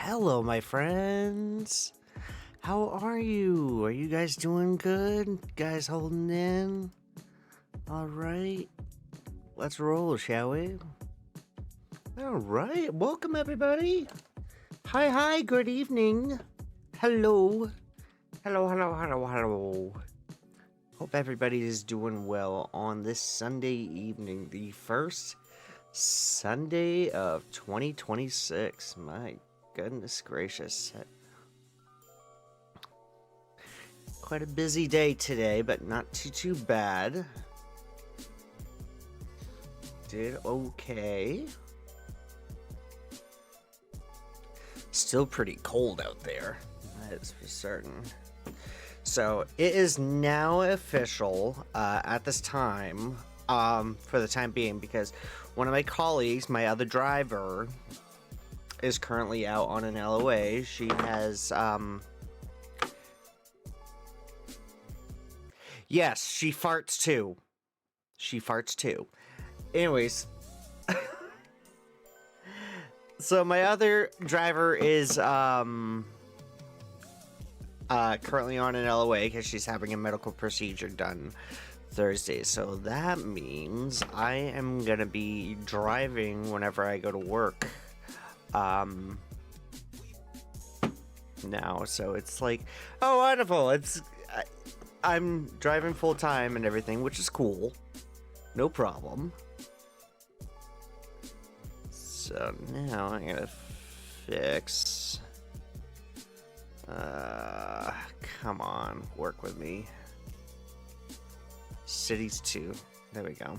Hello, my friends. How are you? Are you guys doing good? Guys holding in? All right. Let's roll, shall we? All right. Welcome, everybody. Hi. Good evening. Hello. Hello. Hope everybody is doing well on this Sunday evening, the first Sunday of 2026. My goodness gracious. Quite a busy day today, but not too bad. Did okay. Still pretty cold out there, that is for certain. So it is now official at this time, for the time being, because one of my colleagues, my other driver, is currently out on an LOA. She has, yes, she farts too. Anyways, so my other driver is, currently on an LOA because she's having a medical procedure done Thursday. So that means I am gonna be driving whenever I go to work. Now, so it's like, oh, wonderful! I'm driving full time and everything, which is cool. No problem. So now I gotta fix. Come on, work with me. Cities 2. There we go.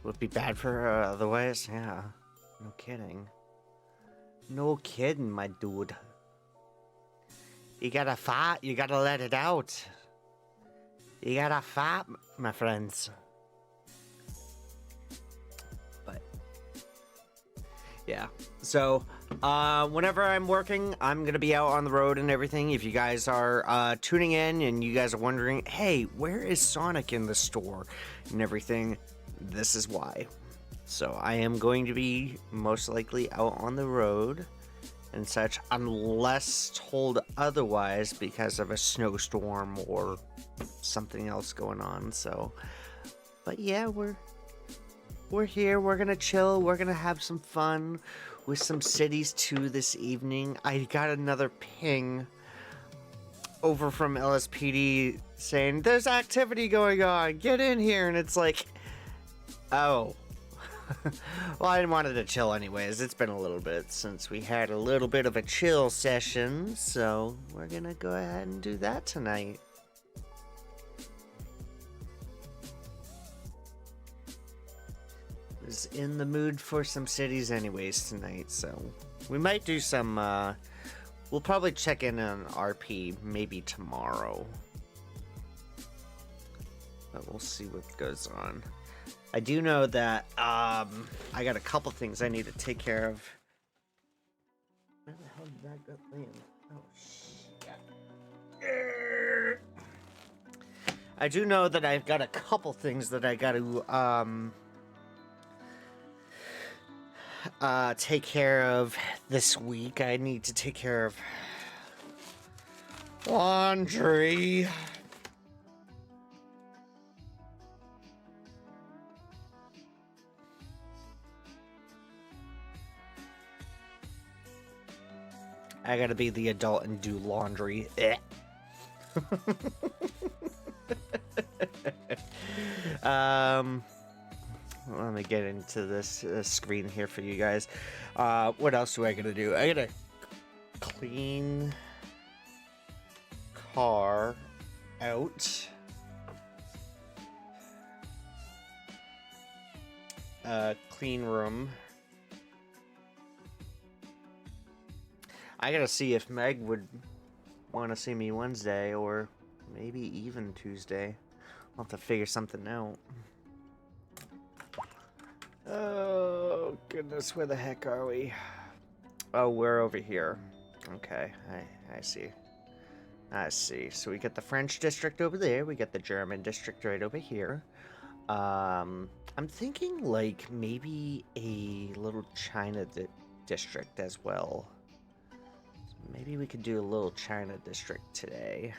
Would be bad for her otherwise. Yeah. No kidding. No kidding, my dude. You gotta fart, you gotta let it out. You gotta fart, my friends. But yeah, so whenever I'm working, I'm gonna be out on the road and everything. If you guys are tuning in and you guys are wondering, hey, where is Sonic in the store and everything, this is why. So I am going to be most likely out on the road and such, unless told otherwise because of a snowstorm or something else going on. So, but yeah, we're here. We're gonna chill. We're gonna have some fun with some Cities 2 this evening. I got another ping over from LSPD saying there's activity going on. Get in here, and it's like, oh. Well, I wanted to chill anyways. It's been a little bit since we had a little bit of a chill session, so we're gonna go ahead and do that tonight. Was in the mood for some cities anyways tonight, so we might do some, we'll probably check in on RP maybe tomorrow. But we'll see what goes on. I do know that I got a couple things I need to take care of. Where the hell did that go land? Oh shit. I do know that I've got a couple things that I got to take care of this week. I need to take care of laundry. I gotta be the adult and do laundry. Let me get into this screen here for you guys. What else do I gotta do? I gotta clean car out. Clean room. I gotta see if Meg would want to see me Wednesday or maybe even Tuesday. I'll have to figure something out. Oh, goodness, where the heck are we? Oh, we're over here. Okay, I see. I see. So we got the French district over there. We got the German district right over here. I'm thinking like maybe a little China district as well. So maybe we could do a little China district today.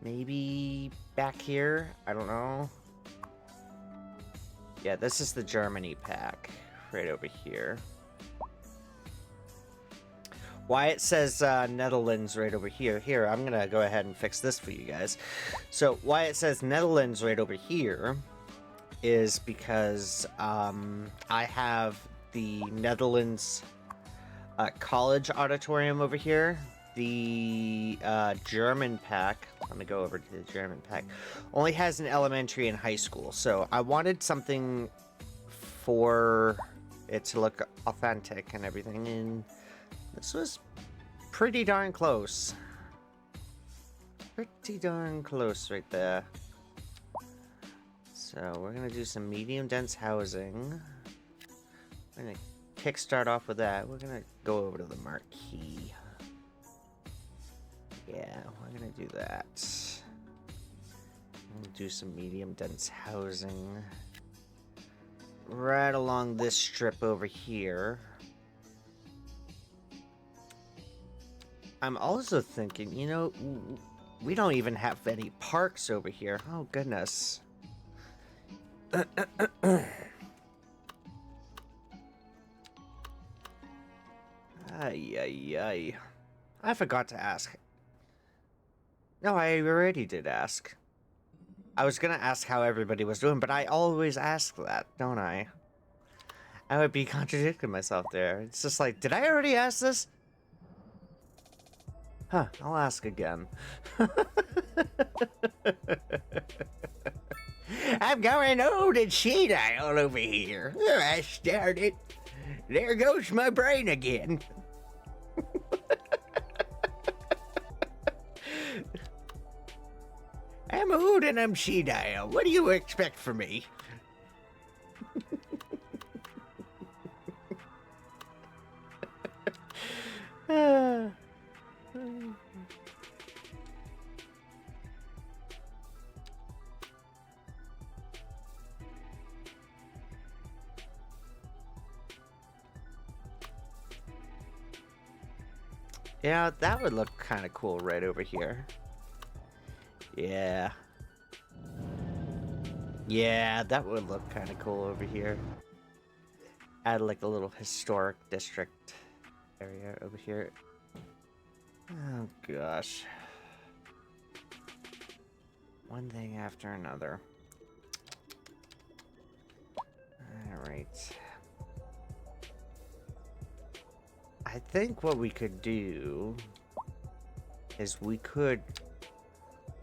Maybe back here? I don't know. Yeah, this is the Germany pack right over here. Why it says Netherlands right over here. Here, I'm gonna go ahead and fix this for you guys. So why it says Netherlands right over here is because I have the Netherlands college auditorium over here. The German pack, let me go over to the German pack, only has an elementary and high school. So I wanted something for it to look authentic and everything, and this was pretty darn close. Pretty darn close right there. So we're gonna do some medium dense housing. We're gonna kickstart off with that. We're gonna go over to the marquee. Yeah, we're gonna do that. We'll do some medium dense housing right along this strip over here. I'm also thinking, you know, we don't even have any parks over here. Oh, goodness. Ay, ay, ay. I forgot to ask. No, I already did ask. I was gonna ask how everybody was doing, but I always ask that, don't I? I would be contradicting myself there. It's just like, did I already ask this? Huh, I'll ask again. I'm going old and shady all over here. I started. There goes my brain again. I'm old and I'm senile. What do you expect from me? Yeah, that would look kind of cool right over here. Yeah. Yeah, that would look kind of cool over here. Add like a little historic district area over here. Oh gosh. One thing after another. Alright. I think what we could do is we could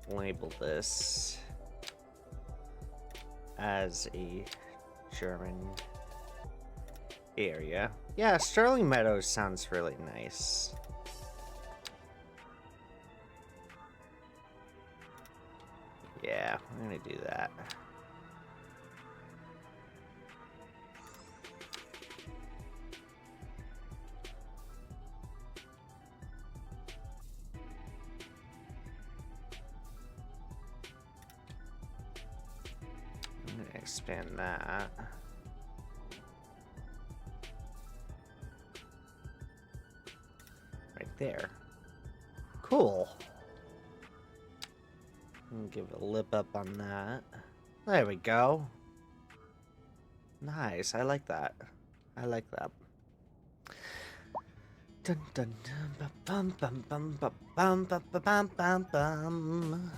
label this as a German area. Yeah, Sterling Meadows sounds really nice. Yeah, I'm gonna do that. I'm gonna expand that. Right there. Cool. Give it a lip up on that. There we go. Nice. I like that. I like that. Dun dun dun bum bum bum bum bum bum bum bum bum.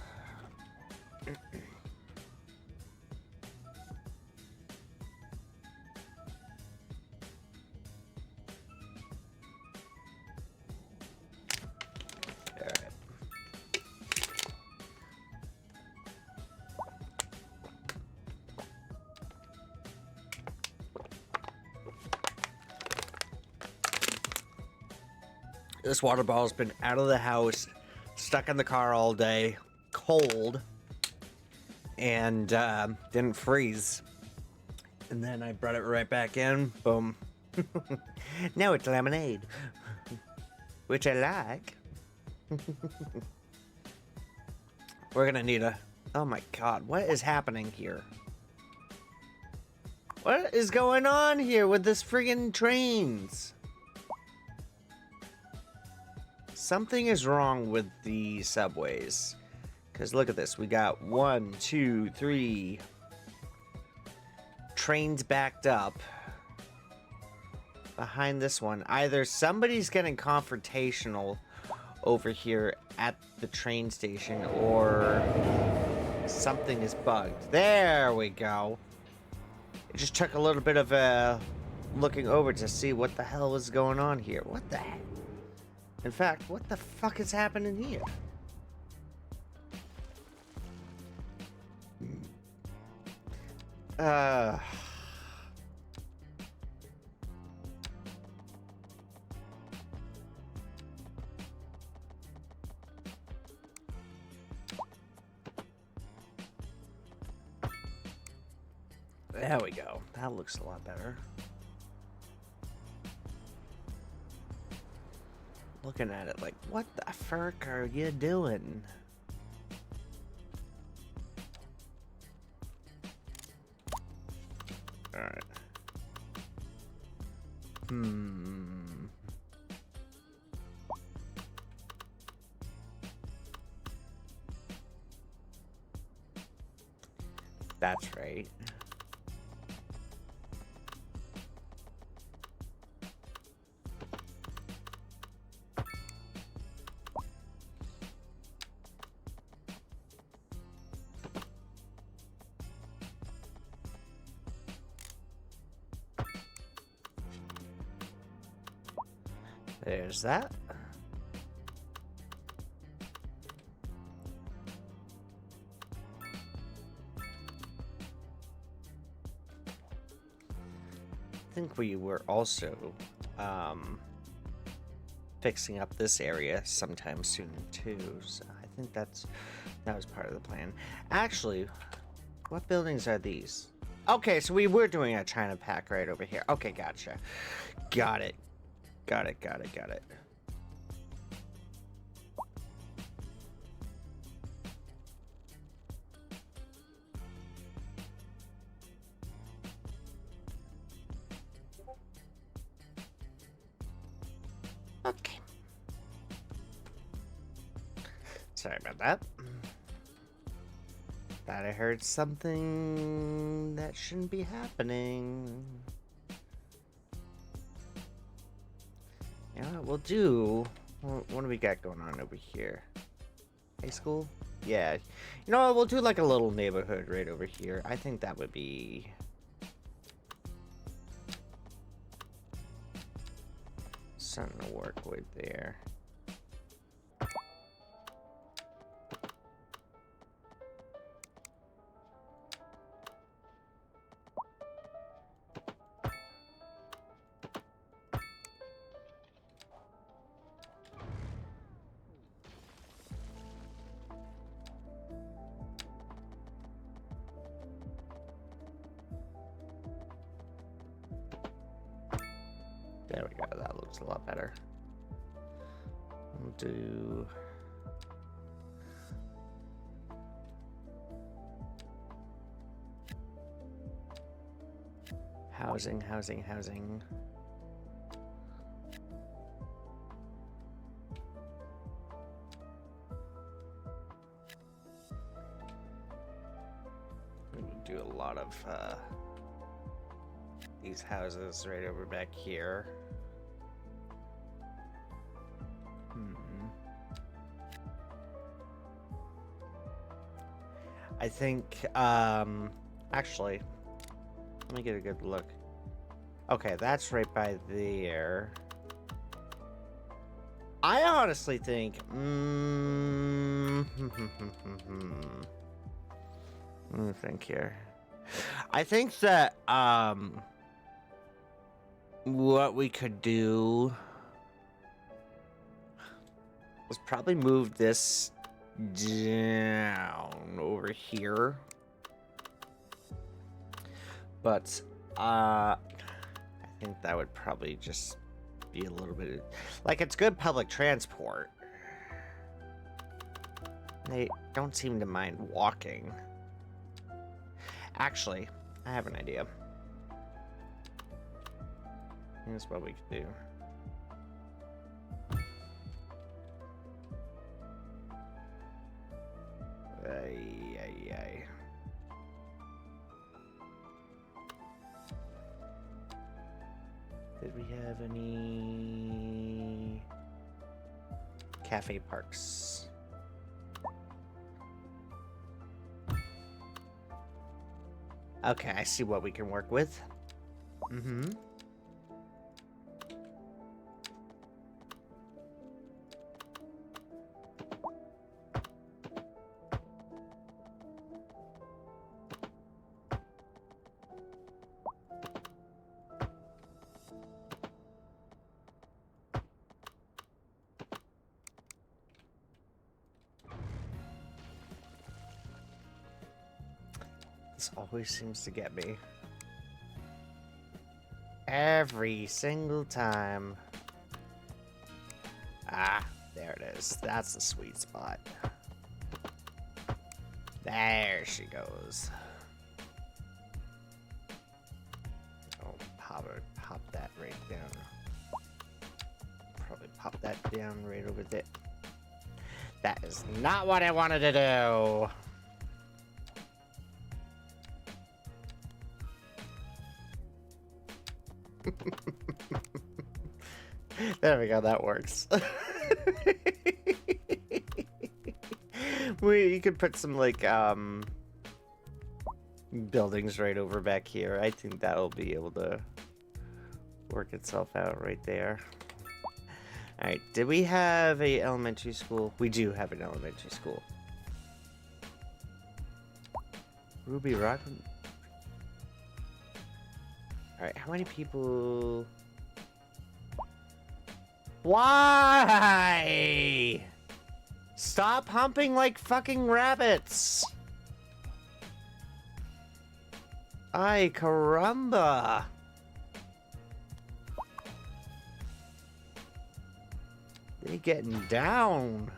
This water bottle's been out of the house, stuck in the car all day, cold, and didn't freeze. And then I brought it right back in, boom. Now it's lemonade, which I like. We're gonna need a... Oh my god, what is happening here? What is going on here with this friggin' trains? Something is wrong with the subways. Because look at this. We got 1, 2, 3 trains backed up behind this one. Either somebody's getting confrontational over here at the train station, or something is bugged. There we go. It just took a little bit of looking over to see what the hell was going on here. What the heck? In fact, what the fuck is happening here? There we go. That looks a lot better. Looking at it like, what the fuck are you doing? Alright. That's right. There's that. I think we were also fixing up this area sometime soon too, so I think that was part of the plan. Actually, what buildings are these? Okay, so we were doing a China pack right over here. Okay, gotcha. Got it. Got it. Okay. Sorry about that. Thought I heard something that shouldn't be happening. Yeah, we'll do. What do we got going on over here? High school? Yeah. You know what? We'll do like a little neighborhood right over here. I think that would be something to work with there. There we go, that looks a lot better. We'll do... housing. We'll do a lot of these houses right over back here. I think, actually, let me get a good look. Okay, that's right by there. I honestly think, let me think here. I think that, what we could do was probably move this down over here, but I think that would probably just be a little bit like, it's good public transport. They don't seem to mind walking. Actually, I have an idea. Here's what we could do. Ay, ay, ay. Did we have any cafe parks? Okay, I see what we can work with. Mm-hmm. This always seems to get me. Every single time. Ah, there it is. That's the sweet spot. There she goes. Oh, pop that right down. Probably pop that down right over there. That is not what I wanted to do. There we go, that works. You could put some, like, buildings right over back here. I think that'll be able to work itself out right there. Alright, did we have a elementary school? We do have an elementary school. Ruby Rock. Alright, how many people... Why? Stop humping like fucking rabbits. Ay, caramba. They getting down.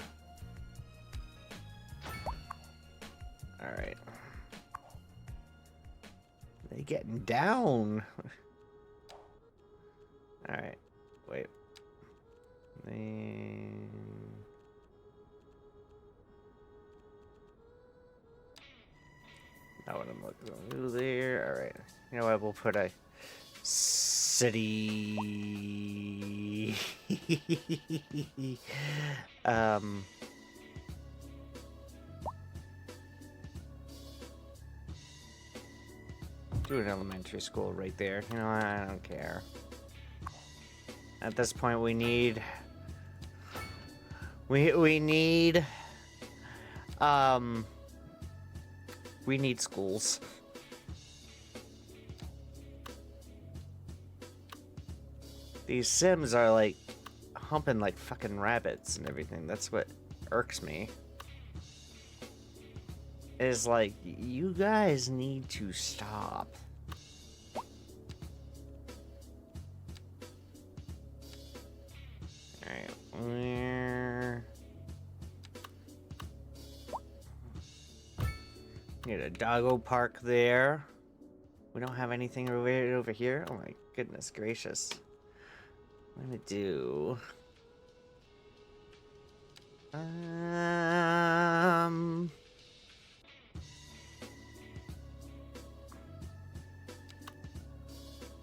Alright. They getting down. Alright. Wait. Not what I'm looking to do there. Alright. You know what? We'll put a city. Do an elementary school right there. You know, I don't care. At this point, we need schools. These Sims are like humping like fucking rabbits and everything. That's what irks me. Is like, you guys need to stop. Alright, where... Need a doggo park there. We don't have anything over here. Oh my goodness gracious. What am I gonna do?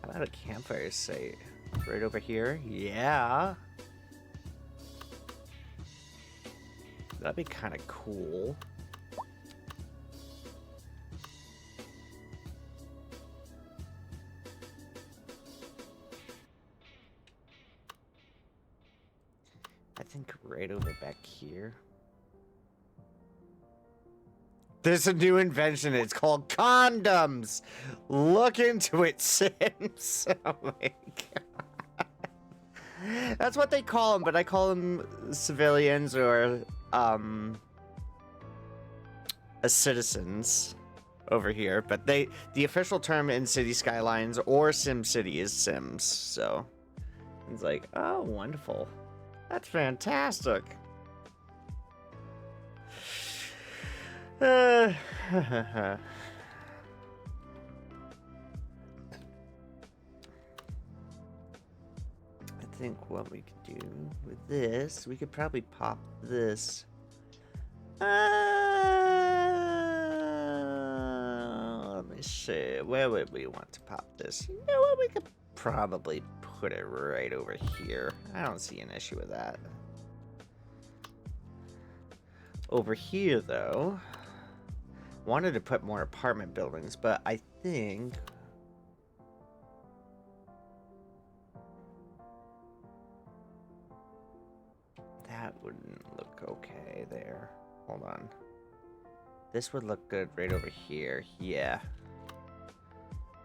How about a campfire site? Right over here? Yeah. That'd be kind of cool. I think right over back here. There's a new invention. It's called condoms. Look into it, Sims. Oh my god. That's what they call them, but I call them civilians or citizens over here. But the official term in City Skylines or Sim City is Sims. So it's like, oh, wonderful. That's fantastic. think what we could do with this, we could probably pop this. Let me see. Where would we want to pop this? You know what? We could probably put it right over here. I don't see an issue with that. Over here, though, wanted to put more apartment buildings, but I think that wouldn't look okay there. Hold on. This would look good right over here. Yeah.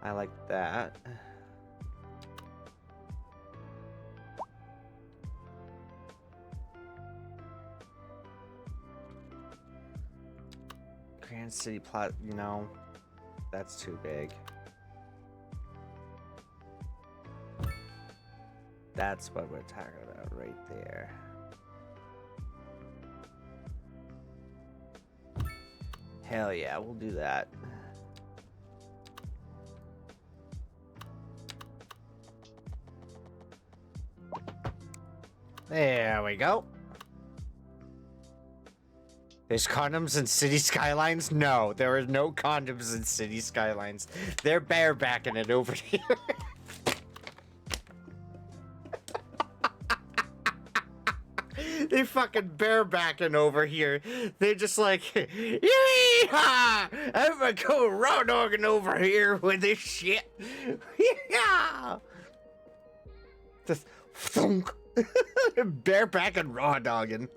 I like that. Grand City plot, no. That's too big. That's what we're talking about right there. Hell yeah, we'll do that. There we go. There's condoms in City Skylines? No, there are no condoms in City Skylines. They're barebacking it over here. They fucking barebacking over here. They're just like, yee-haw! I'm gonna go raw dogging over here with this shit. Yeah. Just thunk. Barebacking raw dogging.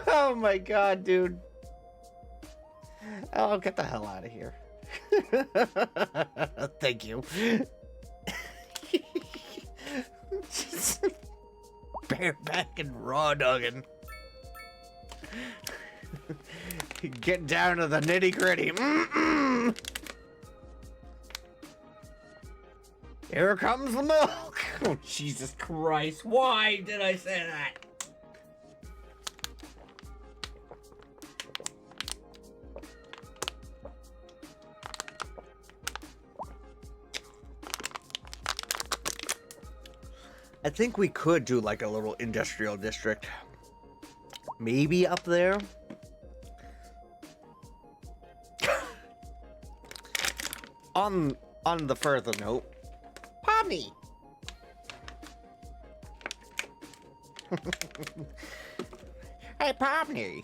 Oh my god, dude. Oh, get the hell out of here. Thank you. Just bareback and raw dogging. Get down to the nitty gritty. Here comes the milk. Oh, Jesus Christ. Why did I say that? I think we could do like a little industrial district. Maybe up there. On the further note, Pomni. Hey, Pomni.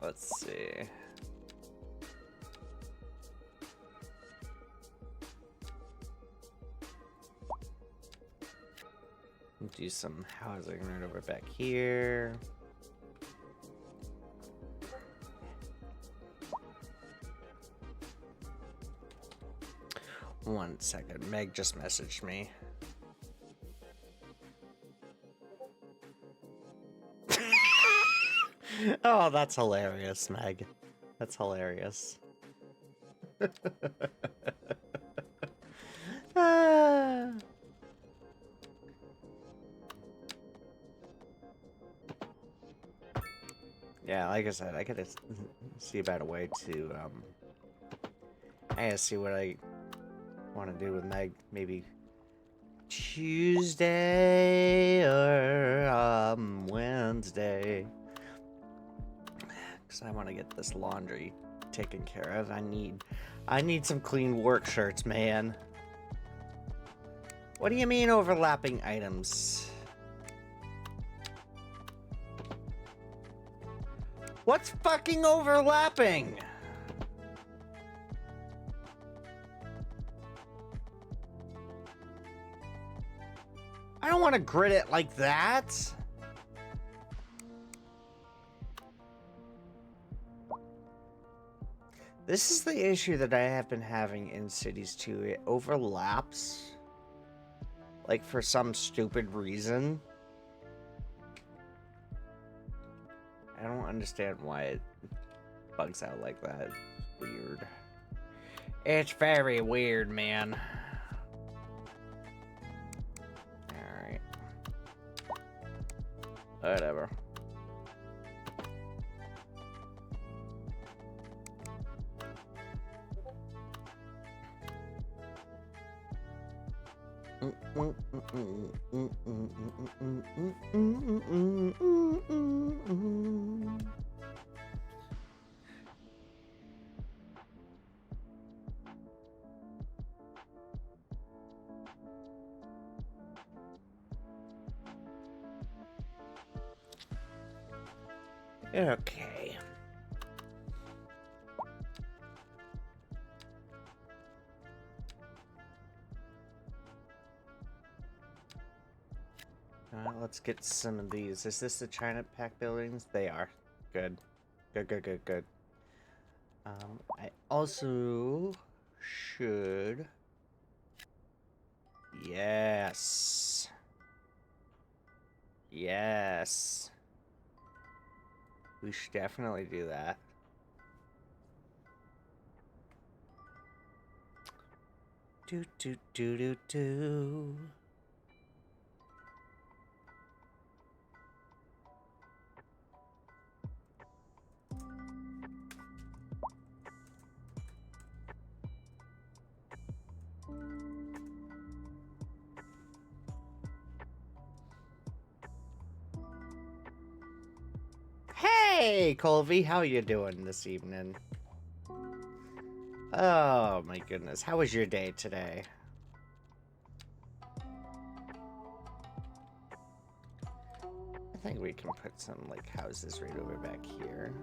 Let's see. Do some housing right over back here. One second, Meg just messaged me. Oh, that's hilarious, Meg. That's hilarious. Ah. Yeah, like I said, I gotta see about a way to, I gotta see what I want to do with Meg. Maybe Tuesday or, Wednesday. Because I want to get this laundry taken care of. I need some clean work shirts, man. What do you mean overlapping items? What's fucking overlapping? I don't want to grid it like that. This is the issue that I have been having in Cities 2. It overlaps. Like, for some stupid reason. I don't understand why it bugs out like that. It's weird. It's very weird, man. Whatever. Okay. Let's get some of these. Is this the China Pack buildings? They are. Good. Good, good, good, good. I also should... Yes. Yes. We should definitely do that. Do, do, do, do, do. Hey, Colby, how you doing this evening? Oh my goodness, how was your day today? I think we can put some like houses right over back here.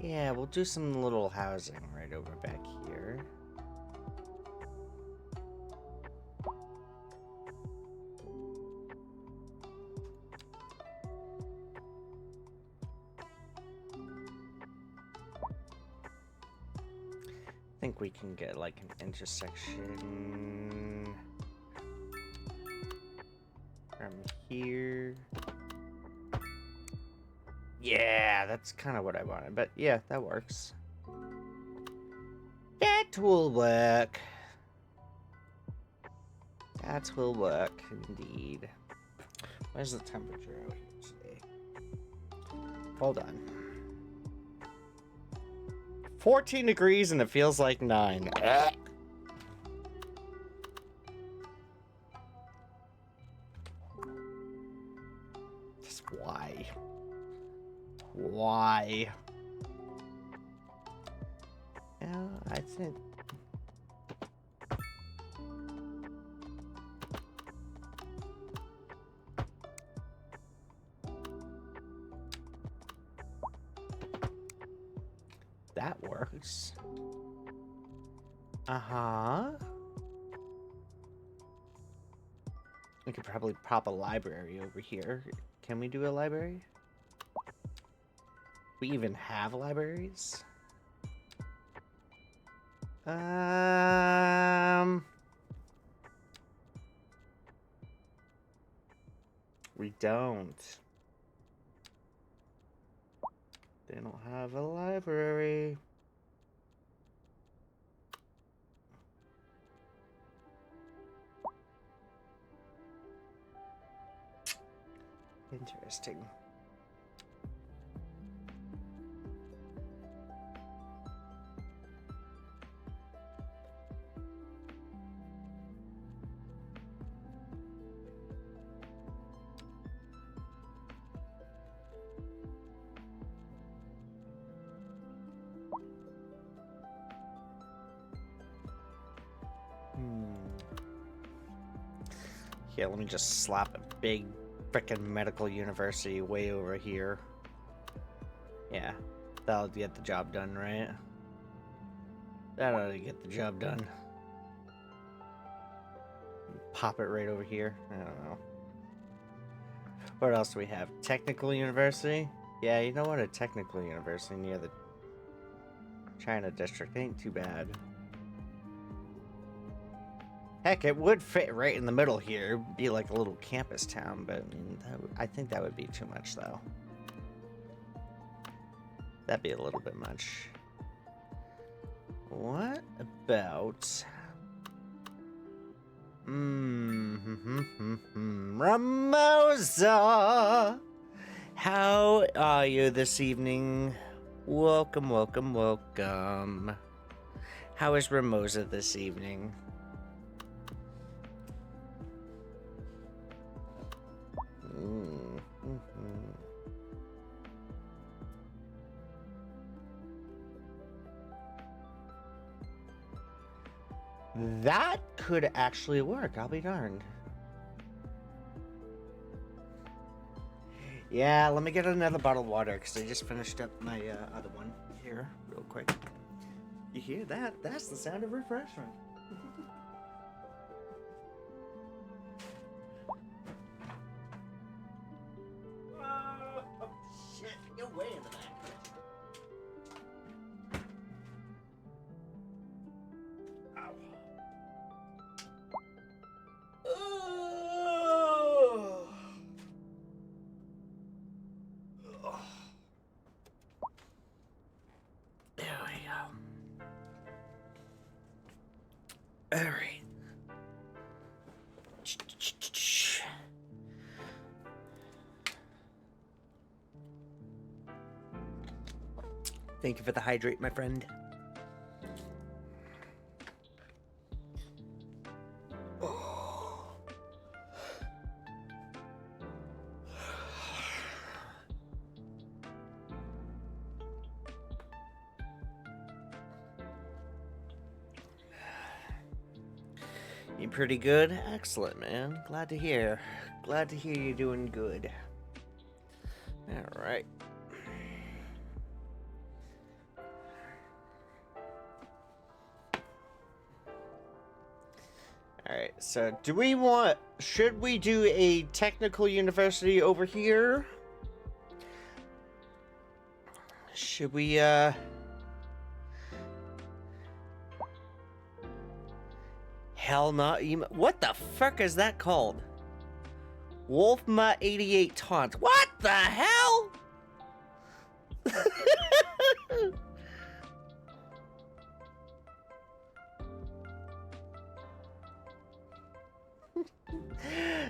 Yeah, we'll do some little housing right over back here. I think we can get like an intersection from here. Yeah, that's kind of what I wanted, but yeah, that works. That will work. That will work indeed. Where's the temperature out here today? Hold on. 14 degrees and it feels like 9. Just why? Why? Yeah, I think... that works. Uh-huh. We could probably pop a library over here. Can we do a library? We even have libraries? We don't. They don't have a library. Interesting. Yeah, let me just slap a big frickin' medical university way over here. Yeah, that'll get the job done, right? That ought to get the job done. Pop it right over here. I don't know. What else do we have? Technical University? Yeah, you know what? A technical university near the China district ain't too bad. Heck, it would fit right in the middle here. It'd be like a little campus town, but I mean, I think that would be too much, though. That'd be a little bit much. What about... Ramosa! Ramosa! How are you this evening? Welcome, welcome, welcome. How is Ramosa this evening? That could actually work, I'll be darned. Yeah, let me get another bottle of water, because I just finished up my other one here, real quick. You hear that? That's the sound of refreshment. Oh, shit, you're way in the back. There we go. All right. Thank you for the hydrate, my friend. You pretty good? Excellent, man. Glad to hear. Glad to hear you're doing good. All right. All right. So, should we do a technical university over here? Should we, Hell no. What the fuck is that called? Wolfma 88 taunts. What the hell?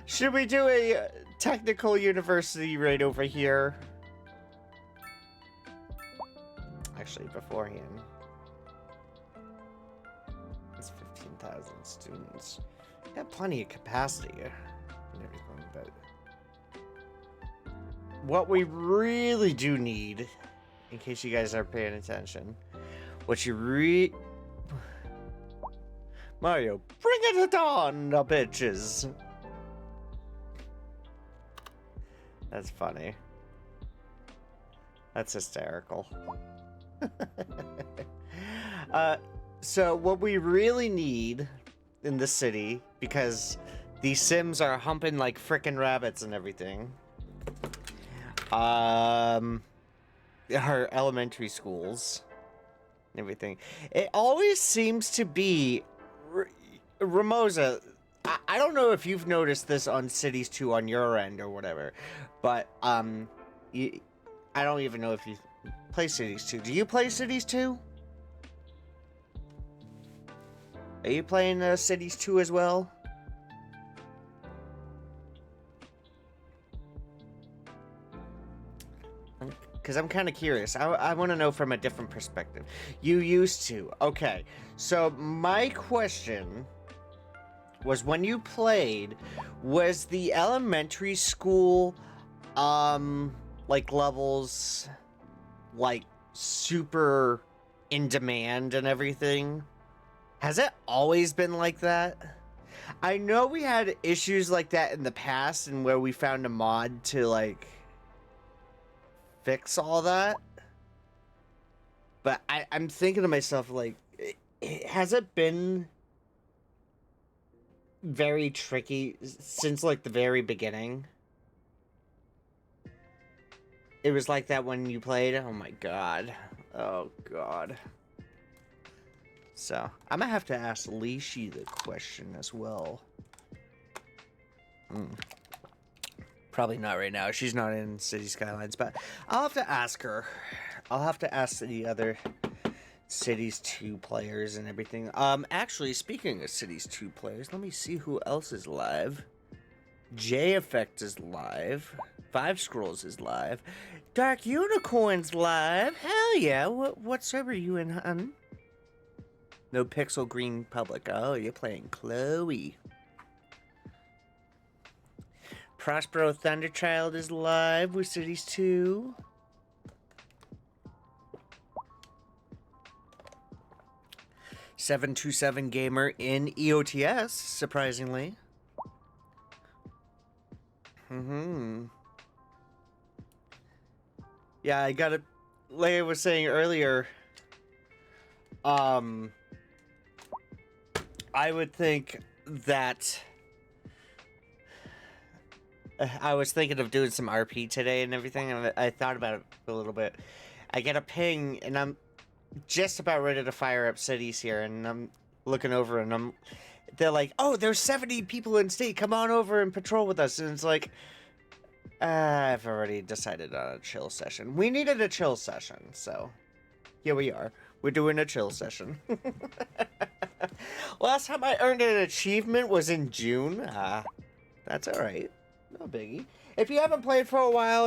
Should we do a technical university right over here? Actually, beforehand. It's 15,000 students. Got plenty of capacity and everything, but what we really do need, in case you guys are paying attention, Mario, bring it on, the bitches. That's funny. That's hysterical. So what we really need in the city, because these Sims are humping like frickin' rabbits and everything, our elementary schools and everything. It always seems to be Ramosa. I don't know if you've noticed this on Cities 2 on your end or whatever, but I don't even know if you play Cities 2. Do you play Cities 2? Are you playing Cities 2 as well? Because I'm kind of curious. I want to know from a different perspective. You used to. Okay. So my question was, when you played, was the elementary school, like, levels, like, super in demand and everything? Has it always been like that? I know we had issues like that in the past, and where we found a mod to, like, fix all that. But I'm thinking to myself, like, has it been very tricky since, like, the very beginning? It was like that when you played? Oh my god. Oh god. So, I'm gonna have to ask Lishi the question as well. Probably not right now. She's not in City Skylines, but I'll have to ask her. I'll have to ask the other Cities 2 players and everything. Actually, speaking of Cities 2 players, let me see who else is live. J Effect is live. Five Scrolls is live. Dark Unicorn's live. Hell yeah. What server are you in, hun? No Pixel Green Public. Oh, you're playing Chloe. Prospero Thunderchild is live with Cities 2. $727 Gamer in EOTS, surprisingly. Yeah, I gotta, like I was saying earlier, I would think that I was thinking of doing some RP today and everything, and I thought about it a little bit. I get a ping, and I'm just about ready to fire up cities here, and I'm looking over, and they're like, oh, there's 70 people in state, come on over and patrol with us, and it's like, I've already decided on a chill session. We needed a chill session, so here we are. We're doing a chill session. Last time I earned an achievement was in June. That's alright. No biggie. If you haven't played for a while,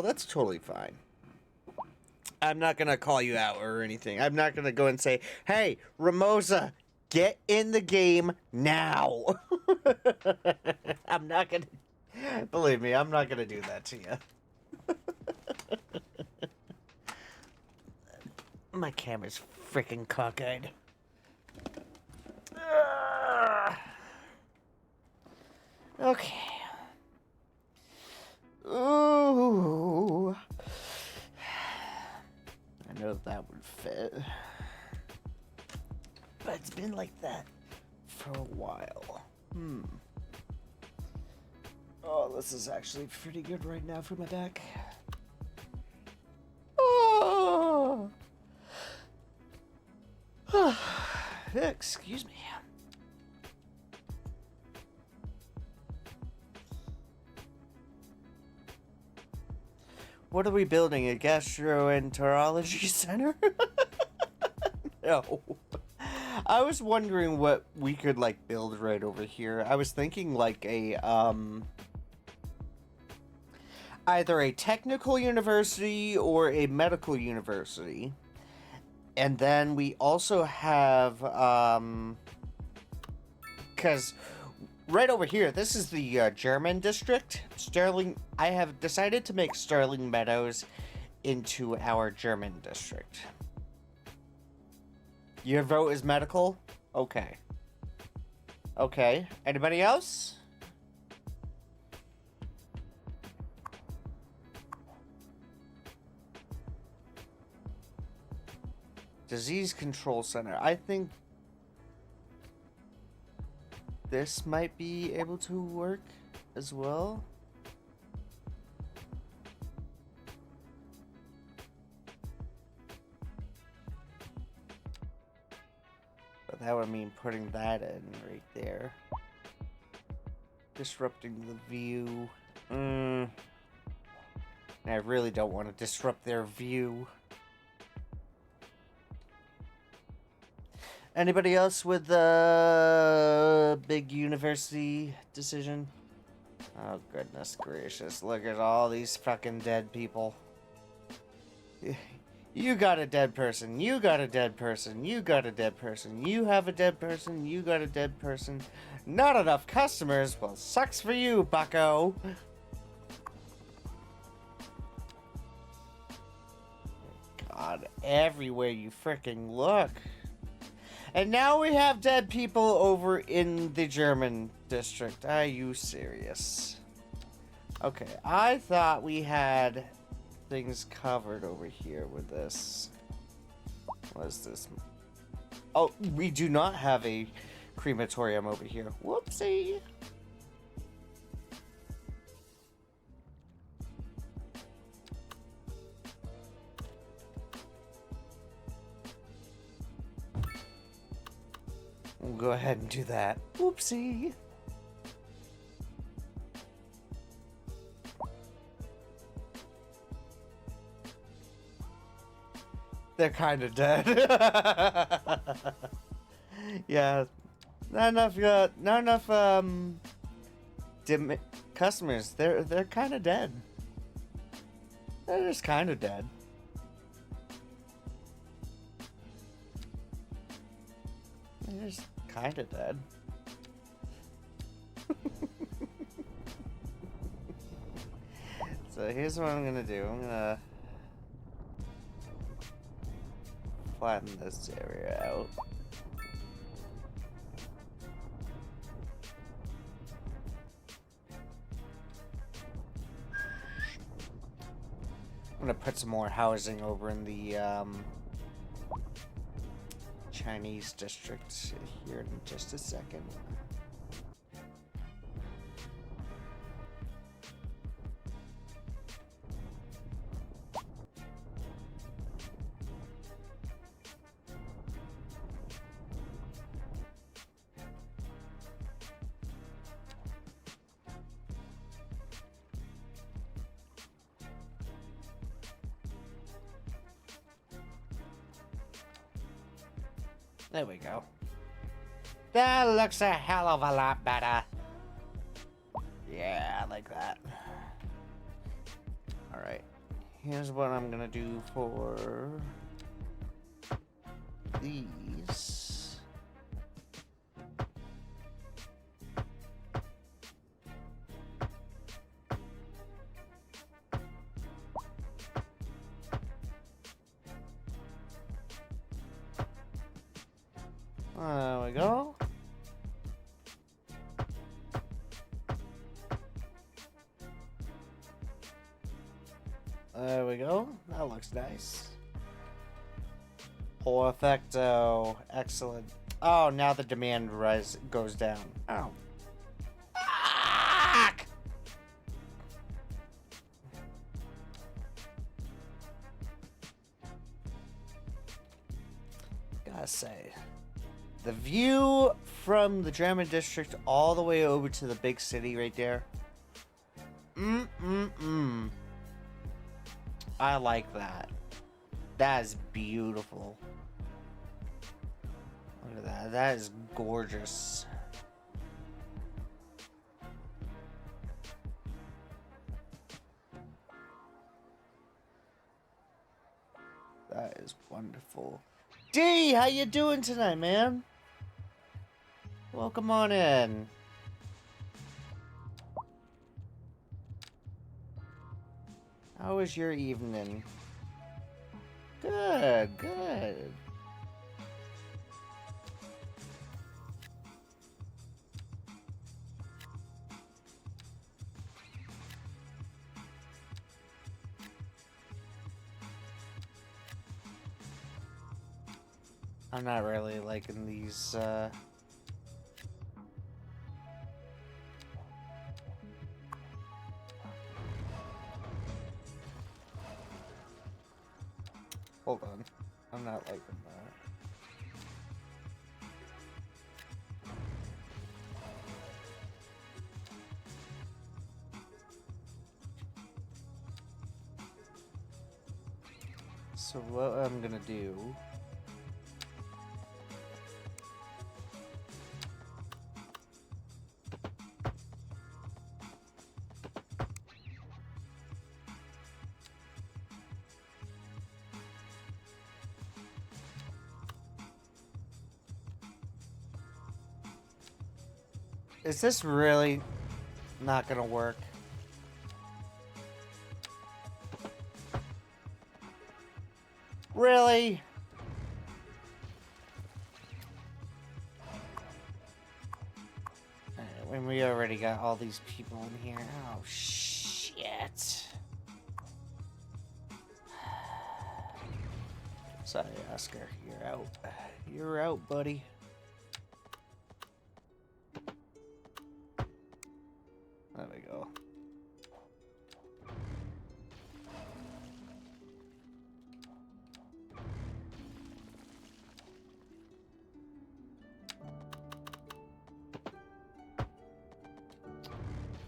that's totally fine. I'm not gonna call you out or anything. I'm not gonna go and say, hey, Ramosa, get in the game now. I'm not gonna... Believe me, I'm not gonna do that to you. My camera's freaking cockeyed. Okay. Ooh. I know that would fit. But it's been like that for a while. Oh, this is actually pretty good right now for my deck. Oh. Excuse me. What are we building? A gastroenterology center? No. I was wondering what we could, like, build right over here. I was thinking, like, a, either a technical university or a medical university. And then we also have, because right over here, this is the German district. I have decided to make Sterling Meadows into our German district. Your vote is medical? Okay. Okay. Anybody else? Disease Control Center. I think this might be able to work as well. But that would mean putting that in right there. Disrupting the view. I really don't want to disrupt their view. Anybody else with the big university decision? Oh, goodness gracious. Look at all these fucking dead people. You got a dead person. You got a dead person. You got a dead person. You have a dead person. You got a dead person. Not enough customers. Well, sucks for you, bucko. God, everywhere you freaking look. And now we have dead people over in the German district. Are you serious? Okay, I thought we had things covered over here with this. What is this? Oh, we do not have a crematorium over here. Whoopsie. We'll go ahead and do that. Whoopsie. They're kind of dead. Yeah, not enough customers, they're kind of dead. They're just kind of dead. They're just kind of dead. So here's what I'm gonna do. I'm gonna flatten this area out. I'm gonna put some more housing over in the Chinese district here in just a second. There we go. That looks a hell of a lot better. Yeah, I like that. Alright. Here's what I'm gonna do for these. There we go. There we go. That looks nice. Perfecto. Excellent. Oh, now the demand goes down. Oh. Fuck! Gotta say, the view from the German district all the way over to the big city right there. I like that. That is beautiful. Look at that. That is gorgeous. That is wonderful. D, how you doing tonight, man? Welcome on in. How was your evening? Good, good. I'm not really liking these, Hold on. I'm not liking that. So what I'm gonna do... Is this really not gonna work? Really? When we already got all these people in here. Oh, shit. Sorry, Oscar. You're out. You're out, buddy. There we go.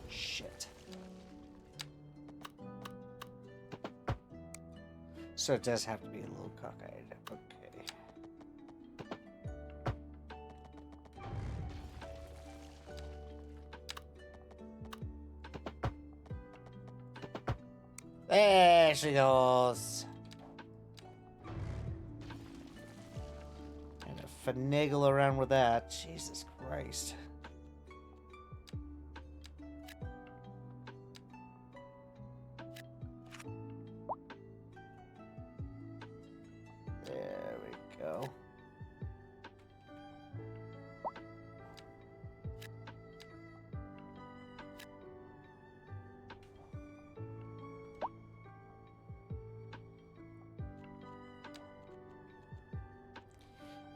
Shit. So it does have to be a little cockeyed. Okay. There she goes. And to finagle around with that. Jesus Christ. There we go.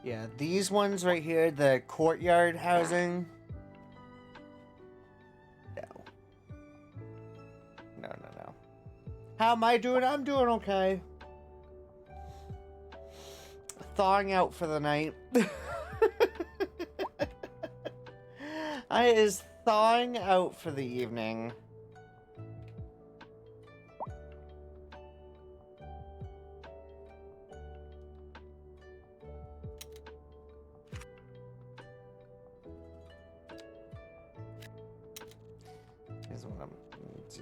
Yeah, these ones right here, the courtyard housing. No. No, no, no. How am I doing? I'm doing okay. Thawing out for the night. I is thawing out for the evening. Here's what I'm gonna do.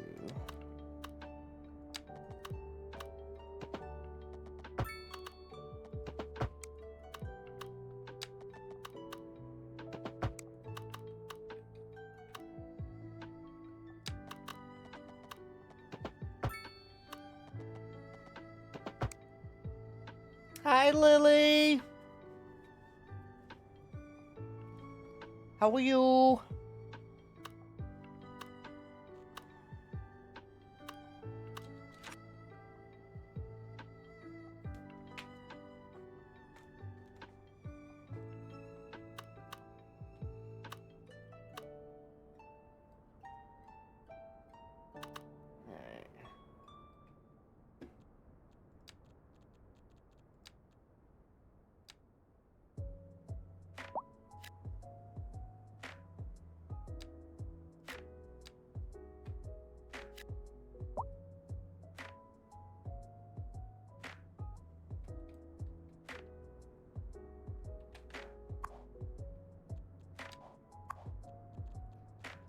Hi, Lily. How are you?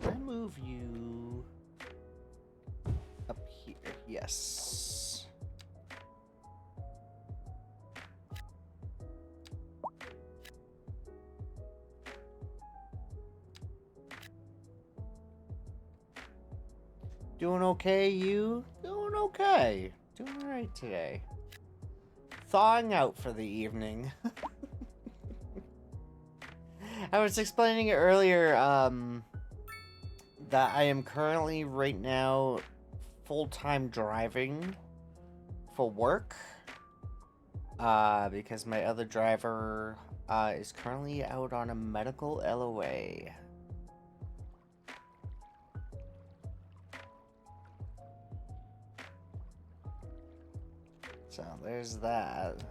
I move you up here. Yes. Doing okay, you? Doing okay. Doing alright today. Thawing out for the evening. I was explaining it earlier, that I am currently right now full-time driving for work. Because my other driver is currently out on a medical LOA. So there's that.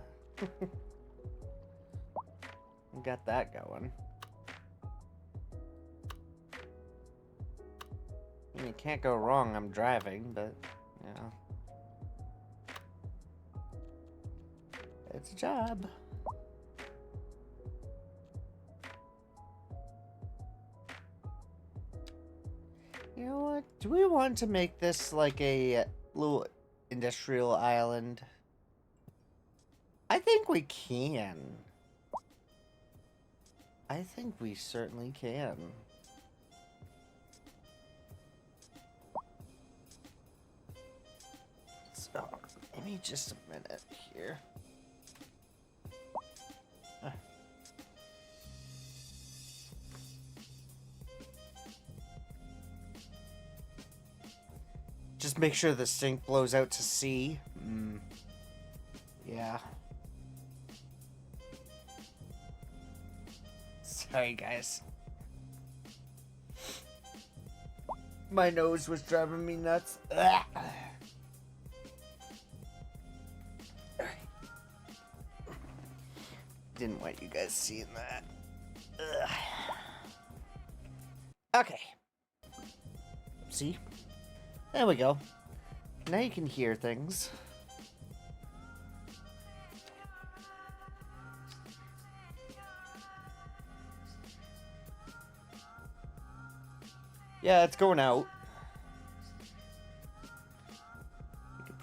Got that going. I mean, you can't go wrong, I'm driving, but, you know. It's a job. You know what? Do we want to make this like a little industrial island? I think we can. I think we certainly can. So, give me just a minute here. Just make sure the sink blows out to sea. Yeah. Sorry, guys. My nose was driving me nuts. Ugh. Didn't want you guys seeing that. Ugh. Okay. See? There we go. Now you can hear things. Yeah, it's going out. You can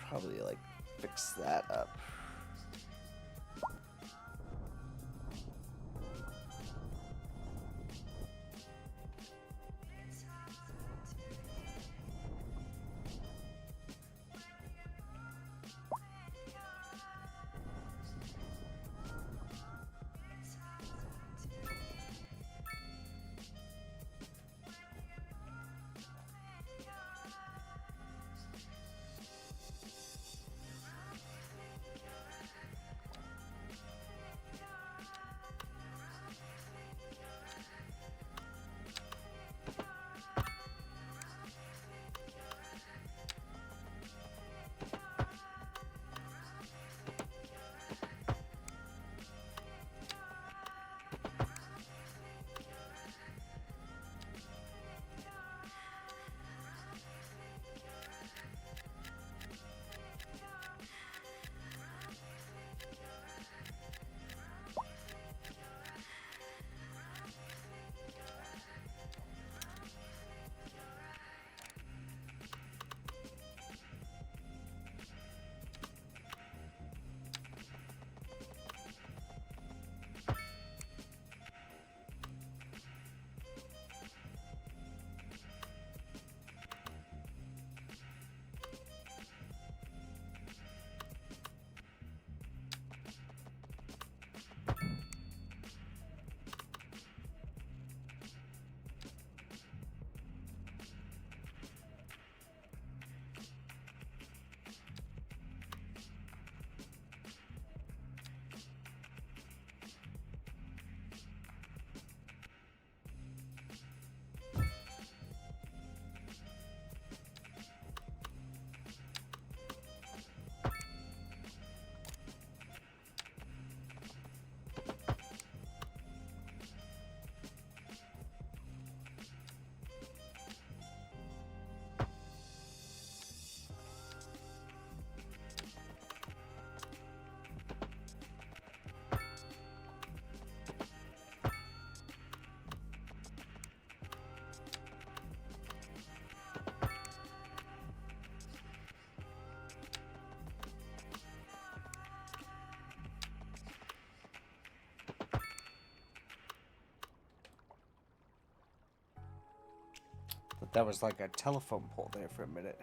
That was like a telephone pole there for a minute.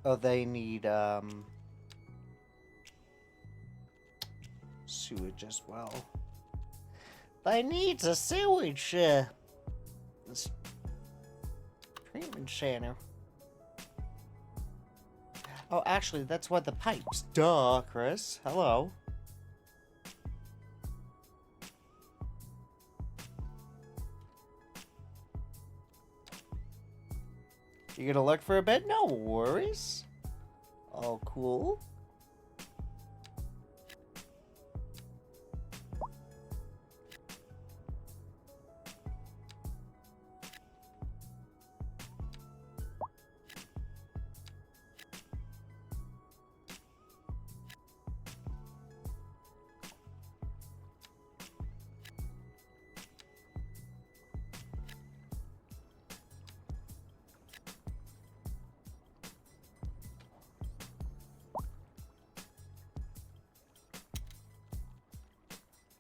Oh, they need, sewage as well. They need a sewage, treatment center. Oh, actually, that's what the pipes. Duh, Chris. Hello. You gonna look for a bit? No worries. Oh, cool.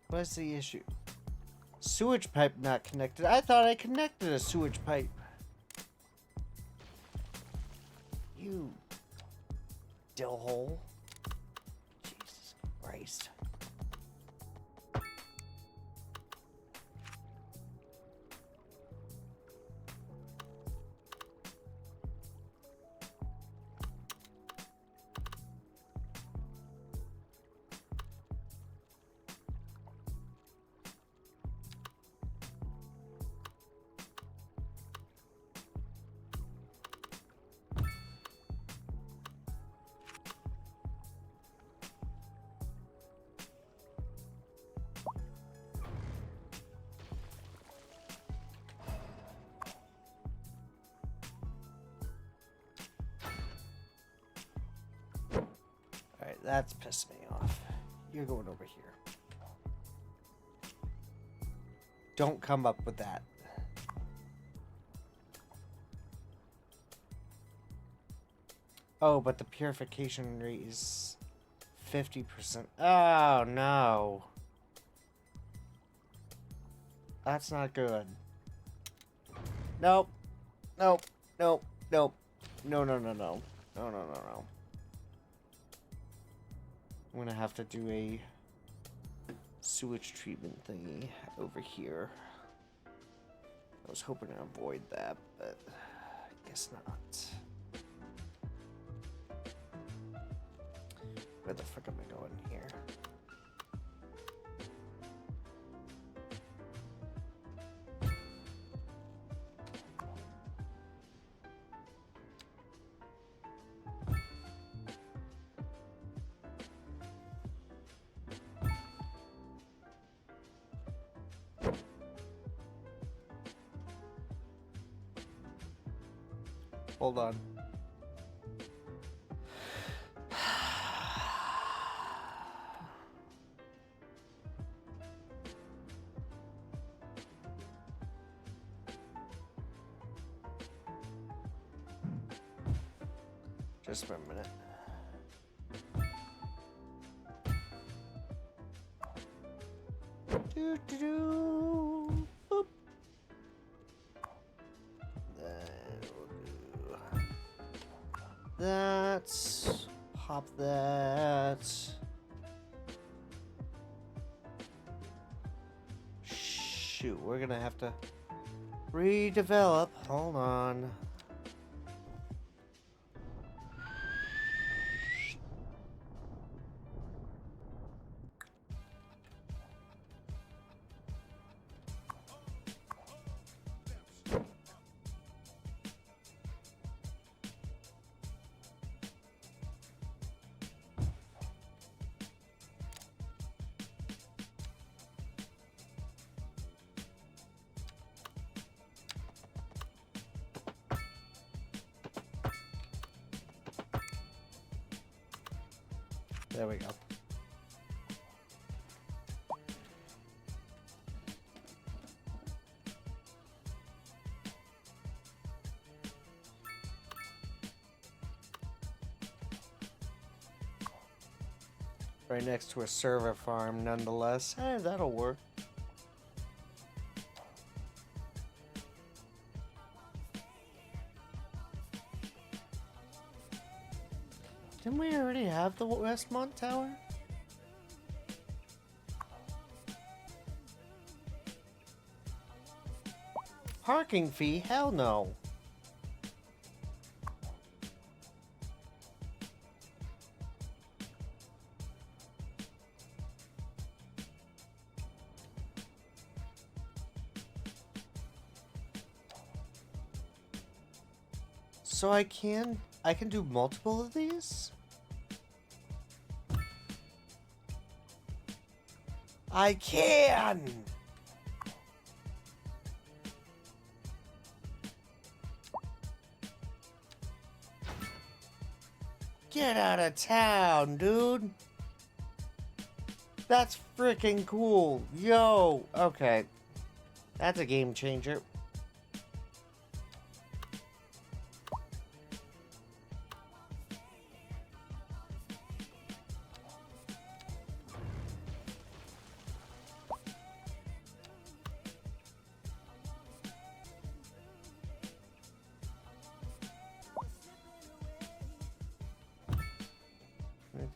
What's the issue? Sewage pipe not connected. I thought I connected a sewage pipe. You dill hole. Jesus Christ. Alright, that's pissing me off. You're going over here. Don't come up with that. Oh, but the purification rate is 50%. Oh, no. That's not good. Nope. Nope. Nope. Nope. No, no, no, no. No, no, no, no. I'm gonna have to do a sewage treatment thingy over here. I was hoping to avoid that, but I guess not. Where the frick am I going here? Hold on. Just for a minute. Do, do, do. Boop. Then we'll do that. Pop that. Shoot, we're gonna have to redevelop. Hold on. There we go. Right next to a server farm, nonetheless. That'll work. Didn't we already have the Westmont Tower? Parking fee? Hell no. So I can do multiple of these? I can! Get out of town, dude! That's freaking cool! Yo! Okay. That's a game changer.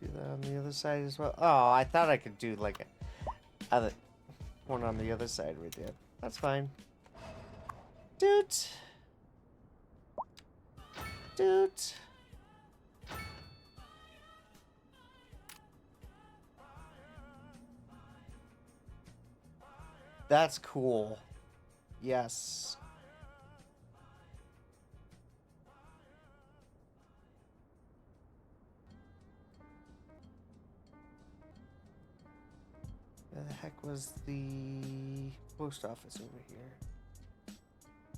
Do that on the other side as well. Oh, I thought I could do like a other one on the other side right there. That's fine. Doot. Doot. That's cool. Yes. Where the heck was the post office over here?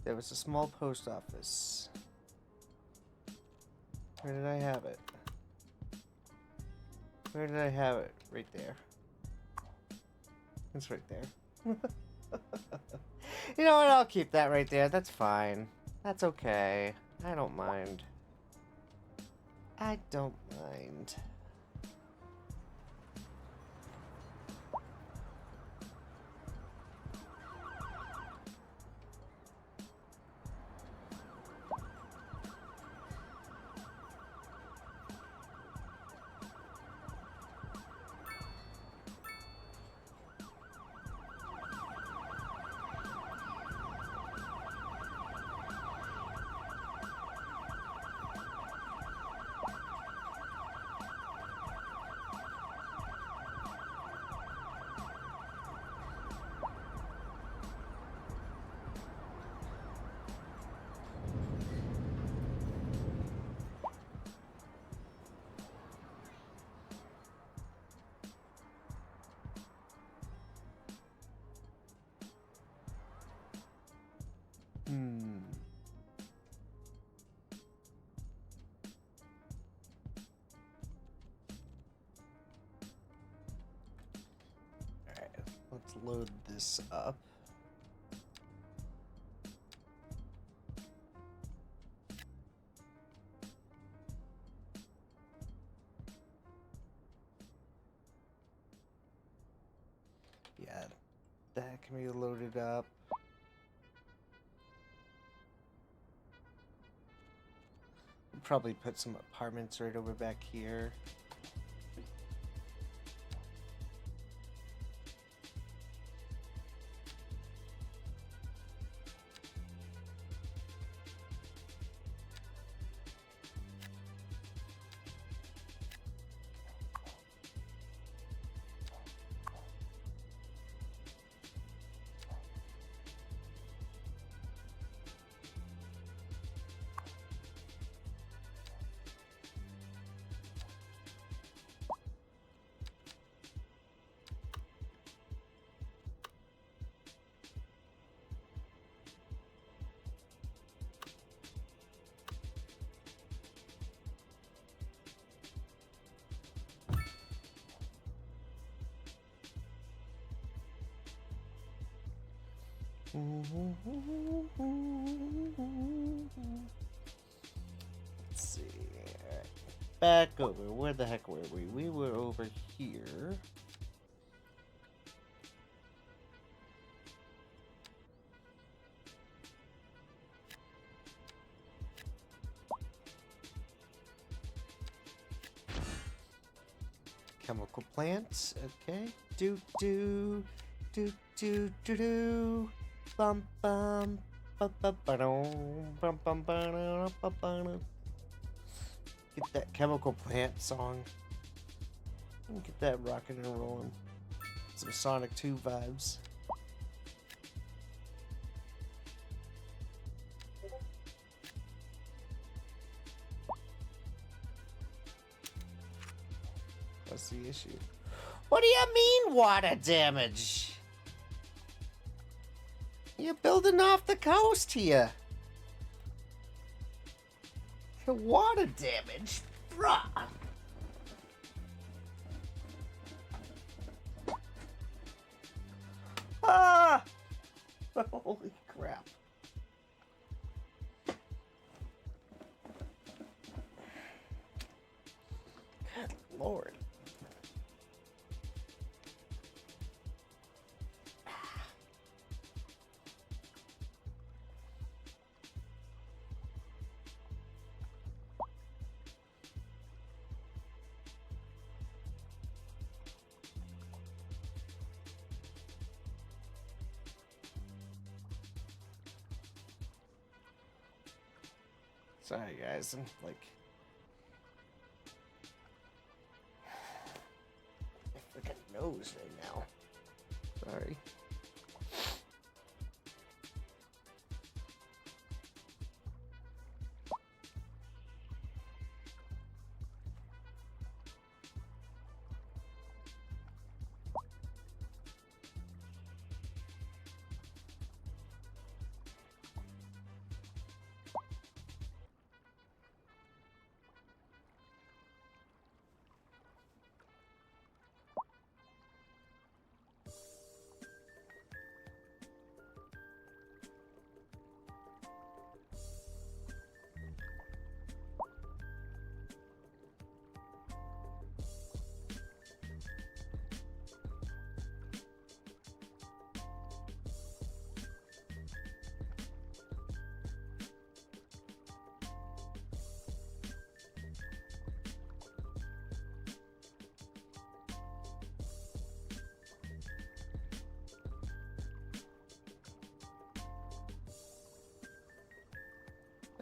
There was a small post office. Where did I have it? Where did I have it? Right there. It's right there. You know what? I'll keep that right there. That's fine. That's okay. I don't mind. I don't mind. Alright, let's load this up. Yeah, that can be loaded up. Probably put some apartments right over back here. Let's see. back over. Where the heck were we? We were over here. Chemical plants, okay. Do do do do do do. Bum bum bum bum bum bum bum bum. Get that chemical plant song. Get that rocking and rolling. Some Sonic 2 vibes. What's the issue? What do you mean water damage? You're building off the coast here. Water damage? Bruh. Ah! Holy crap. Good Lord. Sorry, guys. I'm like, my freaking nose right now. Sorry.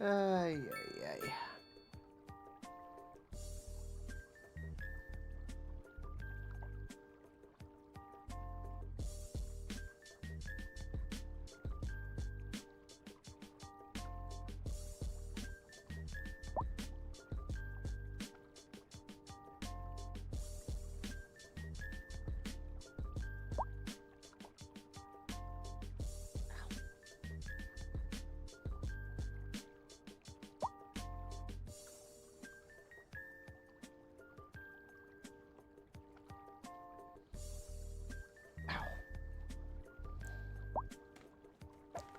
Ay, ay, ay.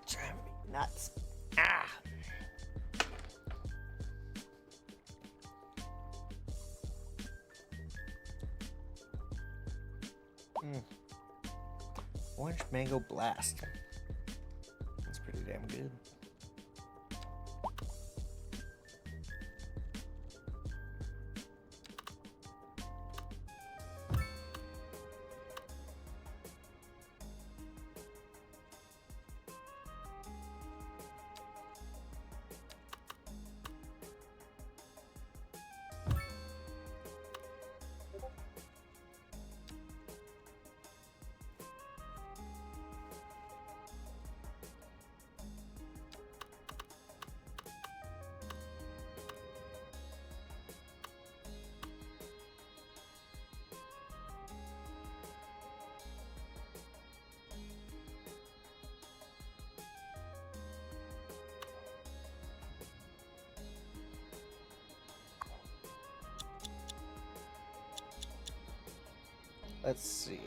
Driving me nuts. Ah. Orange Mango Blast. That's pretty damn good. Let's see.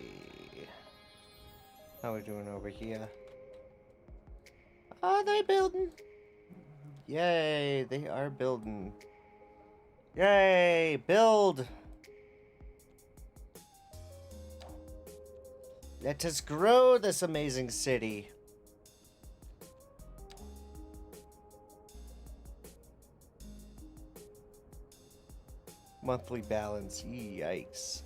How are we doing over here? Are they building? Yay, they are building. Yay! Build! Let us grow this amazing city. Monthly balance. Yikes.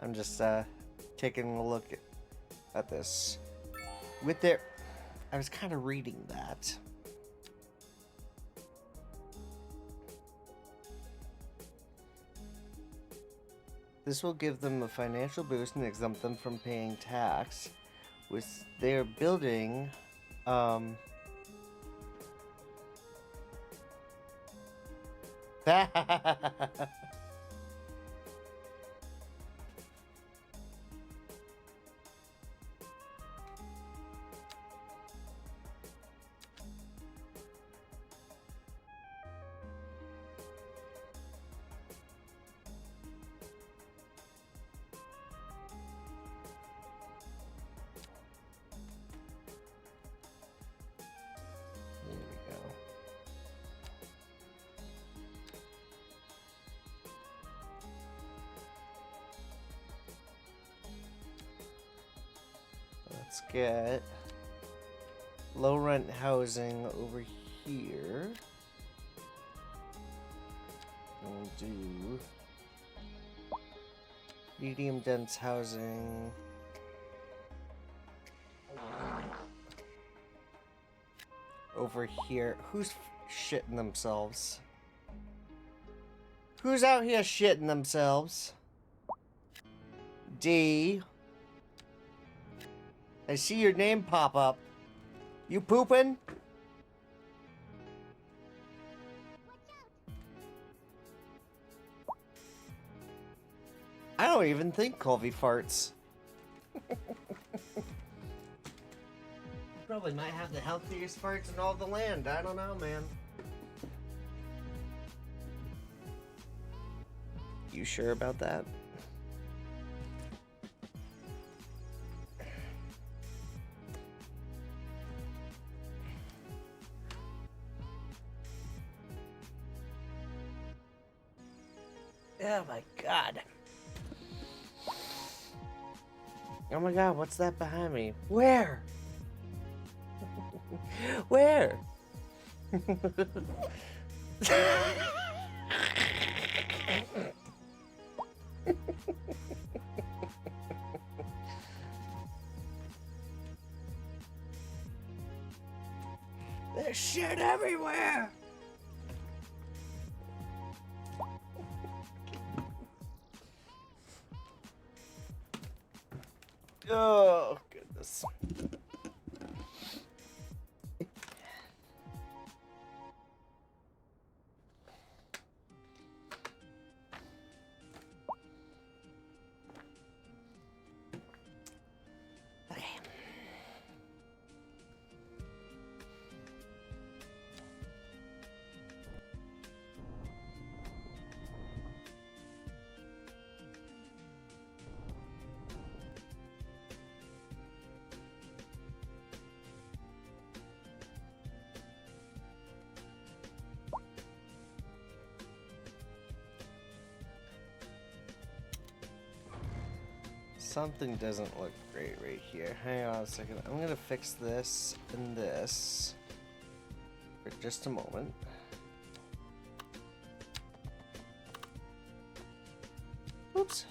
I'm just taking a look at this. With their, I was kind of reading that. This will give them a financial boost and exempt them from paying tax. With their building, let's get low rent housing over here. We'll do medium dense housing. Over here. Who's shitting themselves? Who's out here shitting themselves? D. I see your name pop up. You pooping? I don't even think Colby farts. Probably might have the healthiest farts in all the land. I don't know, man. You sure about that? Oh my god. Oh my god, what's that behind me? Where? Where? There's shit everywhere! Oh, goodness. Something doesn't look great right here. Hang on a second. I'm gonna fix this and this for just a moment. Oops.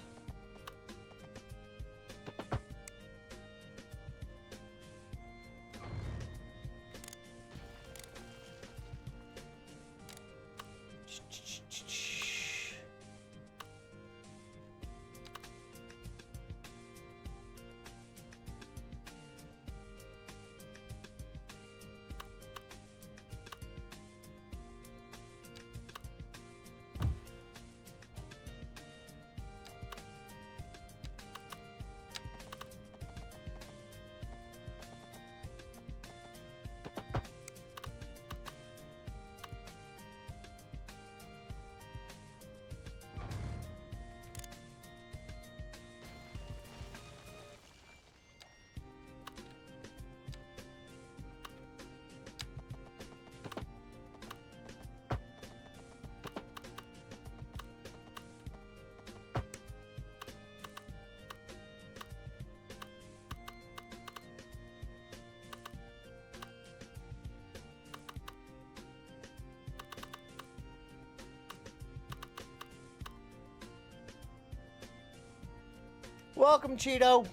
Welcome, Cheeto.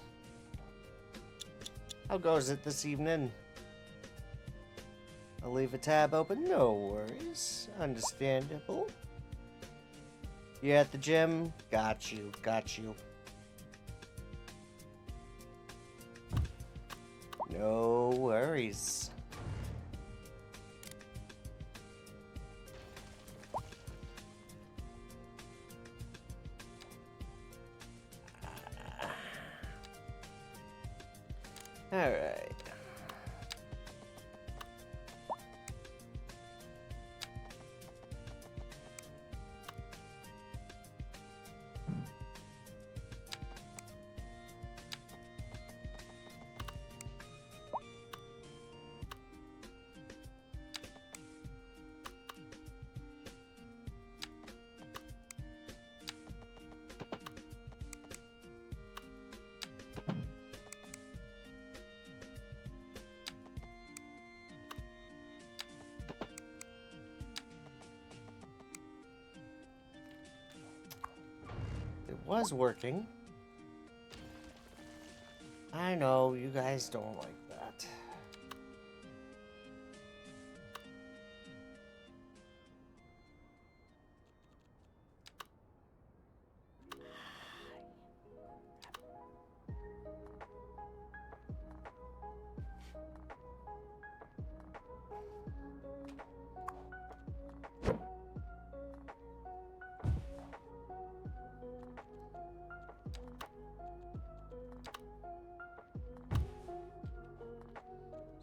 How goes it this evening? I'll leave a tab open. No worries. Understandable. You at the gym? Got you. Got you. No worries. All right. It was working. I know, you guys don't like that.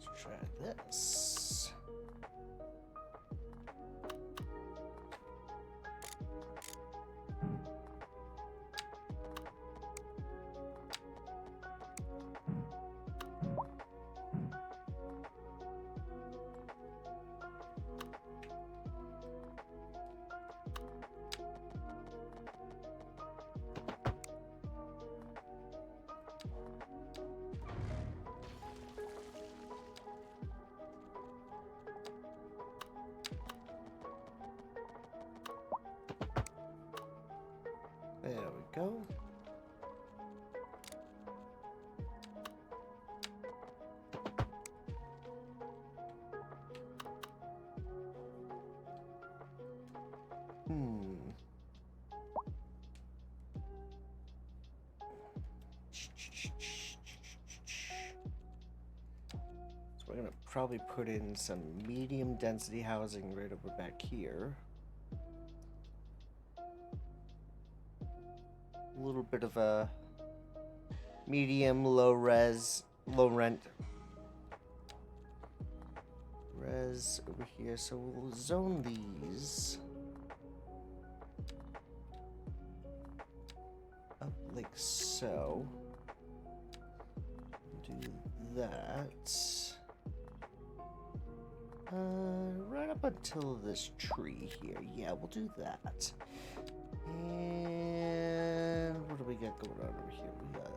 Let's try this. There we go. So we're gonna probably put in some medium density housing right over back here. A little bit of a medium, low res, low rent res over here. So we'll zone these up like so. Do that. Right up until this tree here. Yeah, we'll do that. And what do we got going on over here? We got...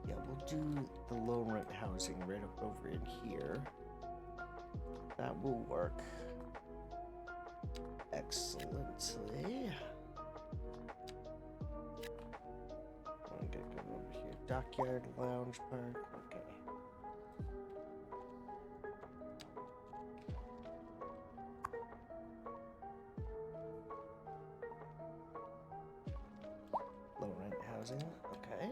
Yeah, we'll do the low rent housing right up over in here. That will work excellently. Okay, go over here. Dockyard Lounge Park. Okay. Low rent housing. Okay.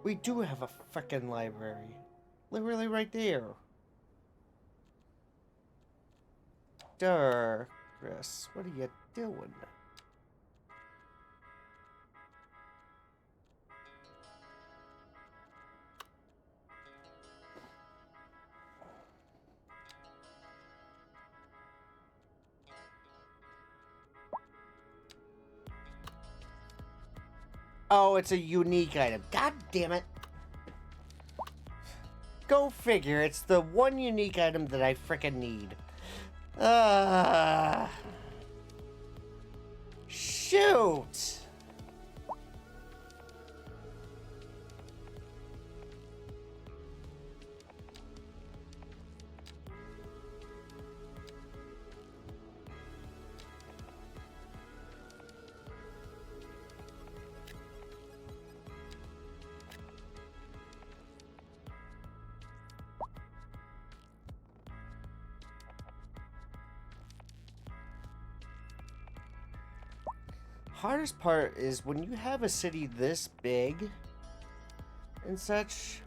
We do have a frickin' library. Literally right there. Durr, Chris, what are you doing? Oh, it's a unique item. God damn it. Go figure. It's the one unique item that I frickin' need. Shoot. hardest part is when you have a city this big and such,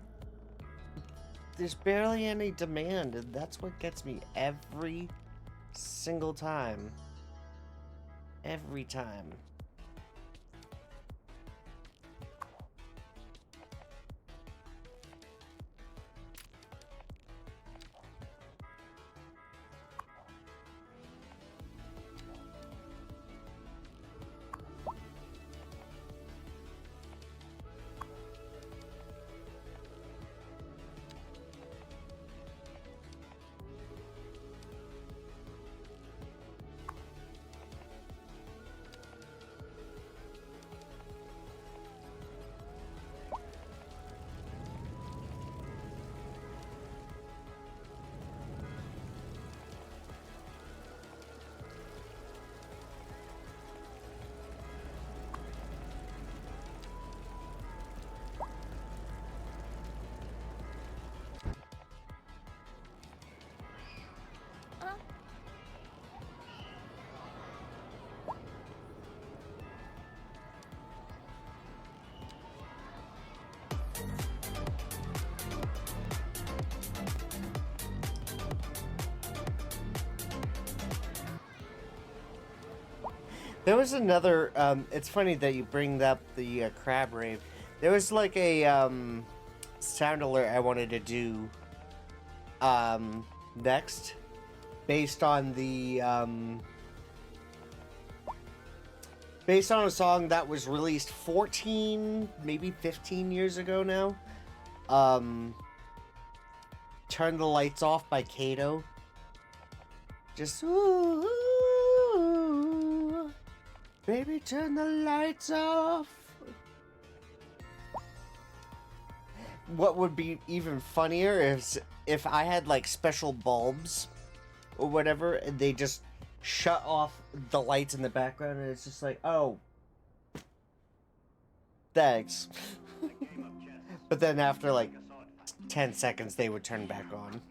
there's barely any demand, and that's what gets me every single time. Every time. There was another, it's funny that you bring up the crab rave. There was like a sound alert I wanted to do next, based on the based on a song that was released 14, maybe 15 years ago now. Turn the Lights Off by Kato. Just ooh, ooh, baby, turn the lights off. What would be even funnier is if I had like special bulbs or whatever, and they just shut off the lights in the background, and it's just like, oh, thanks. But then after like 10 seconds, they would turn back on.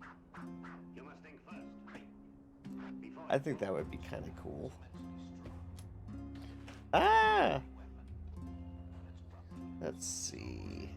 I think that would be kind of cool. Ah! Let's see.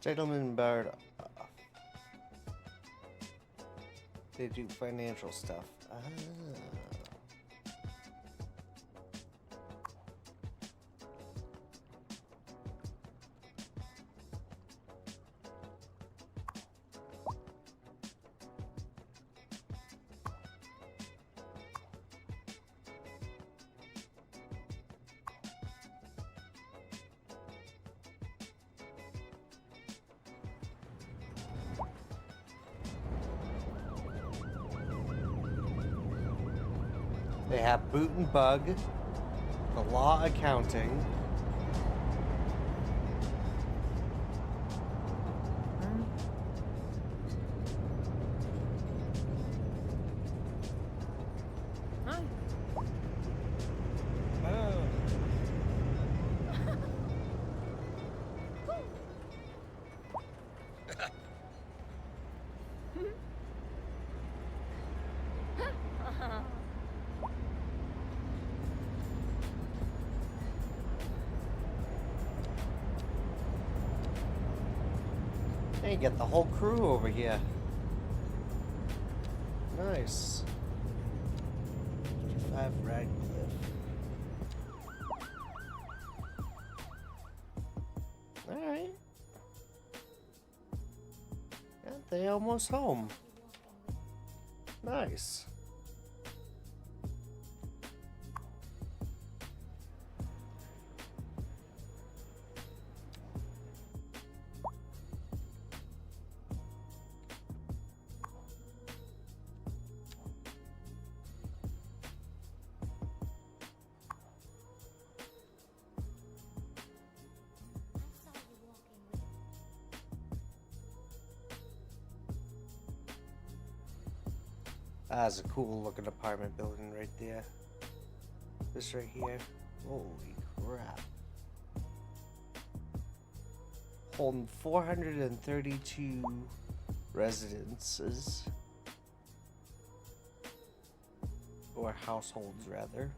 Gentleman Bard. They do financial stuff. Ah. They have Boot and Bug, the Law Accounting. Hey, get the whole crew over here. Nice. 55 Radcliffe. Alright. Yeah, they almost home. Nice. That's a cool looking apartment building right there. This right here. Holy crap. Holding 432 residences. Or households, rather.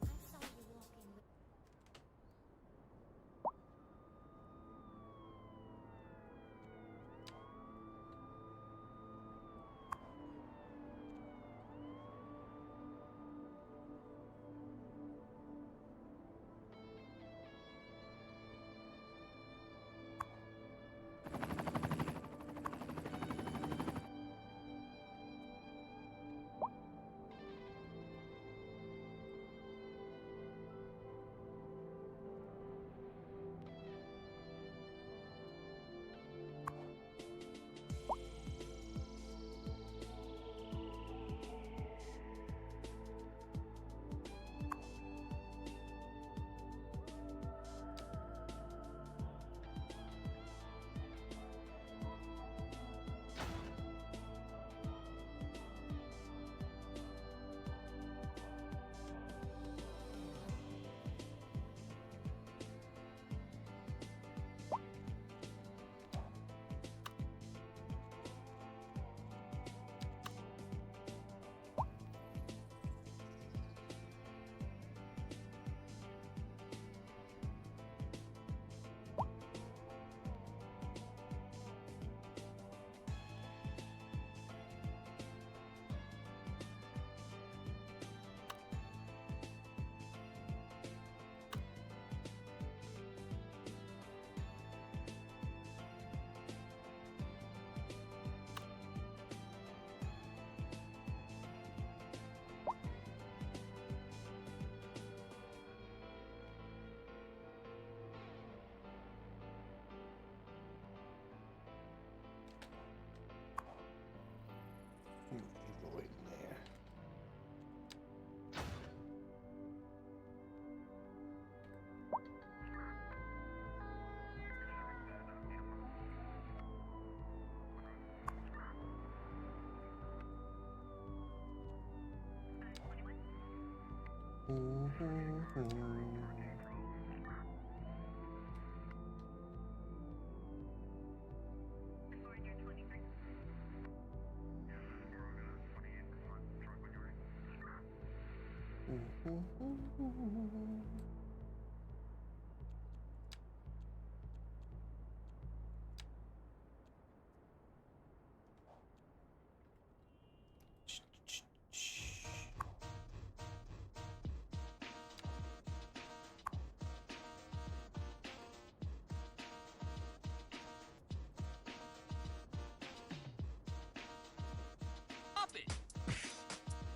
People waiting there.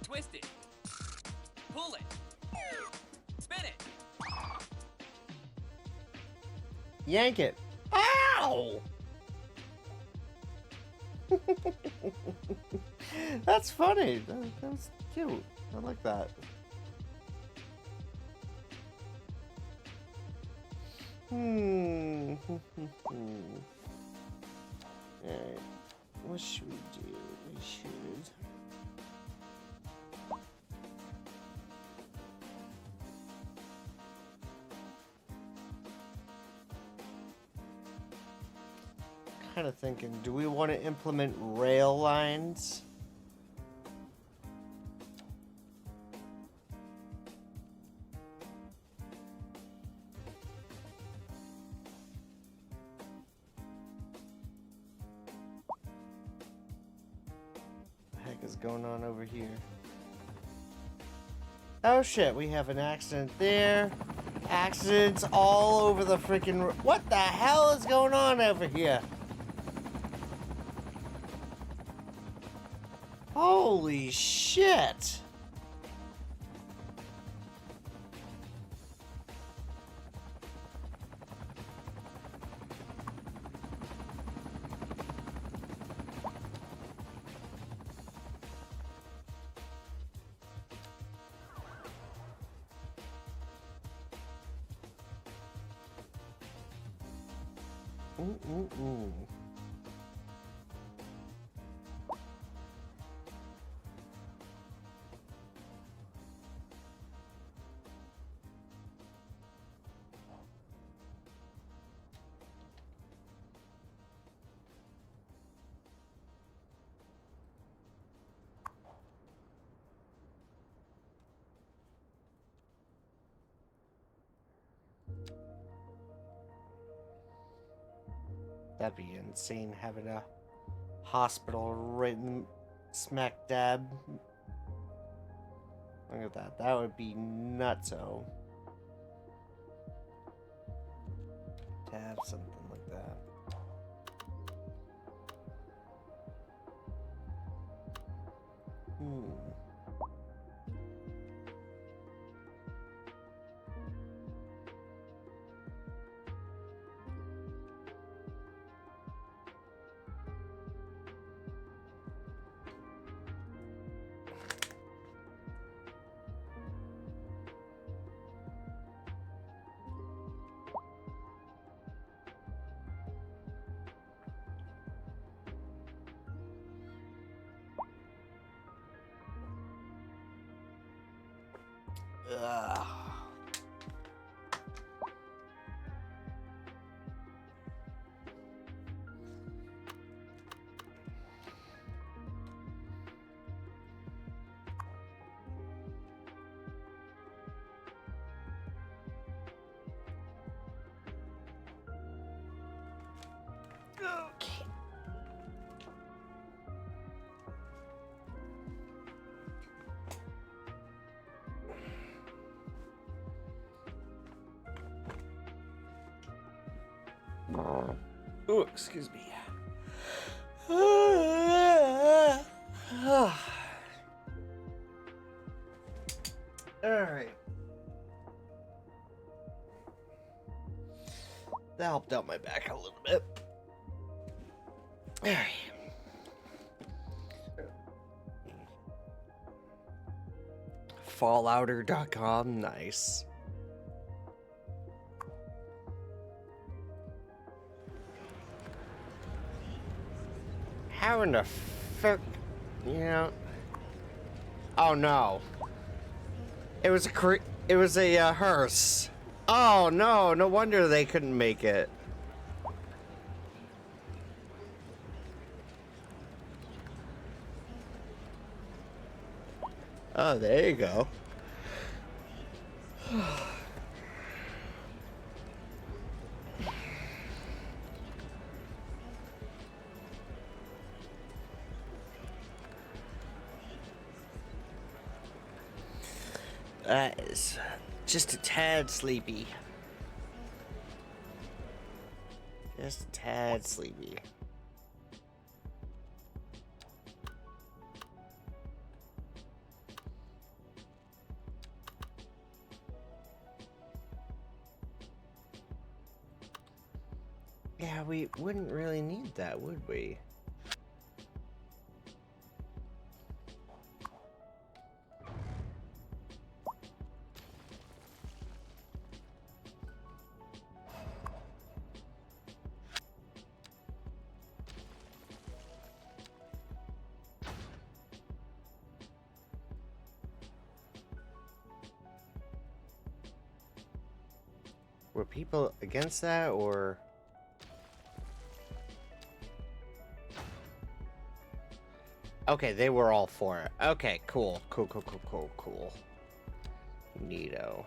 Twist it. Pull it. Spin it. Yank it. Ow! That's funny. That was cute. I like that. Alright. What should we do? We should. Kind of thinking, do we want to implement rail lines? What the heck is going on over here? Oh shit, we have an accident there. Accidents all over the freaking. What the hell is going on over here? Holy shit! Ooh. That'd be insane, having a hospital right in smack dab. Look at that. That would be nutso. To have something like that. Ugh. Okay. Oh, excuse me. All right. That helped out my back a little bit. All right. Fallouter.com, nice. How in the fuck, you know? Oh no. It was a hearse. Oh no, no wonder they couldn't make it. Oh, there you go. That is just a tad sleepy. Just a tad sleepy. Yeah, we wouldn't really need that, would we? Were people against that, or... Okay, they were all for it. Okay, cool. Cool. Neato.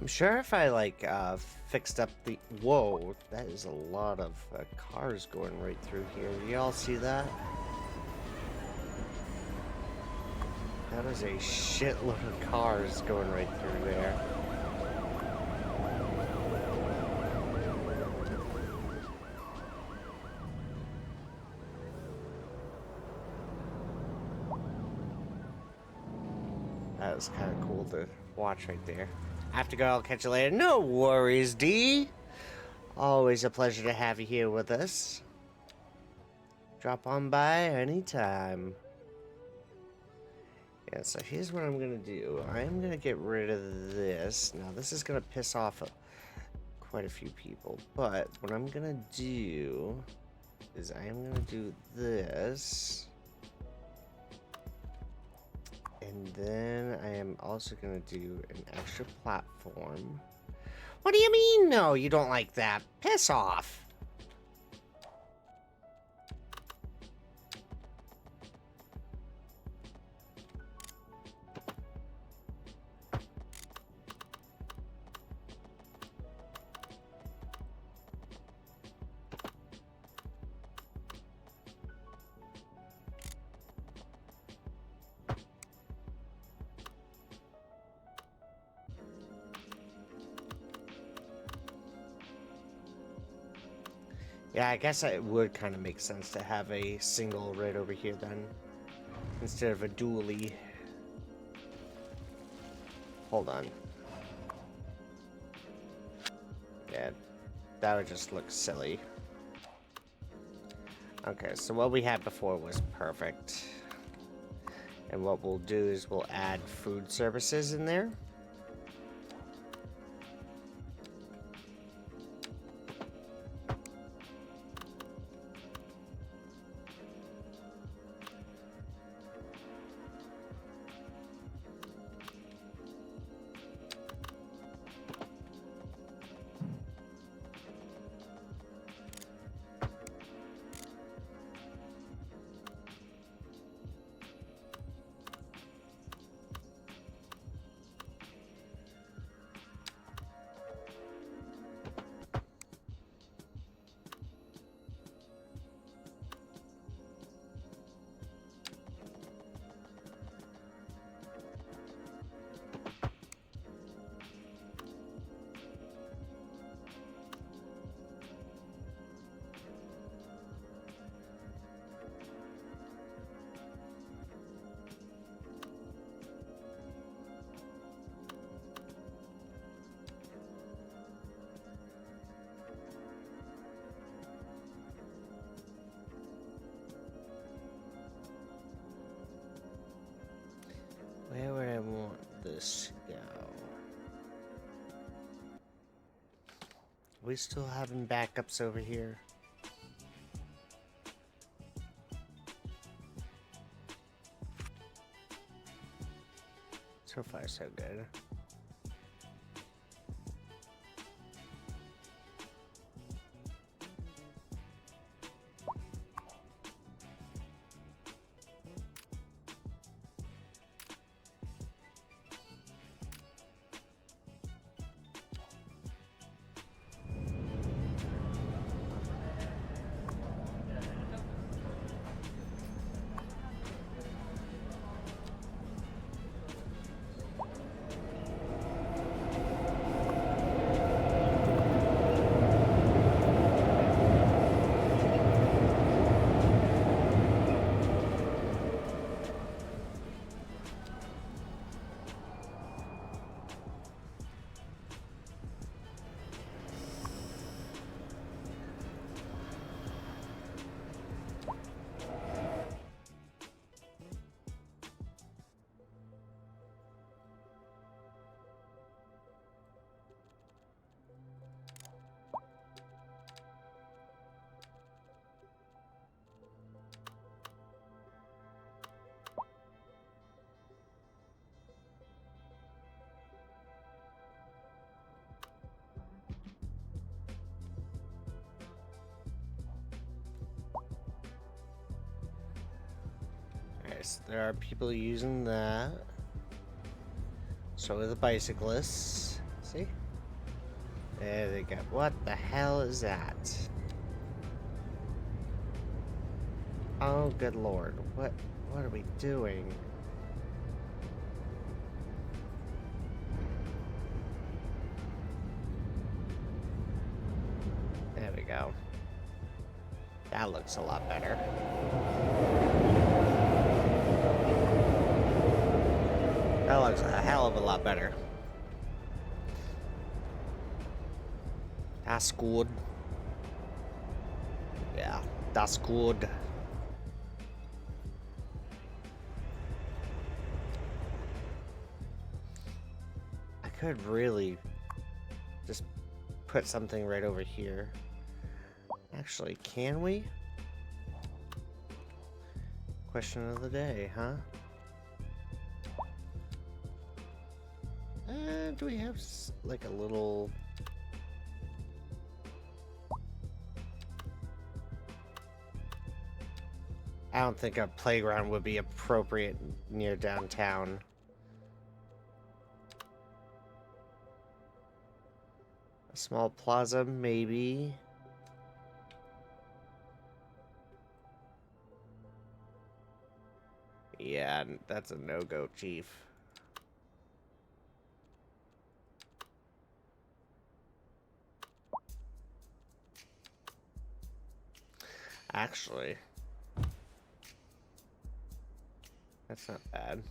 I'm sure if I, like, fixed up the... Whoa, that is a lot of cars going right through here. Do y'all see that? That is a shitload of cars going right through there. That was kind of cool to watch right there. I have to go, I'll catch you later. No worries, D. Always a pleasure to have you here with us. Drop on by anytime. Yeah, so here's what I'm going to do. I'm going to get rid of this. Now, this is going to piss off quite a few people. But what I'm going to do is I am going to do this. And then I am also going to do an extra platform. What do you mean, no? You don't like that? Piss off. Yeah, I guess it would kind of make sense to have a single right over here then, instead of a dually. Hold on. Yeah, that would just look silly. Okay, so what we had before was perfect. And what we'll do is we'll add food services in there. Where would I want this to go? We still having backups over here. So far, so good. Yes, there are people using that. So are the bicyclists. See? There they go. What the hell is that? Oh, good lord. What are we doing? There we go. That looks a lot better. That looks a hell of a lot better. That's good. Yeah, that's good. I could really just put something right over here. Actually, can we? Question of the day, huh? Do we have like a little... I don't think a playground would be appropriate near downtown. A small plaza, maybe. Yeah, that's a no-go, Chief. Actually, that's not bad.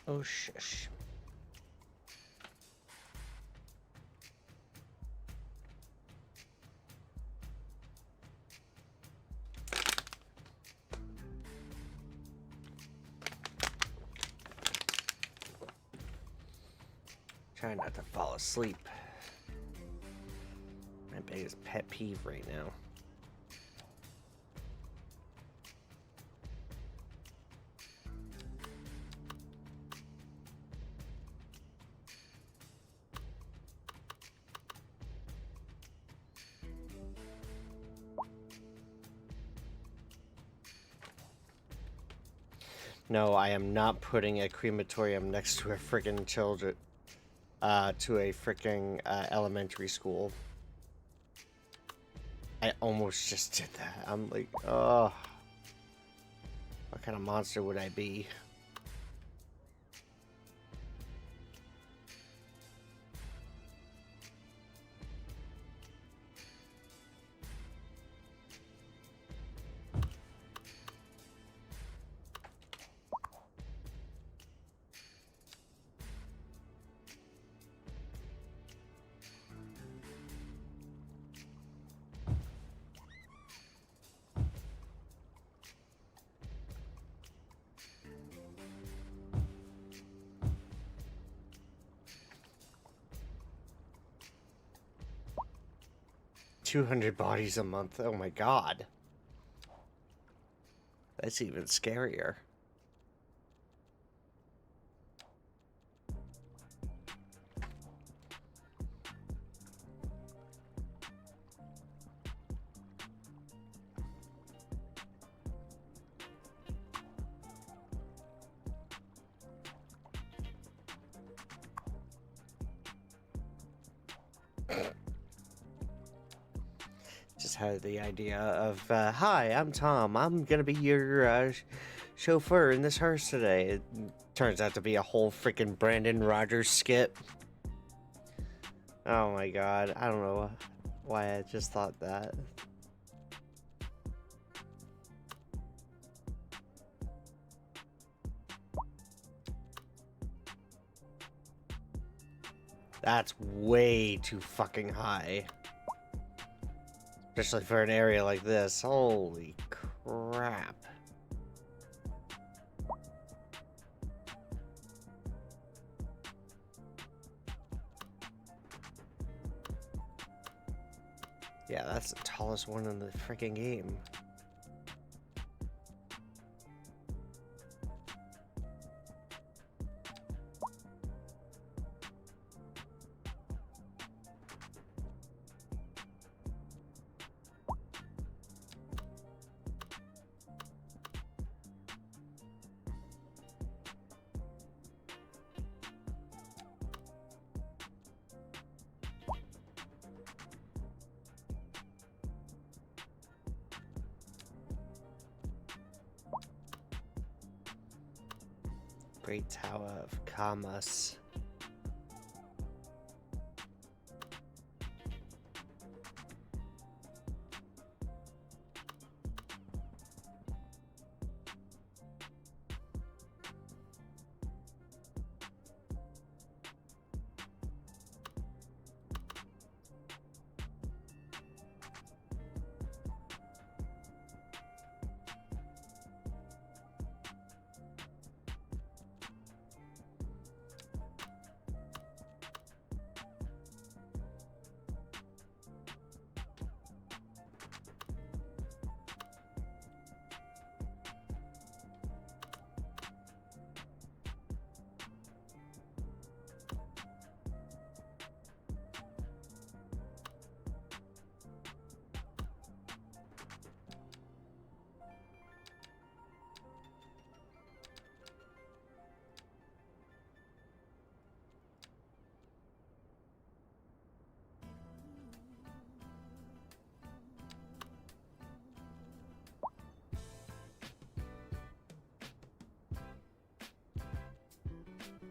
Oh, shush. Trying not to fall asleep. My biggest pet peeve right now. No, I am not putting a crematorium next to a freaking children, to a freaking elementary school. I almost just did that. I'm like, oh. What kind of monster would I be? $200 bodies a month. Oh my god. That's even scarier. Just had the idea of, hi, I'm Tom. I'm gonna be your chauffeur in this hearse today. It turns out to be a whole freaking Brandon Rogers skit. Oh my god, I don't know why I just thought that. That's way too fucking high. Especially for an area like this. Holy crap. Yeah, that's the tallest one in the freaking game. Great Tower of Commerce.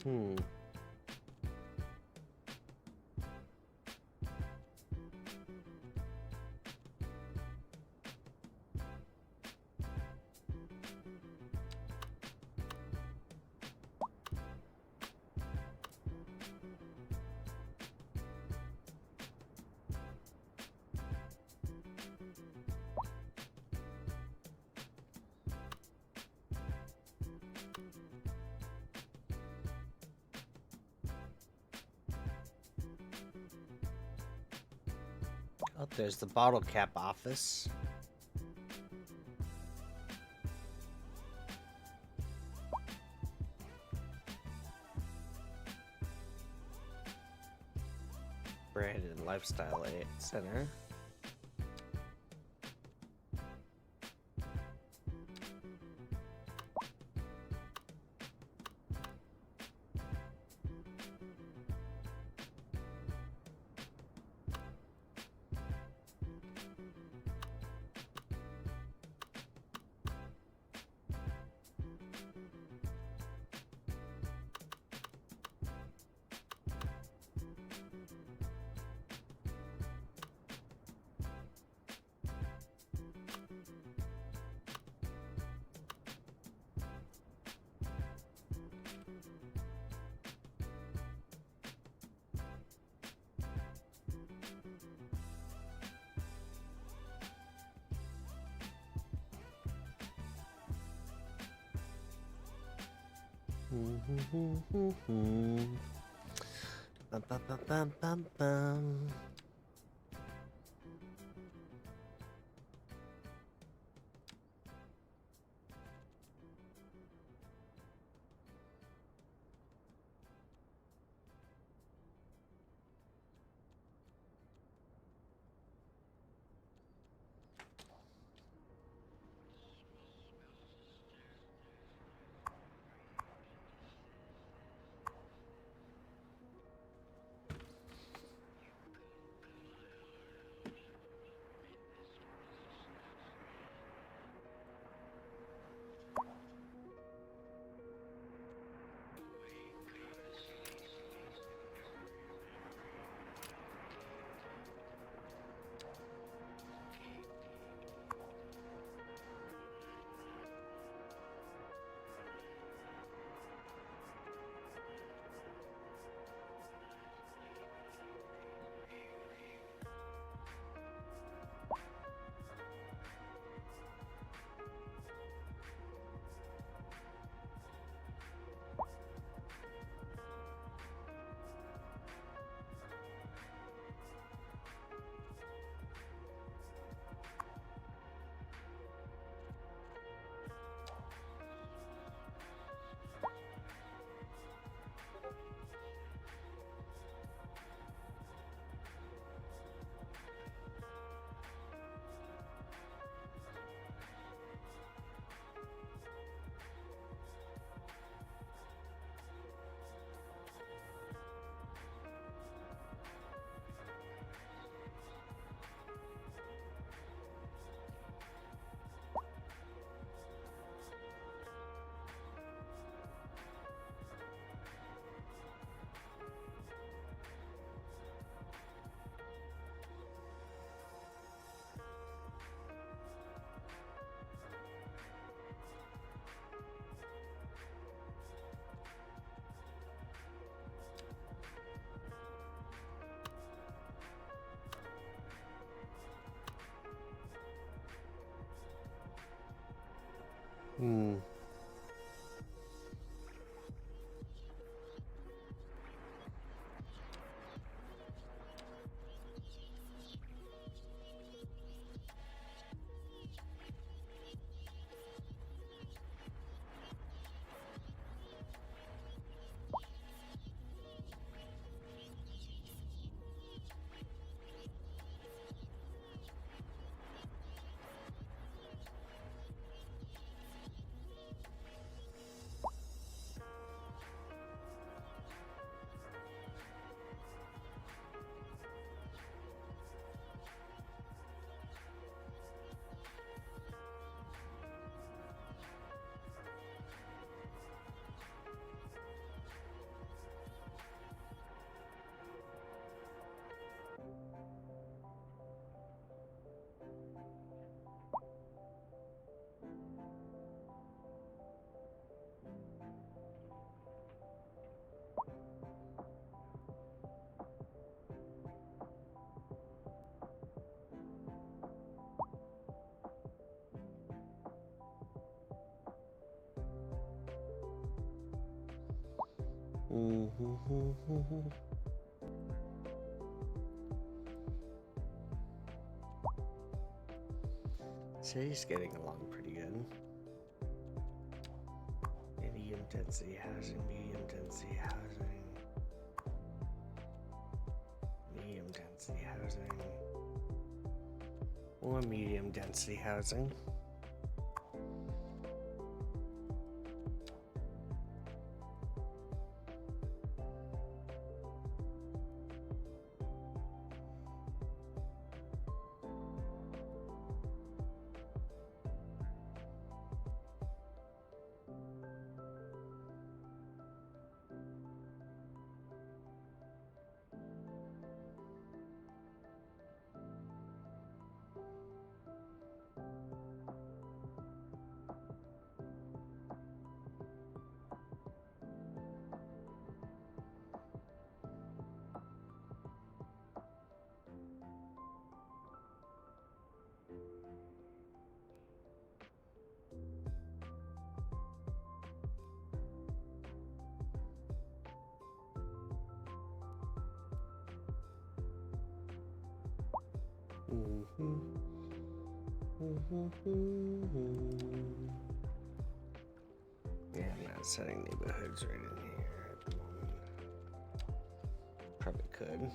Hmm. Oh, there's the bottle cap office. Brandon Lifestyle Aid Center. Bum, bum, bum, bum, bum, bum. Hmm. City's getting along pretty good. Medium density housing, medium density housing. Medium density housing. More medium density housing. Yeah, I'm not setting neighborhoods right in here at the moment. Probably could.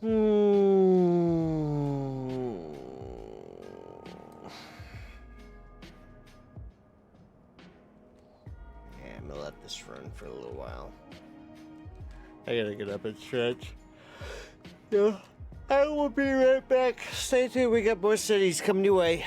Yeah, I'm gonna let this run for a little while. I gotta get up and stretch. Yeah, I will be right back. Stay tuned, we got more cities coming your way.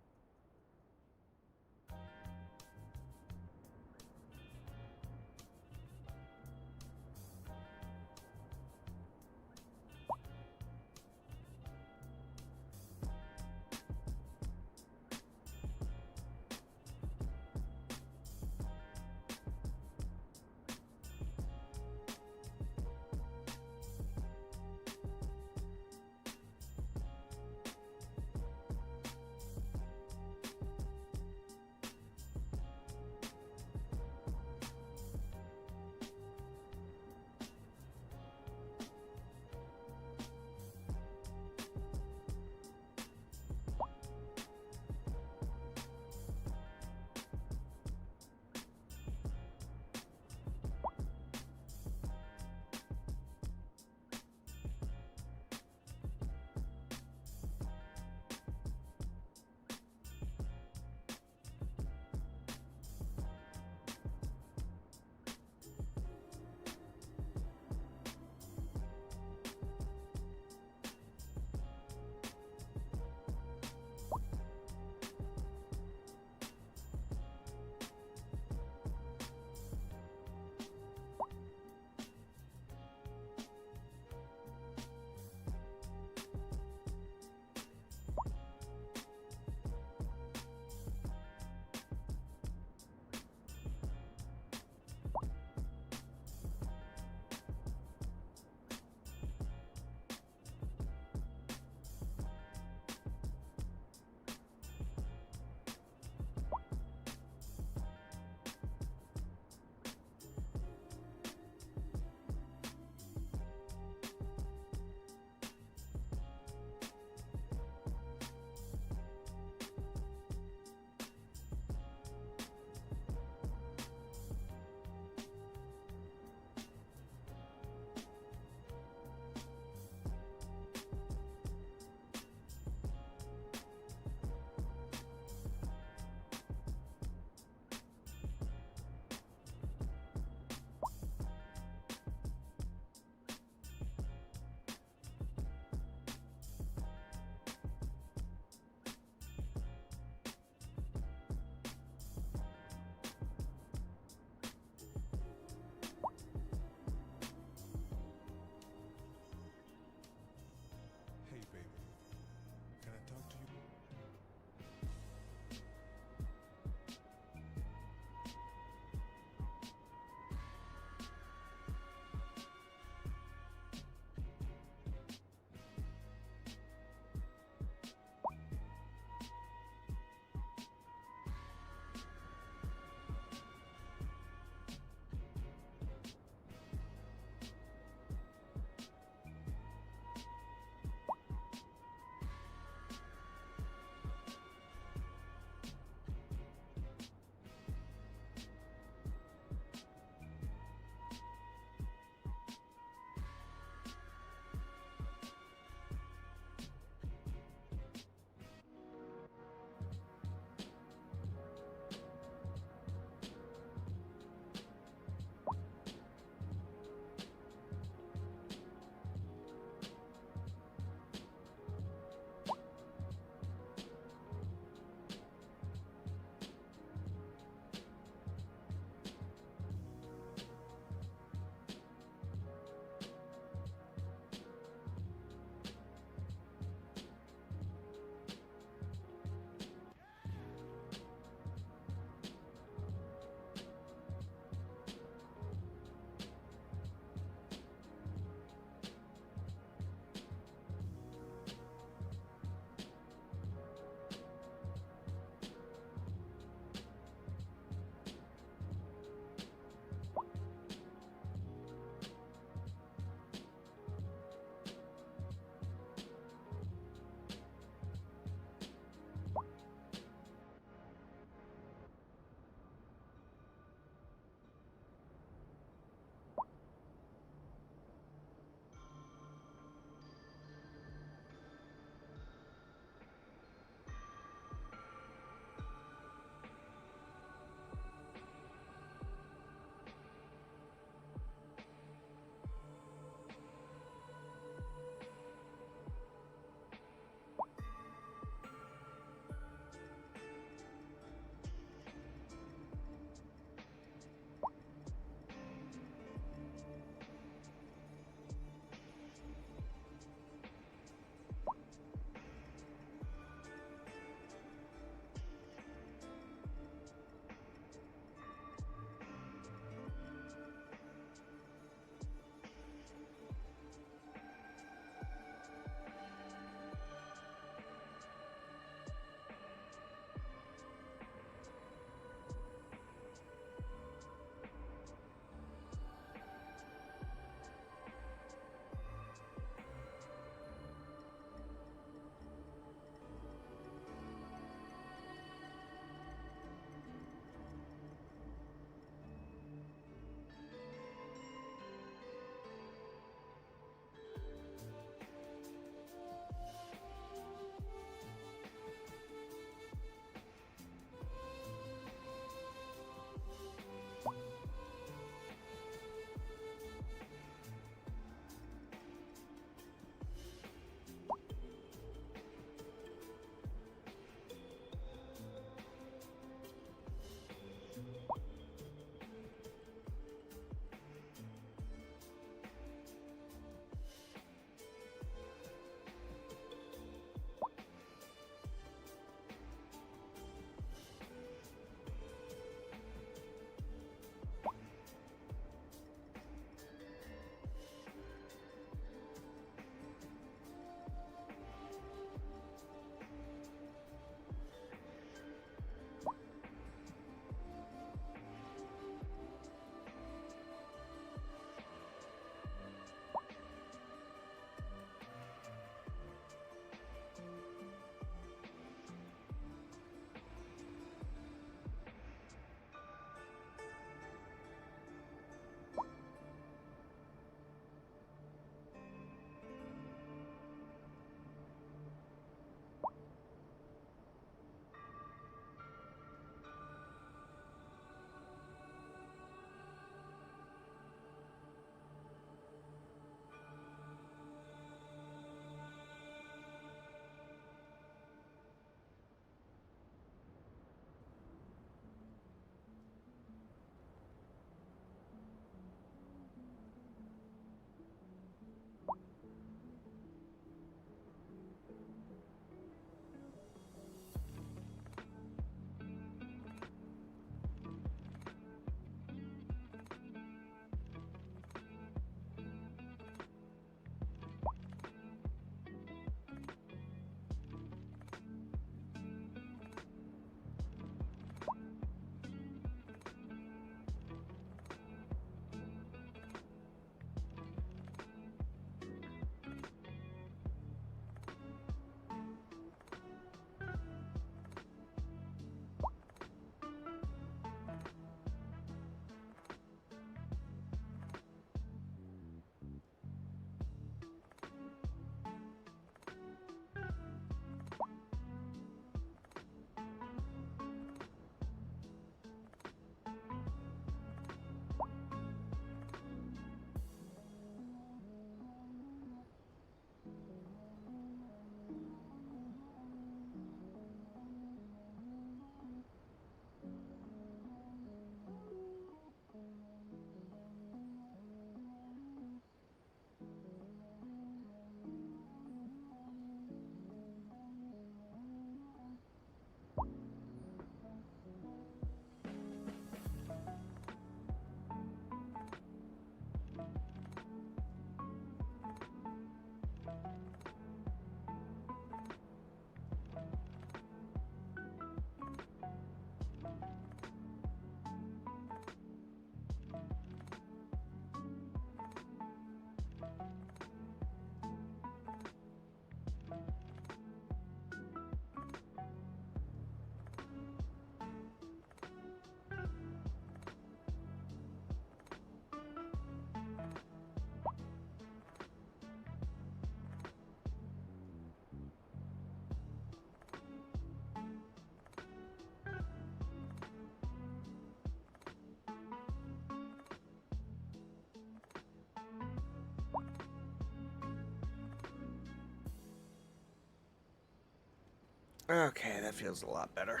Okay, that feels a lot better.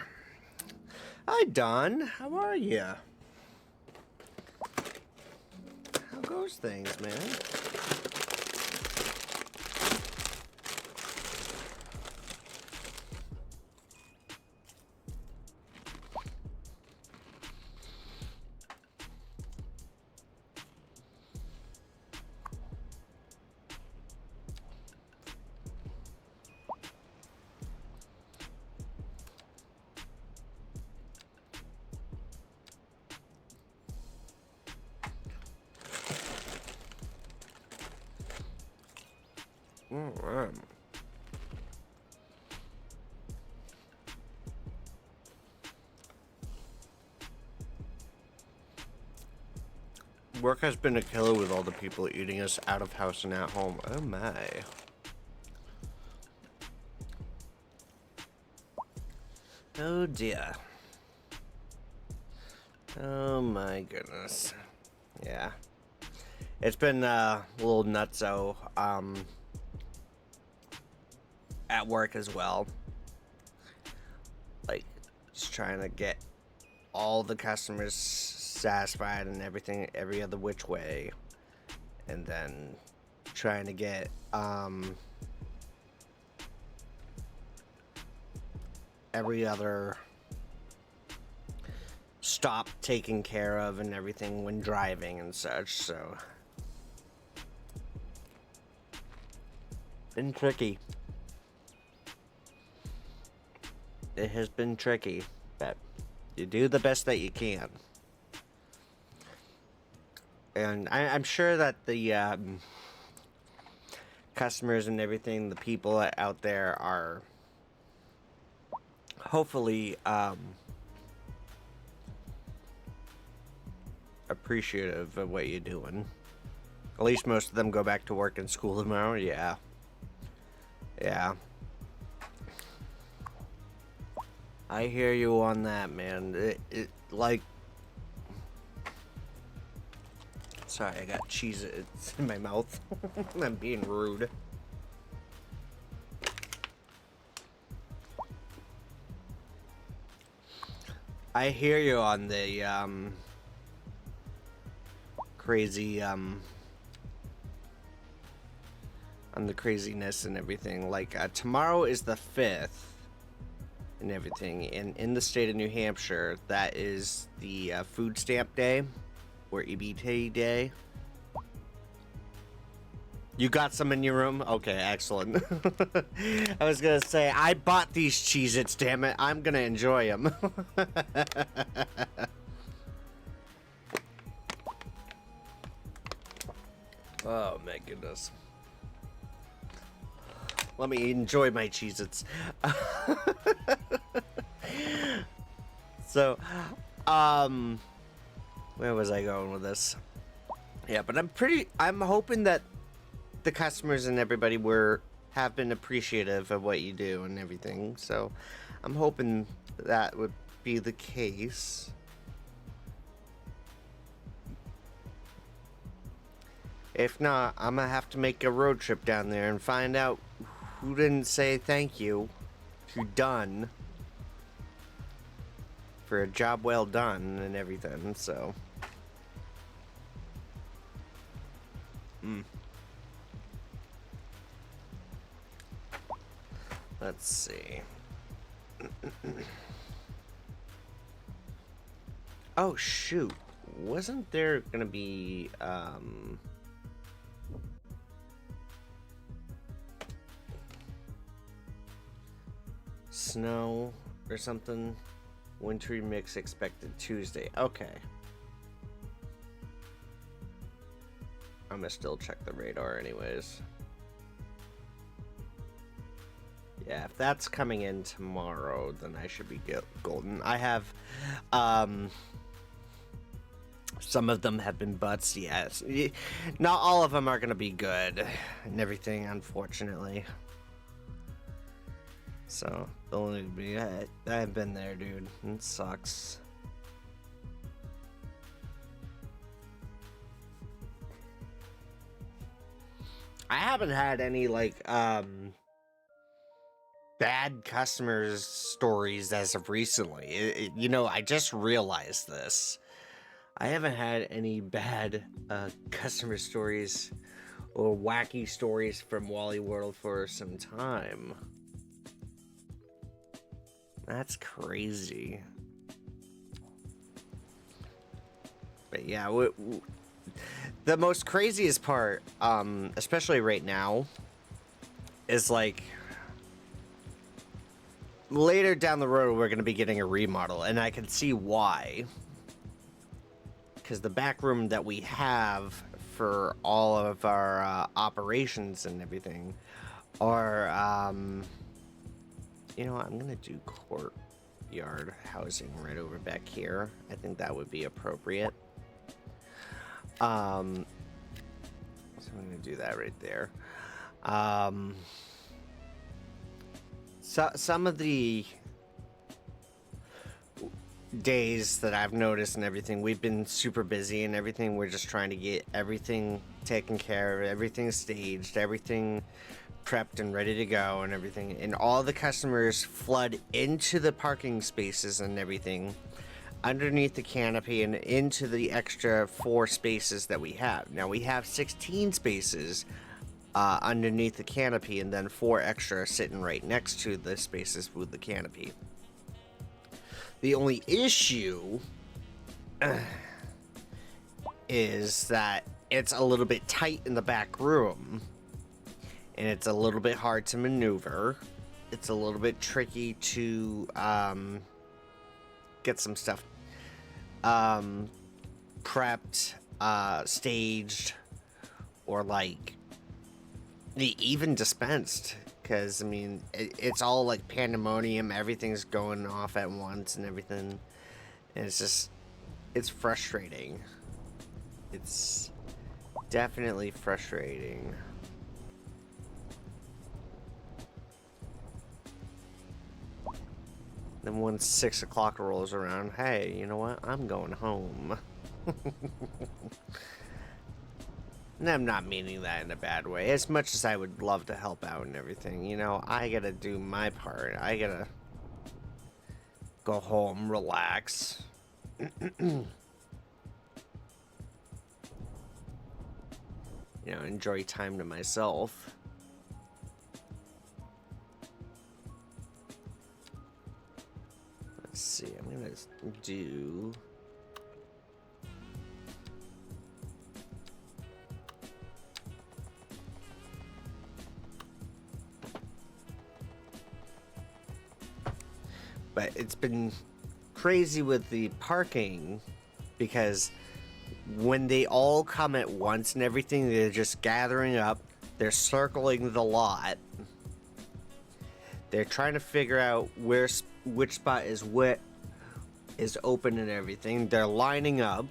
Hi, Don. How are you? How goes things, man? Alright. Work has been a killer with all the people eating us out of house and at home. Oh my. Oh dear. Oh my goodness. Yeah. It's been a little nutso at work as well. Like, just trying to get all the customers satisfied and everything every other which way. And then trying to get every other stop taken care of and everything when driving and such, so been tricky. It has been tricky, but you do the best that you can. And I'm sure that the customers and everything, the people out there are hopefully appreciative of what you're doing. At least most of them go back to work and school tomorrow. Yeah. Yeah. I hear you on that, man. It like... Sorry, I got cheese in my mouth. I'm being rude. I hear you on the crazy on the craziness and everything. Like tomorrow is the 5th and everything, and in the state of New Hampshire, that is the food stamp day or EBT day. You got some in your room? Okay, excellent. I was gonna say, I bought these Cheez-Its, damn it. I'm gonna enjoy them. Oh my goodness. Let me enjoy my Cheez-Its. So, where was I going with this? Yeah, but I'm hoping that the customers and everybody have been appreciative of what you do and everything. So, I'm hoping that would be the case. If not, I'm gonna have to make a road trip down there and find out who didn't say thank you to Dunn for a job well done and everything, so. Let's see. Oh, shoot. Wasn't there gonna be, snow or something? Wintry mix expected Tuesday. Okay. I'm gonna still check the radar anyways. Yeah, if that's coming in tomorrow, then I should be golden. I have, some of them have been butts, yes. Not all of them are gonna be good and everything, unfortunately. So, only be I've been there, dude. It sucks. I haven't had any like bad customers stories as of recently. I just realized this. I haven't had any bad customer stories or wacky stories from Wally World for some time. That's crazy. But yeah, the most craziest part, especially right now, is like later down the road we're going to be getting a remodel, and I can see why. Because the back room that we have for all of our operations and everything are, I'm going to do courtyard housing right over back here. I think that would be appropriate. So I'm going to do that right there. So some of the days that I've noticed and everything, we've been super busy and everything. We're just trying to get everything taken care of, everything staged, everything prepped and ready to go and everything. And all the customers flood into the parking spaces and everything underneath the canopy and into the extra 4 spaces that we have. Now we have 16 spaces underneath the canopy, and then 4 extra sitting right next to the spaces with the canopy. The only issue is that it's a little bit tight in the back room, and it's a little bit hard to maneuver. It's a little bit tricky to get some stuff prepped, staged, or like even dispensed. Because, I mean, it's all like pandemonium. Everything's going off at once and everything. And it's just, it's frustrating. It's definitely frustrating. Then once 6 o'clock rolls around, hey, you know what? I'm going home. And I'm not meaning that in a bad way. As much as I would love to help out and everything, I gotta do my part. I gotta go home, relax. Enjoy time to myself. Let's see, I'm gonna do... But it's been crazy with the parking because when they all come at once and everything, they're just gathering up. They're circling the lot. They're trying to figure out which spot is open and everything. They're lining up.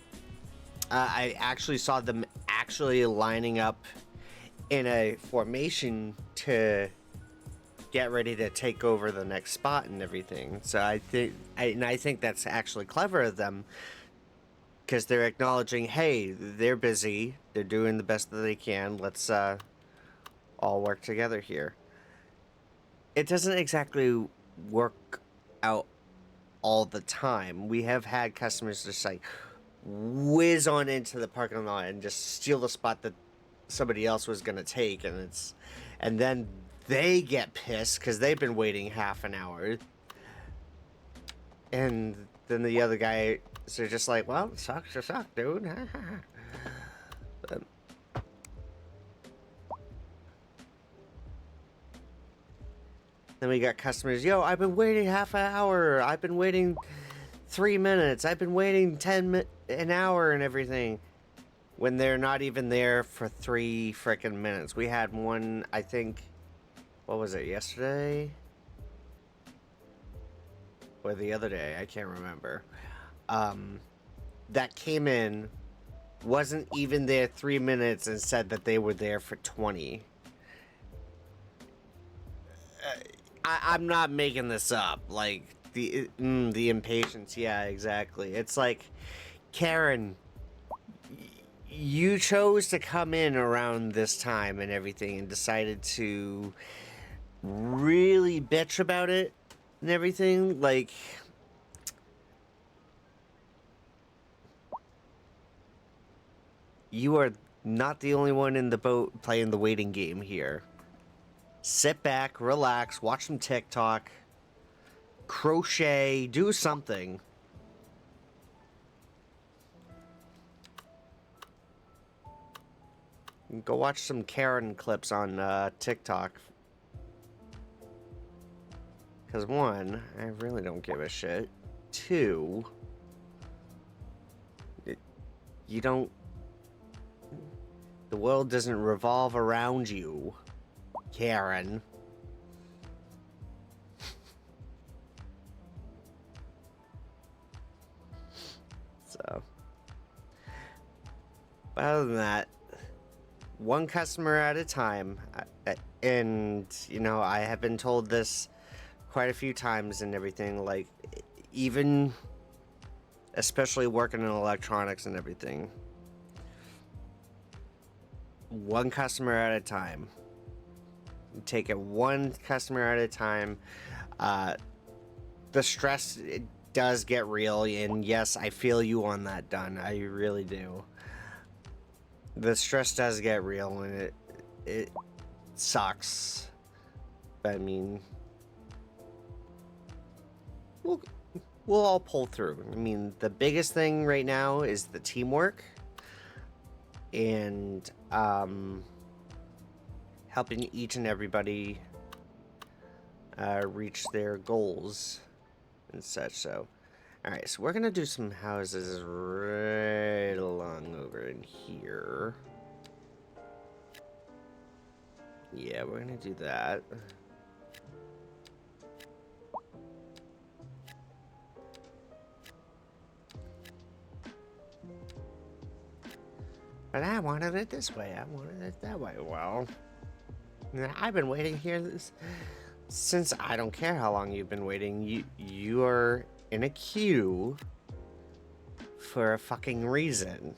I actually saw them lining up in a formation to get ready to take over the next spot and everything. So I think that's actually clever of them, because they're acknowledging, hey, they're busy, they're doing the best that they can, let's all work together here. It doesn't exactly work out all the time. We have had customers just like whiz on into the parking lot and just steal the spot that somebody else was gonna take, and then they get pissed because they've been waiting half an hour. And then the other guy, they're just like, well, it sucks to suck, dude. But then we got customers, yo, I've been waiting half an hour. I've been waiting 3 minutes. I've been waiting an hour and everything. When they're not even there for 3 freaking minutes. We had one, I think... What was it, yesterday? Or the other day, I can't remember. That came in, wasn't even there 3 minutes, and said that they were there for 20. I'm not making this up. Like, the impatience, yeah, exactly. It's like, Karen, you chose to come in around this time and everything and decided to really bitch about it and everything. Like, you are not the only one in the boat playing the waiting game here. Sit back, relax, watch some TikTok, crochet, do something. Go watch some Karen clips on TikTok. Because one, I really don't give a shit. Two, you don't... The world doesn't revolve around you, Karen. So... But other than that, one customer at a time. And, you know, I have been told this quite a few times and everything. Like, even... Especially working in electronics and everything. One customer at a time. Take it one customer at a time. The stress, it does get real, and yes, I feel you on that, Dunn. I really do. The stress does get real, and it sucks. But I mean, we'll all pull through. I mean, the biggest thing right now is the teamwork. And helping each and everybody reach their goals and such. So, alright, so we're gonna do some houses right along over in here. Yeah, we're gonna do that. But I wanted it this way. I wanted it that way. Well, I've been waiting here since I don't care how long you've been waiting. You are in a queue for a fucking reason.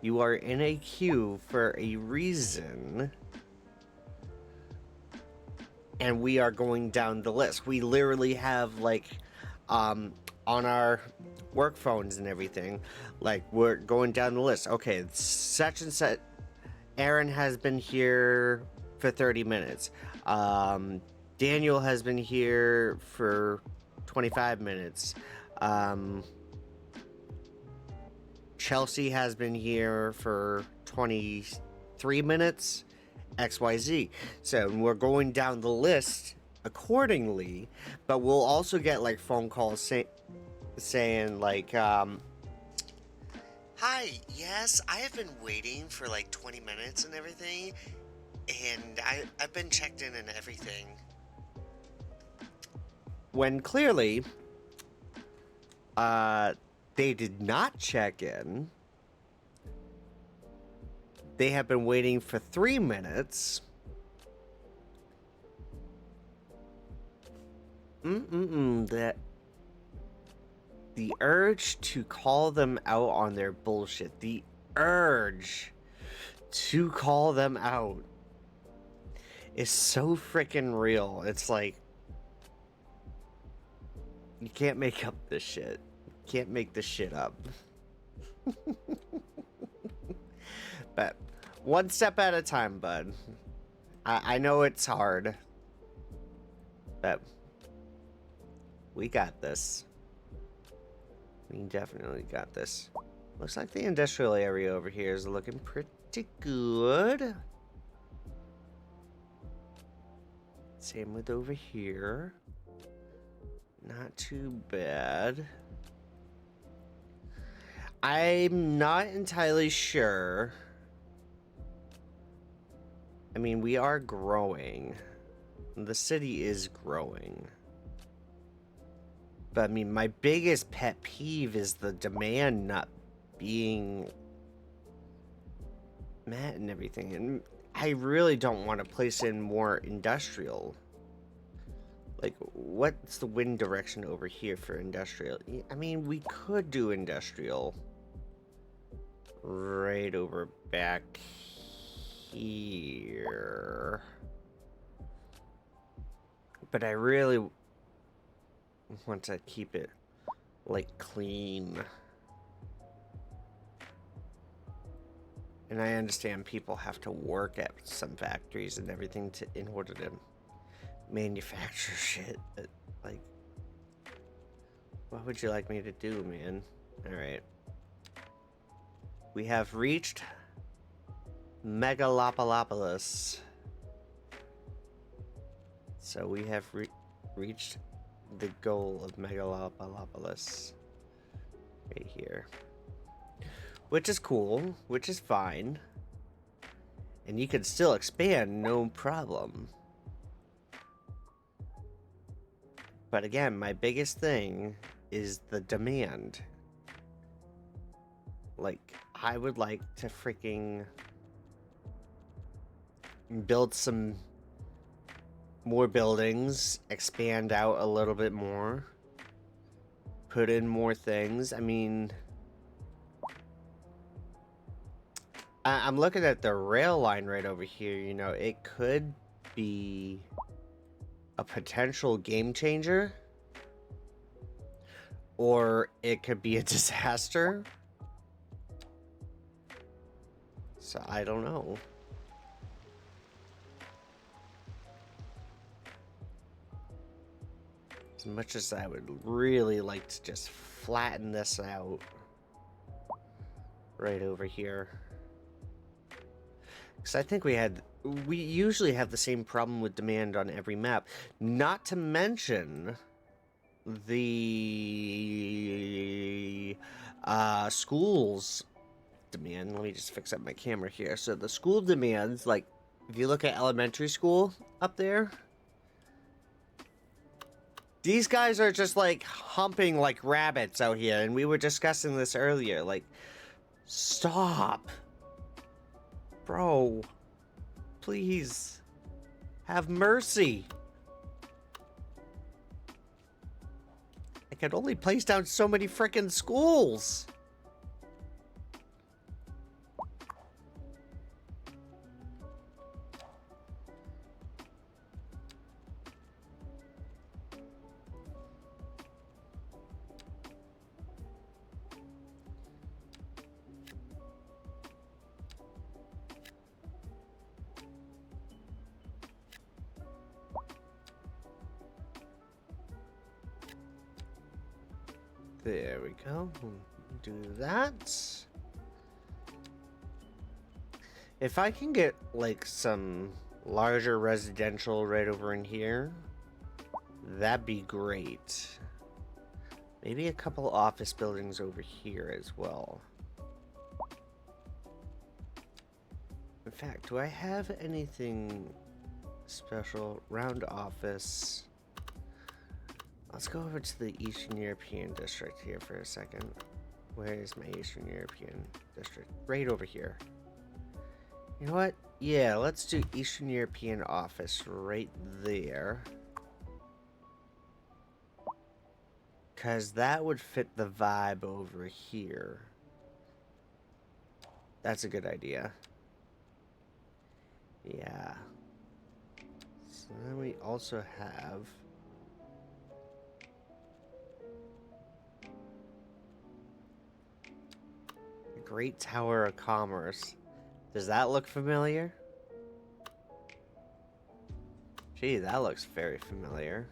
You are in a queue for a reason. And we are going down the list. We literally have, like, on our work phones and everything, like, we're going down the list. Okay, such and such. Aaron has been here for 30 minutes. Daniel has been here for 25 minutes. Chelsea has been here for 23 minutes. XYZ. So we're going down the list accordingly, but we'll also get, like, phone calls saying like, hi, yes, I have been waiting for like 20 minutes and everything, and I've been checked in and everything. When clearly, they did not check in. They have been waiting for 3 minutes. That... The urge to call them out on their bullshit. The urge to call them out is so freaking real. It's like, you can't make up this shit. You can't make this shit up. But one step at a time, bud. I know it's hard, but we got this. We definitely got this. Looks like the industrial area over here is looking pretty good. Same with over here. Not too bad. I'm not entirely sure. I mean, we are growing. The city is growing. But I mean, my biggest pet peeve is the demand not being met and everything. And I really don't want to place in more industrial. Like, what's the wind direction over here for industrial? I mean, we could do industrial right over back here. But I really want to keep it, like, clean. And I understand people have to work at some factories and everything in order to manufacture shit. But, like, what would you like me to do, man? Alright. We have reached Megalopolopolis. So we have reached the goal of Megalopolopolis right here. Which is cool, which is fine. And you can still expand, no problem. But again, my biggest thing is the demand. Like, I would like to freaking build some more buildings, expand out a little bit more, put in more things. I mean, I'm looking at the rail line right over here. You know, it could be a potential game changer, or it could be a disaster. So I don't know. As much as I would really like to just flatten this out right over here. Because I think we usually have the same problem with demand on every map. Not to mention the schools demand. Let me just fix up my camera here. So the school demands, like, if you look at elementary school up there, these guys are just, like, humping like rabbits out here. And we were discussing this earlier. Like, stop. Bro. Please. Have mercy. I can only place down so many frickin' schools. There we go. Do that. If I can get, like, some larger residential right over in here, that'd be great. Maybe a couple office buildings over here as well. In fact, do I have anything special? Round office. Let's go over to the Eastern European district here for a second. Where is my Eastern European district? Right over here. You know what? Yeah, let's do Eastern European office right there. Because that would fit the vibe over here. That's a good idea. Yeah. So then we also have... Great Tower of Commerce. Does that look familiar? Gee, that looks very familiar.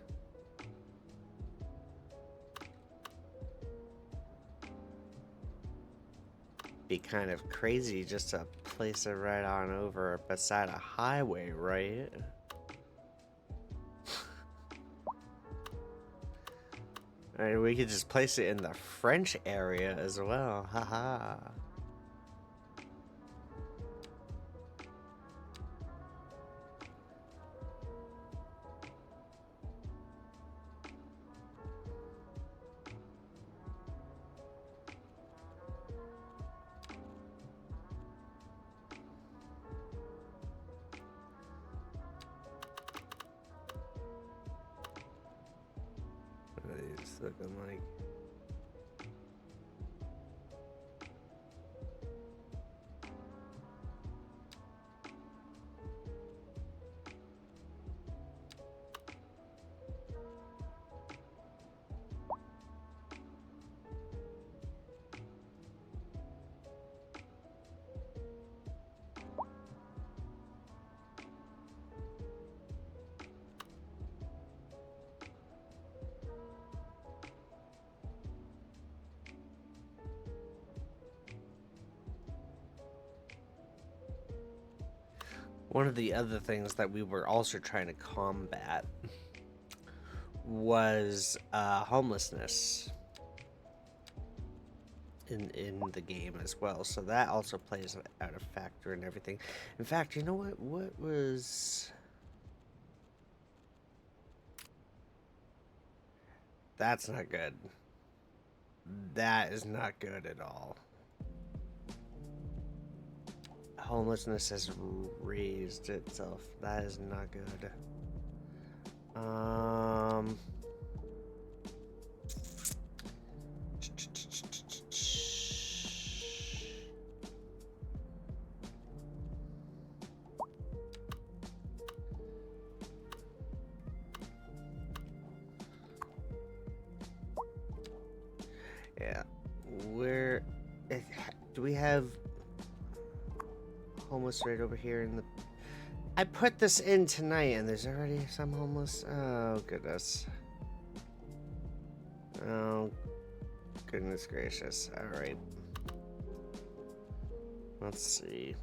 Be kind of crazy just to place it right on over beside a highway, right? I mean, we could just place it in the French area as well. Haha. What are these looking like? One of the other things that we were also trying to combat was homelessness in the game as well. So that also plays out a factor in everything. In fact, you know what? What was... That's not good. That is not good at all. Homelessness has raised itself. That is not good. Yeah. Where do we have homeless right over here in the... I put this in tonight and there's already some homeless. Oh, goodness. Oh, goodness gracious. All right. Let's see.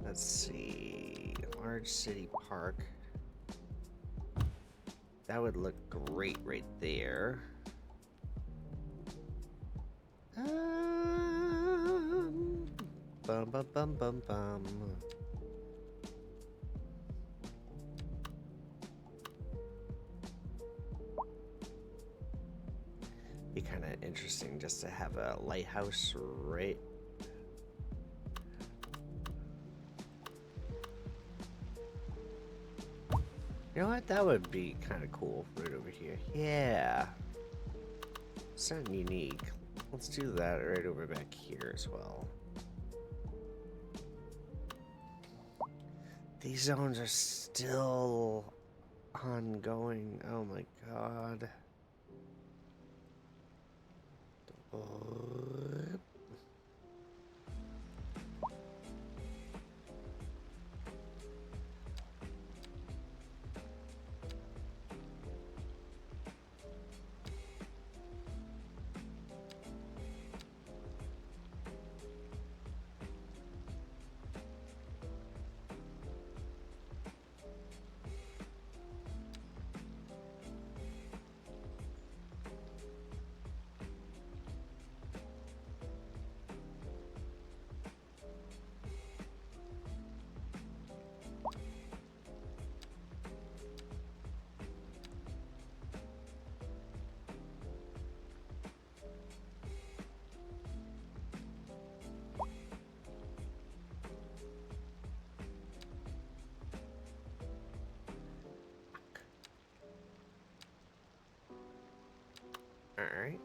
Let's see. Large city park. That would look great right there. Bum bum bum bum bum. Be kind of interesting just to have a lighthouse right. You know what? That would be kind of cool right over here. Yeah. Something unique. Let's do that right over back here as well. These zones are still ongoing. Oh my god. Alright.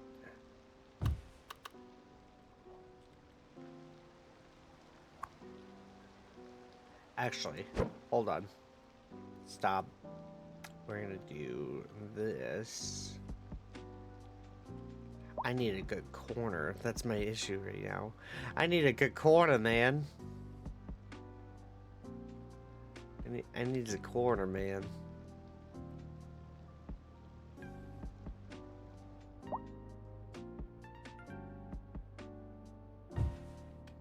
Actually, hold on. Stop. We're gonna do this. I need a good corner. That's my issue right now. I need a good corner, man. I need a corner, man.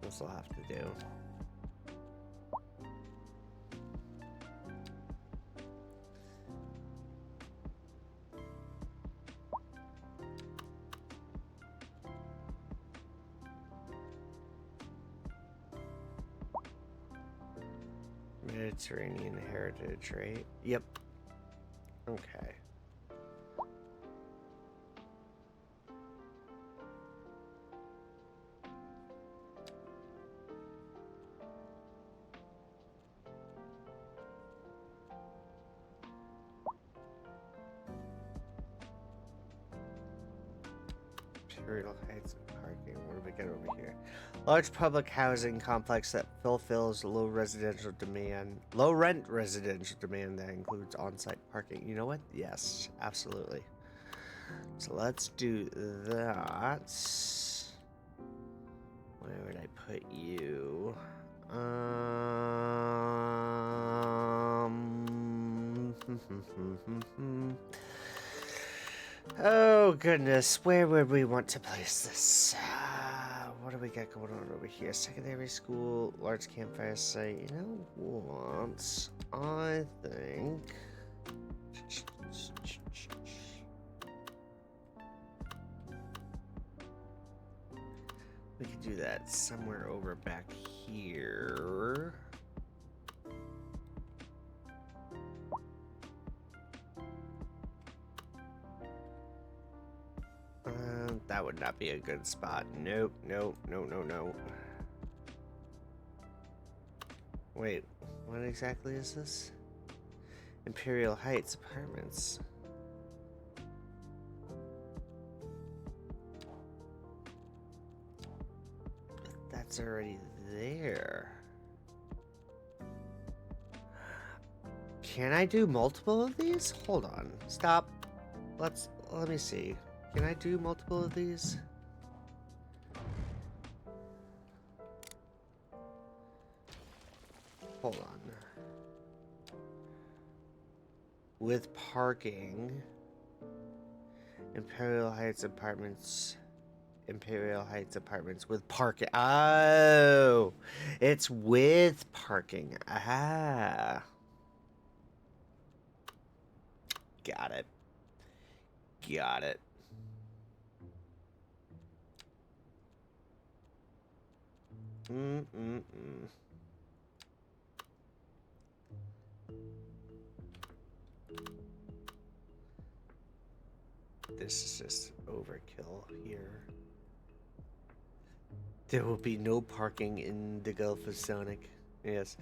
This will have to do. Mediterranean heritage, right? Yep. Okay. Imperial Heights parking. What do we got over here? Large public housing complex that fulfills low rent residential demand that includes on-site parking. You know what? Yes, absolutely. So let's do that. Where would I put you? Oh goodness, where would we want to place this? What do we got going on over here? Secondary school, large campfire site. You know what? I think. We could do that somewhere over back here. That would not be a good spot. Nope, nope, no, no, no. Wait, what exactly is this? Imperial Heights Apartments. That's already there. Can I do multiple of these? Hold on. Stop. Let me see. Can I do multiple of these? Hold on. With parking. Imperial Heights Apartments. Imperial Heights Apartments with parking. Oh! It's with parking. Ah. Got it. Got it. This is just overkill here. There will be no parking in the Gulf of Sonic. Yes.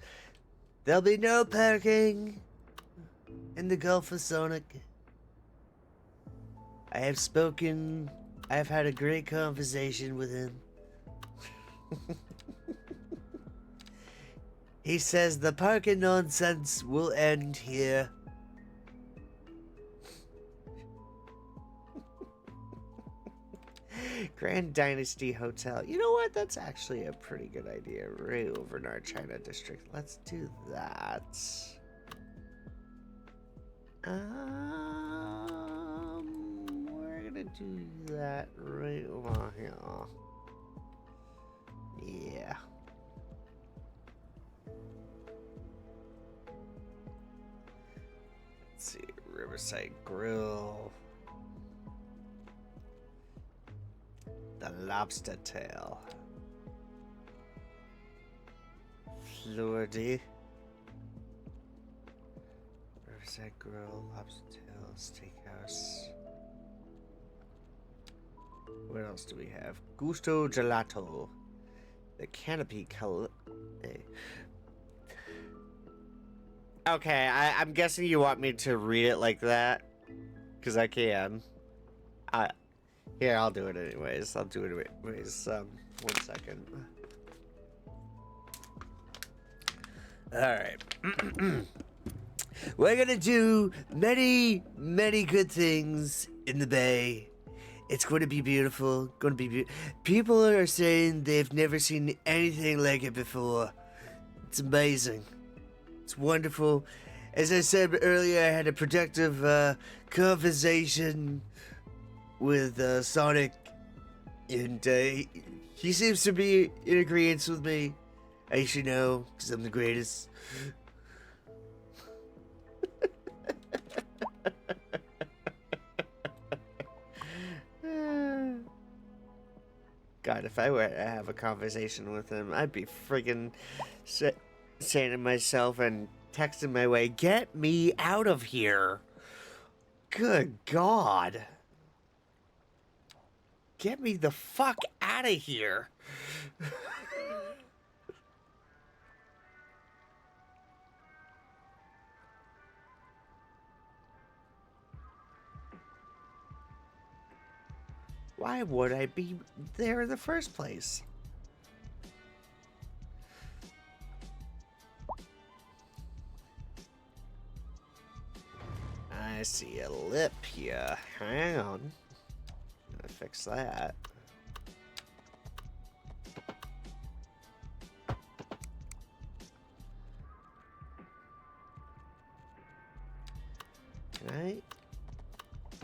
There'll be no parking in the Gulf of Sonic. I have spoken. I have had a great conversation with him. He says the parking nonsense will end here. Grand Dynasty Hotel. You know what? That's actually a pretty good idea. Right over in our China district. Let's do that. We're gonna do that right over here. Yeah. Let's see. Riverside Grill. The Lobster Tail. Florida. Riverside Grill, Lobster Tail, Steakhouse. What else do we have? Gusto Gelato. The Canopy Okay, I'm guessing you want me to read it like that. Because I can. Here, I'll do it anyways. One second. Alright. We're gonna do many, many good things in the Bay. It's going to be beautiful. People are saying they've never seen anything like it before. It's amazing. It's wonderful. As I said earlier, I had a productive conversation with Sonic, and he seems to be in agreement with me. I should know, because I'm the greatest. God, if I were to have a conversation with him, I'd be friggin' saying to myself and texting my way, "Get me out of here." Good God. Get me the fuck out of here. Why would I be there in the first place? I see a lip here. Hang on. Gotta fix that. Can I?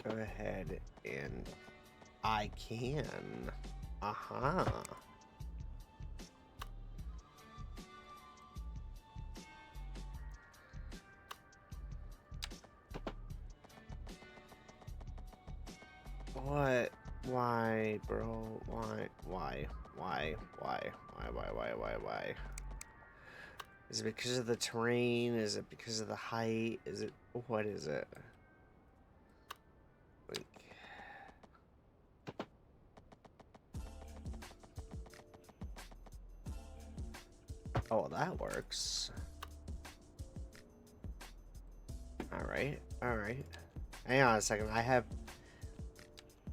go ahead and I can. Aha. What? Why, bro? Why? Why? Is it because of the terrain? Is it because of the height? Is it... What is it? Like... Oh, that works. Alright, alright. Hang on a second, I have...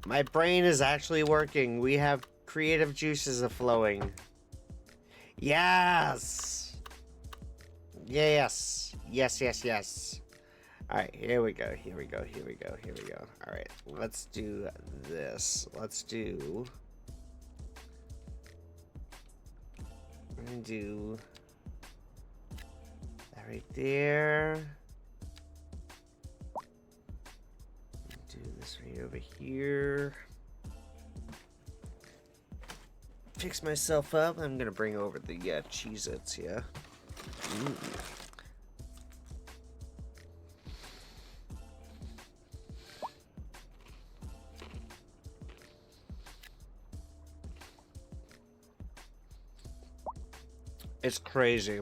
My brain is actually working. We have creative juices flowing. Yes! Yes! Yes. Alright, here we go. Alright, let's do this. Let's do... I'm gonna do... that right there. Do this right over here. Fix myself up. I'm gonna bring over the Cheez-Its, yeah. It's crazy.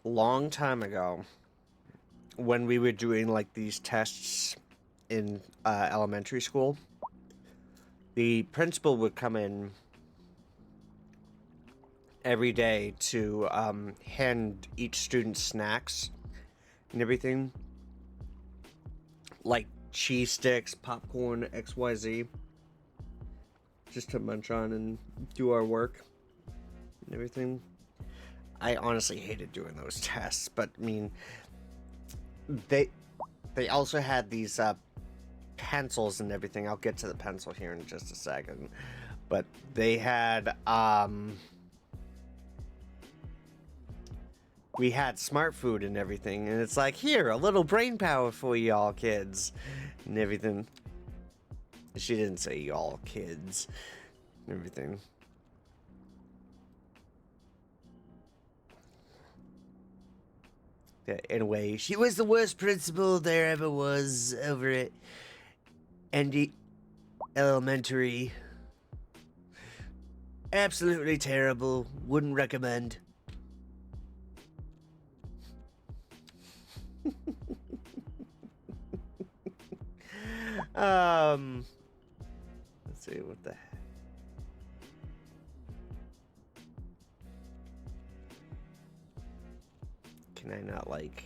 Long time ago, when we were doing like these tests in elementary school, the principal would come in every day to hand each student snacks and everything, like cheese sticks, popcorn, XYZ, just to munch on and do our work and everything. I honestly hated doing those tests, but I mean, they also had these pencils and everything. I'll get to the pencil here in just a second, but they had we had smart food and everything, and it's like, here, a little brain power for y'all kids and everything. She didn't say y'all kids and everything. Anyway, she was the worst principal there ever was over at Andy Elementary. Absolutely terrible. Wouldn't recommend. Let's see what the heck. Can I not like...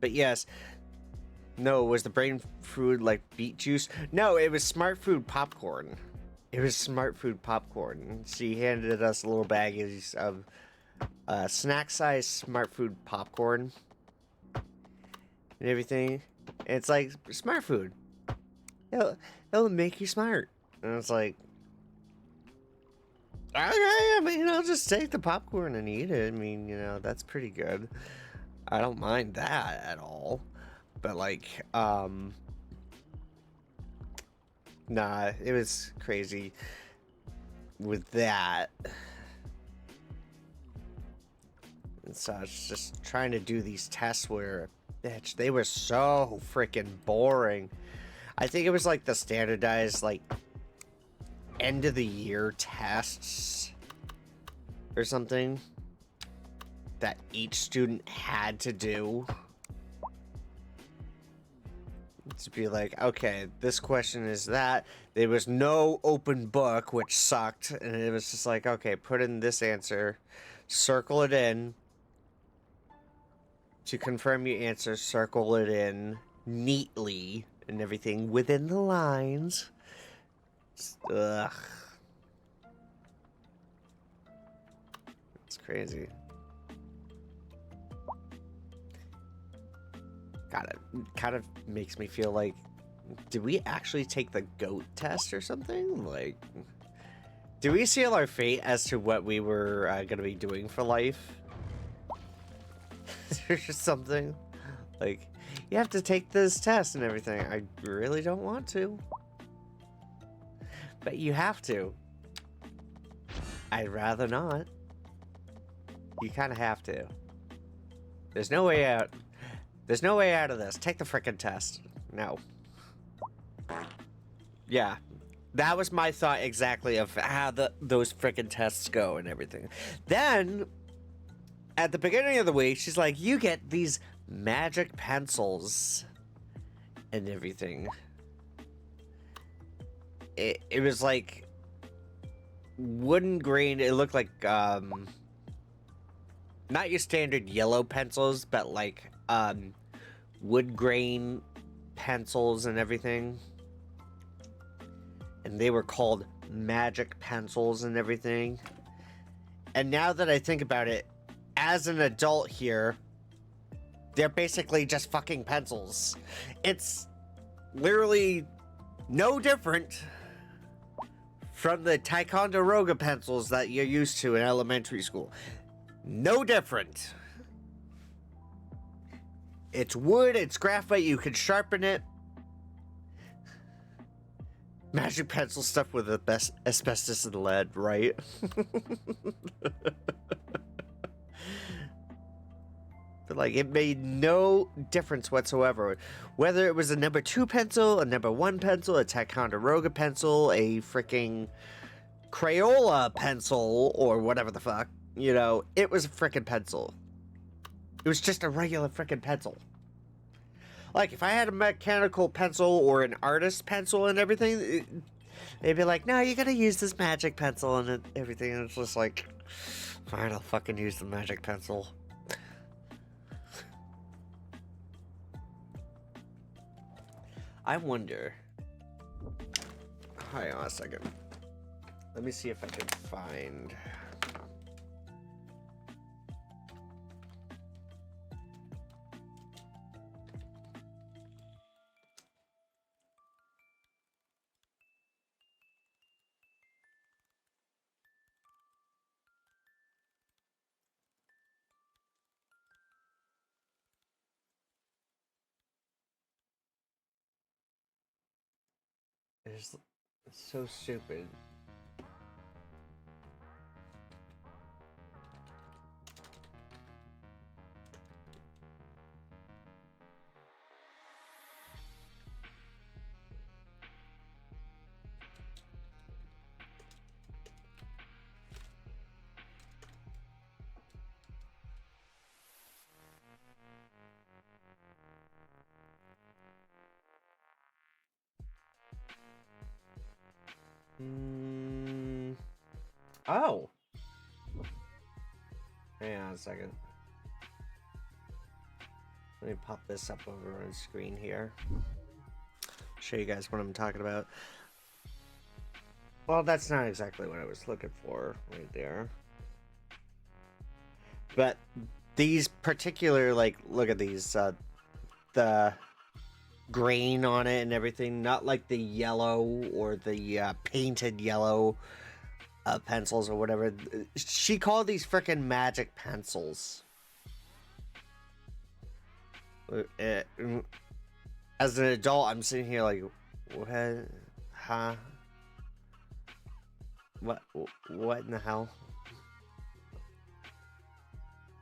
But yes. No, was the brain food like beet juice? No, it was smart food popcorn. It was smart food popcorn. She handed us a little baggies of snack size smart food popcorn and everything. And it's like, smart food. It'll make you smart. And it's like, okay, I mean, I'll just take the popcorn and eat it. I mean, you know, that's pretty good. I don't mind that at all. But like, nah, it was crazy with that. And so I was just trying to do these tests where, bitch, they were so freaking boring. I think it was like the standardized, like, end of the year tests or something that each student had to do. To be like, okay, this question is that. There was no open book, which sucked. And it was just like, okay, put in this answer, circle it in. To confirm your answer, circle it in neatly and everything within the lines. Ugh. It's crazy. God, it kind of makes me feel like, did we actually take the GOAT test or something? Like, Do we seal our fate as to what we were going to be doing for life? There's just something like, you have to take this test and everything. I really don't want to. But you have to. I'd rather not. You kind of have to. There's no way out. There's no way out of this. Take the frickin' test. No. Yeah. That was my thought exactly of how those frickin' tests go and everything. Then, at the beginning of the week, she's like, you get these magic pencils and everything. It was like wooden grain. It looked like, not your standard yellow pencils, but like, wood grain pencils and everything. And they were called magic pencils and everything. And now that I think about it, as an adult here, they're basically just fucking pencils. It's literally no different from the Ticonderoga pencils that you're used to in elementary school. No different. It's wood, it's graphite, you can sharpen it. Magic pencil stuff with the best asbestos and lead, right? But like, it made no difference whatsoever. Whether it was a number 2 pencil, a number 1 pencil, a Ticonderoga pencil, a freaking Crayola pencil, or whatever the fuck, you know, it was a freaking pencil. It was just a regular freaking pencil. Like, if I had a mechanical pencil or an artist pencil and everything, they'd be like, no, you gotta use this magic pencil and everything. And it's just like, fine, I'll fucking use the magic pencil. I wonder. Hang on a second. Let me see if I can find. It's so stupid. Oh. Hang on a second. Let me pop this up over on screen here. Show you guys what I'm talking about. Well, that's not exactly what I was looking for right there. But these particular, like, look at these, the grain on it and everything, not like the yellow or the painted yellow pencils or whatever. She called these frickin' magic pencils. As an adult, I'm sitting here like, what? Huh? What in the hell?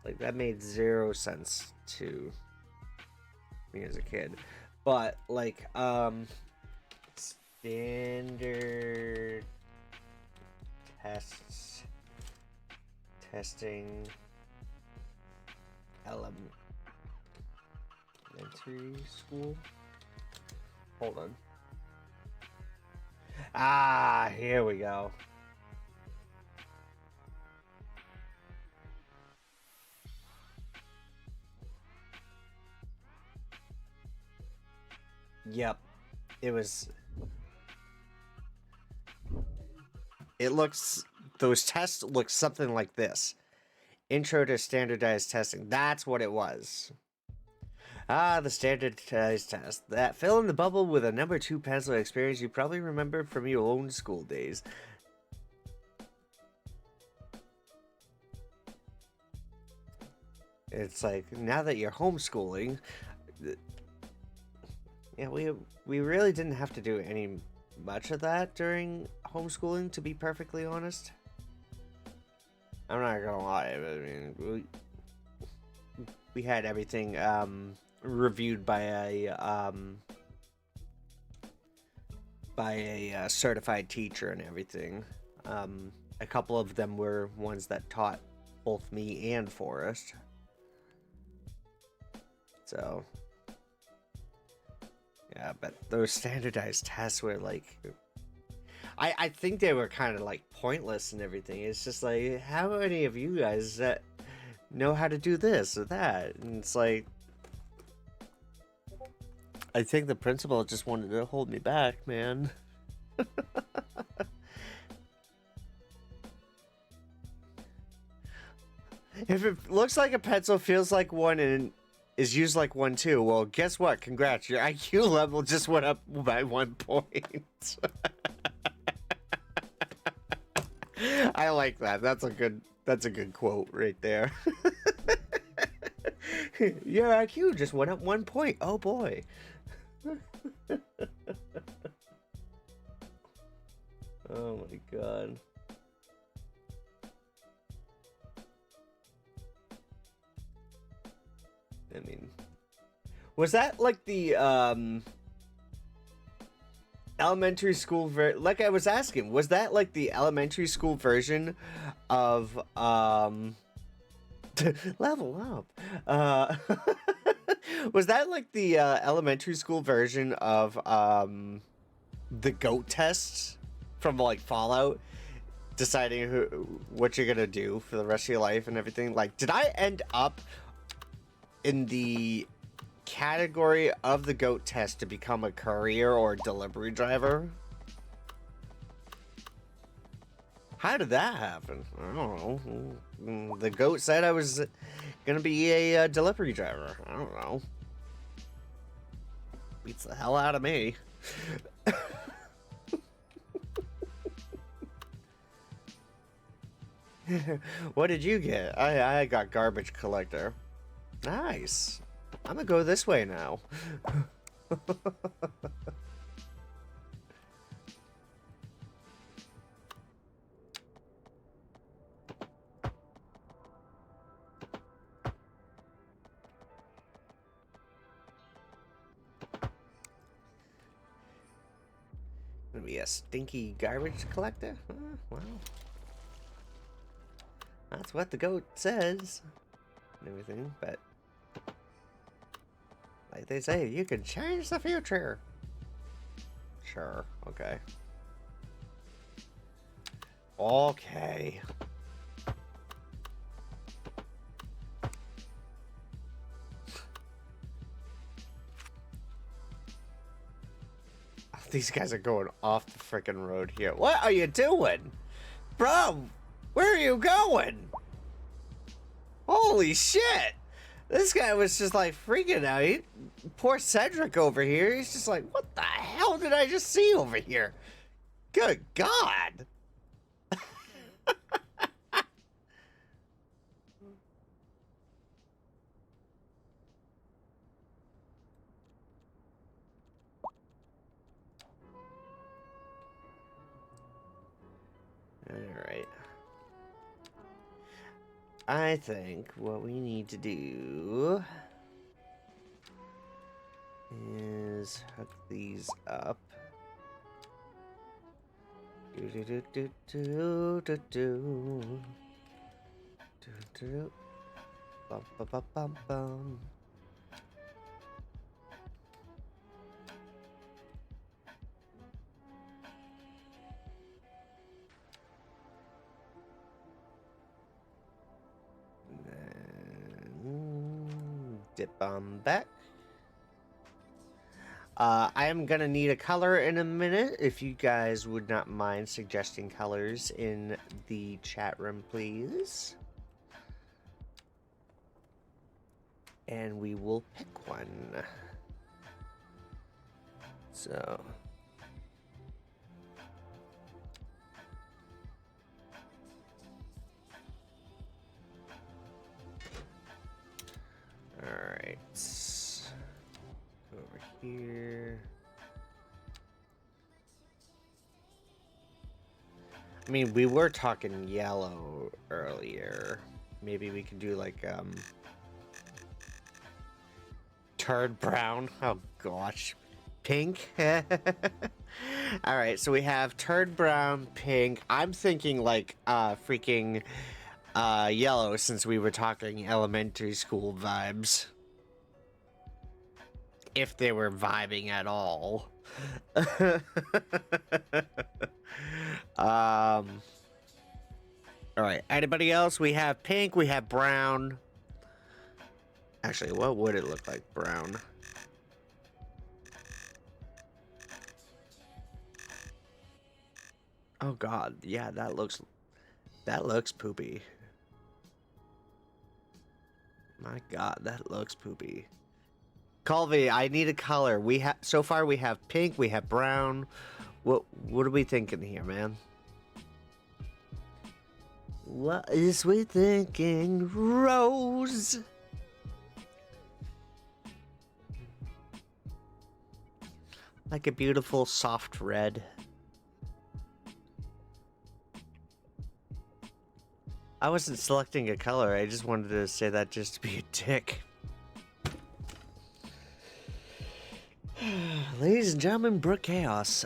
Like, that made 0 sense to me as a kid. But, like, standard tests, testing, elementary school. Hold on. Ah, here we go. Yep. It was... It looks... Those tests look something like this. Intro to standardized testing. That's what it was. Ah, the standardized test. That fill in the bubble with a number 2 pencil experience you probably remember from your own school days. It's like, now that you're homeschooling, yeah, we really didn't have to do any much of that during homeschooling, to be perfectly honest. I'm not gonna lie, I mean, we had everything reviewed by a certified teacher and everything. A couple of them were ones that taught both me and Forrest. So, yeah, but those standardized tests were like, I think they were kind of like pointless and everything. It's just like, how many of you guys know how to do this or that? And it's like, I think the principal just wanted to hold me back, man. If it looks like a pencil, feels like one, and is used like one too, well, guess what? Congrats, your IQ level just went up by 1 point. I like that. That's a good quote right there. Your IQ just went up 1 point. Oh boy. Oh my god. I mean, was that like the elementary school like I was asking, was that like the elementary school version of level up? Was that like the elementary school version of the goat tests from like Fallout, deciding what you're gonna do for the rest of your life and everything? Like, did I end up in the category of the goat test to become a courier or delivery driver? How did that happen? I don't know. The goat said I was gonna be a delivery driver. I don't know. Beats the hell out of me. What did you get? I got garbage collector. Nice. I'm gonna go this way now. Gonna be a stinky garbage collector? Well, that's what the goat says and everything, but like they say, you can change the future. Sure, okay. Okay. These guys are going off the freaking road here. What are you doing? Bro, where are you going? Holy shit! This guy was just like freaking out. Poor Cedric over here. He's just like, what the hell did I just see over here? Good God! Alright. I think what we need to do is hook these up. Do do do do do do do do do. Bum bum bum bum bum. Dip on back. I am gonna need a color in a minute. If you guys would not mind suggesting colors in the chat room, please. And we will pick one. So. let's go over here. I mean, we were talking yellow earlier. Maybe we could do like turd brown. Oh gosh. Pink. All right, so we have turd brown, pink. I'm thinking like freaking yellow, since we were talking elementary school vibes. If they were vibing at all. All right, anybody else? We have pink, we have brown. Actually, what would it look like brown? Oh god, yeah, that looks poopy. My god, that looks poopy. Colby, I need a color. We have so far we have pink, we have brown. What are we thinking here, man? What is we thinking, Rose? Like a beautiful soft red. I wasn't selecting a color. I just wanted to say that just to be a dick. Ladies and gentlemen, Brooke Chaos.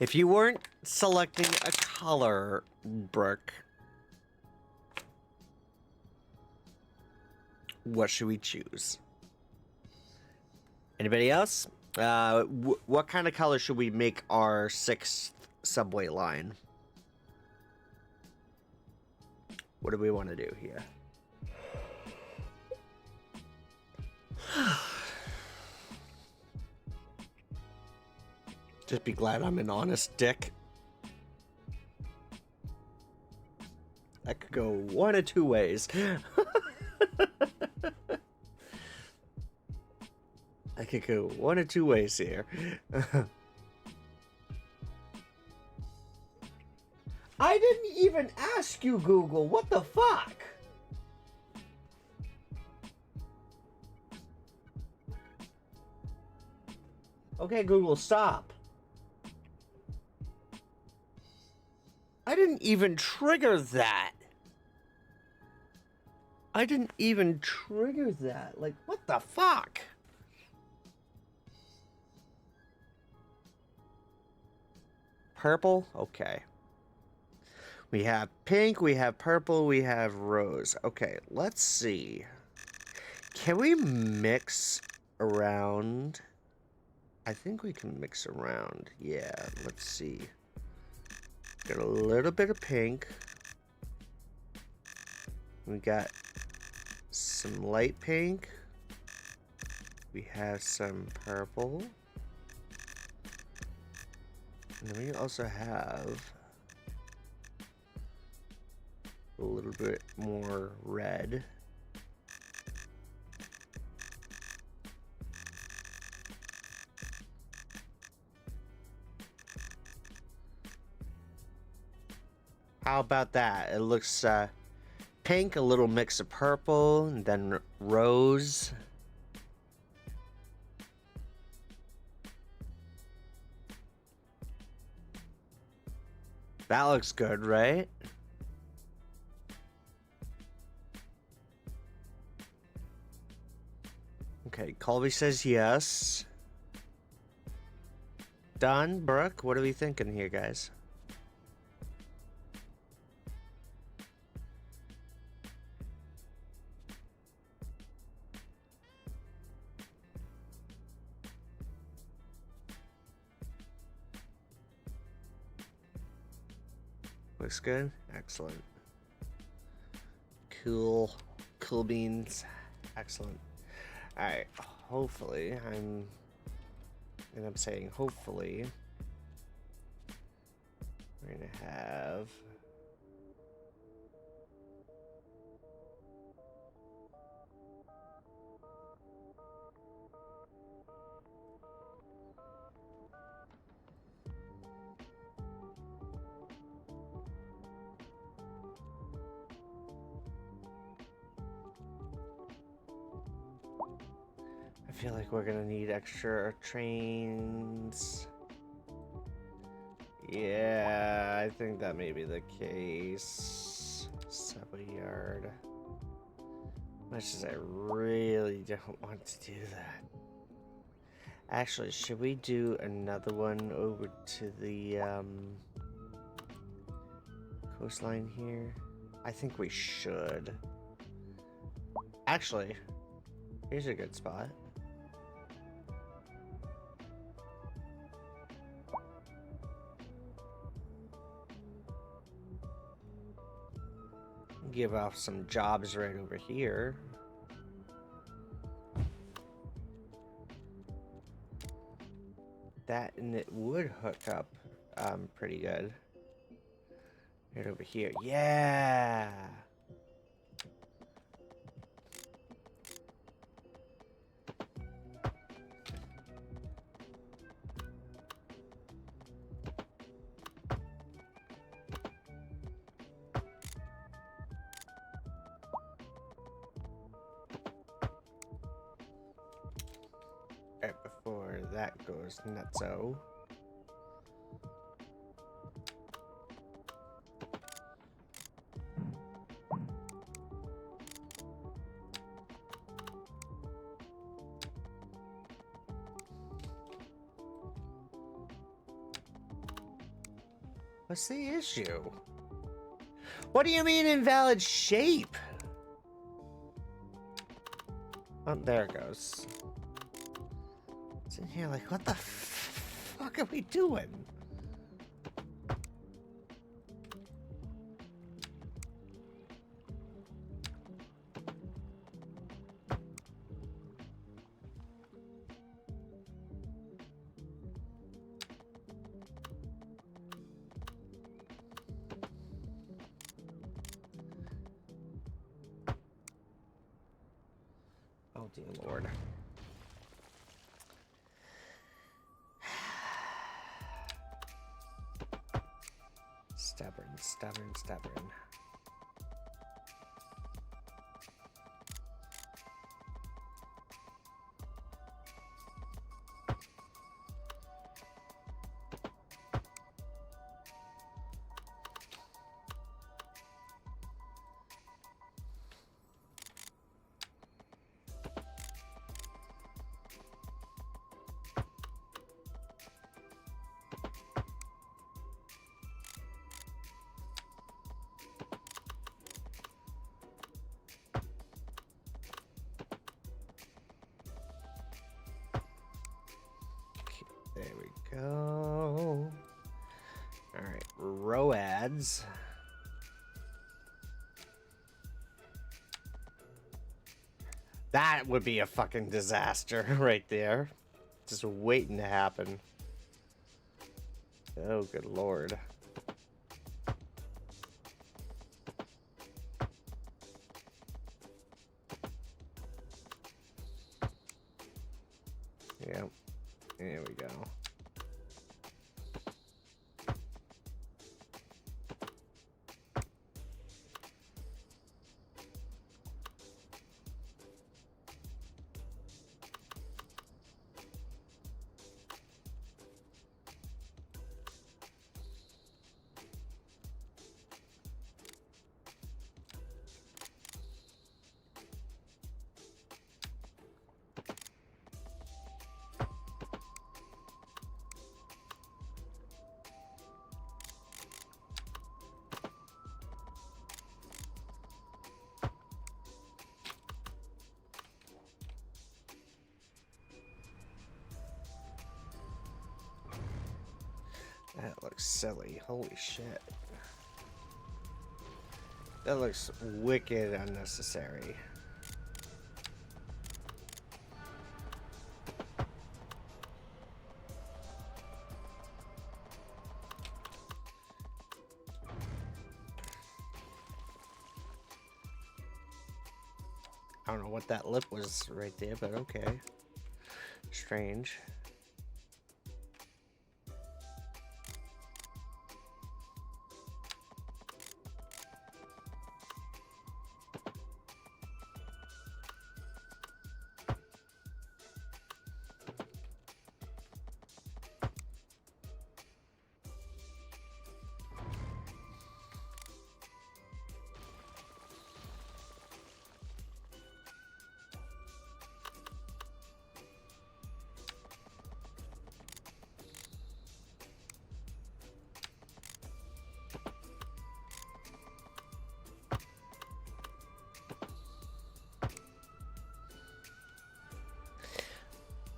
If you weren't selecting a color, Brooke, what should we choose? Anybody else? What kind of color should we make our 6th subway line? What do we want to do here? Just be glad I'm an honest dick. That could go one of two ways. I could go one of two ways here. I didn't even ask you, Google. What the fuck? Okay, Google, stop. I didn't even trigger that. I didn't even trigger that. Like, what the fuck? Purple? Okay. We have pink, we have purple, we have rose. Okay, let's see. Can we mix around? I think we can mix around. Yeah, let's see. Got a little bit of pink. We got some light pink. We have some purple. And then we also have a little bit more red. How about that? It looks pink, a little mix of purple, and then rose. That looks good, right? Okay, Colby says yes. Done, Brooke, what are we thinking here, guys? Looks good? Excellent. Cool. Cool beans. Excellent. Alright, hopefully, and I'm saying hopefully, we're gonna have feel like we're gonna need extra trains. Yeah, I think that may be the case. Subway yard. Much as I really don't want to do that. Actually, should we do another one over to the coastline here? I think we should. Actually, here's a good spot. Give off some jobs right over here. That and it would hook up pretty good. Right over here. Yeah. Right before that goes nutso. What's the issue? What do you mean invalid shape? Oh, there it goes. It's in here like, what the fuck are we doing? Oh, dear Lord. Stubborn, stubborn, stubborn. There we go. All right, ROADs. That would be a fucking disaster right there. Just waiting to happen. Oh, good Lord. Yep. There we go. That looks silly. Holy shit. That looks wicked unnecessary. I don't know what that lip was right there, but okay. Strange.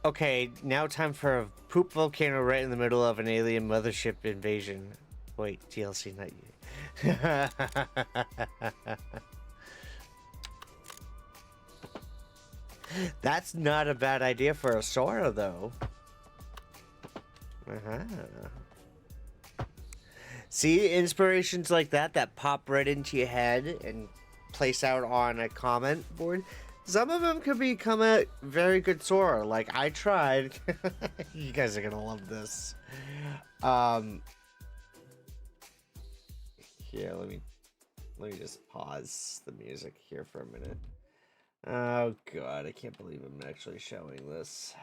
Okay, now time for a poop volcano right in the middle of an alien mothership invasion. Wait, DLC, not you. That's not a bad idea for a Sora, though. See, inspirations like that pop right into your head and place out on a comment board. Some of them could become a very good Sora. Like, I tried. You guys are gonna love this. Here, let me just pause the music here for a minute. Oh god, I can't believe I'm actually showing this.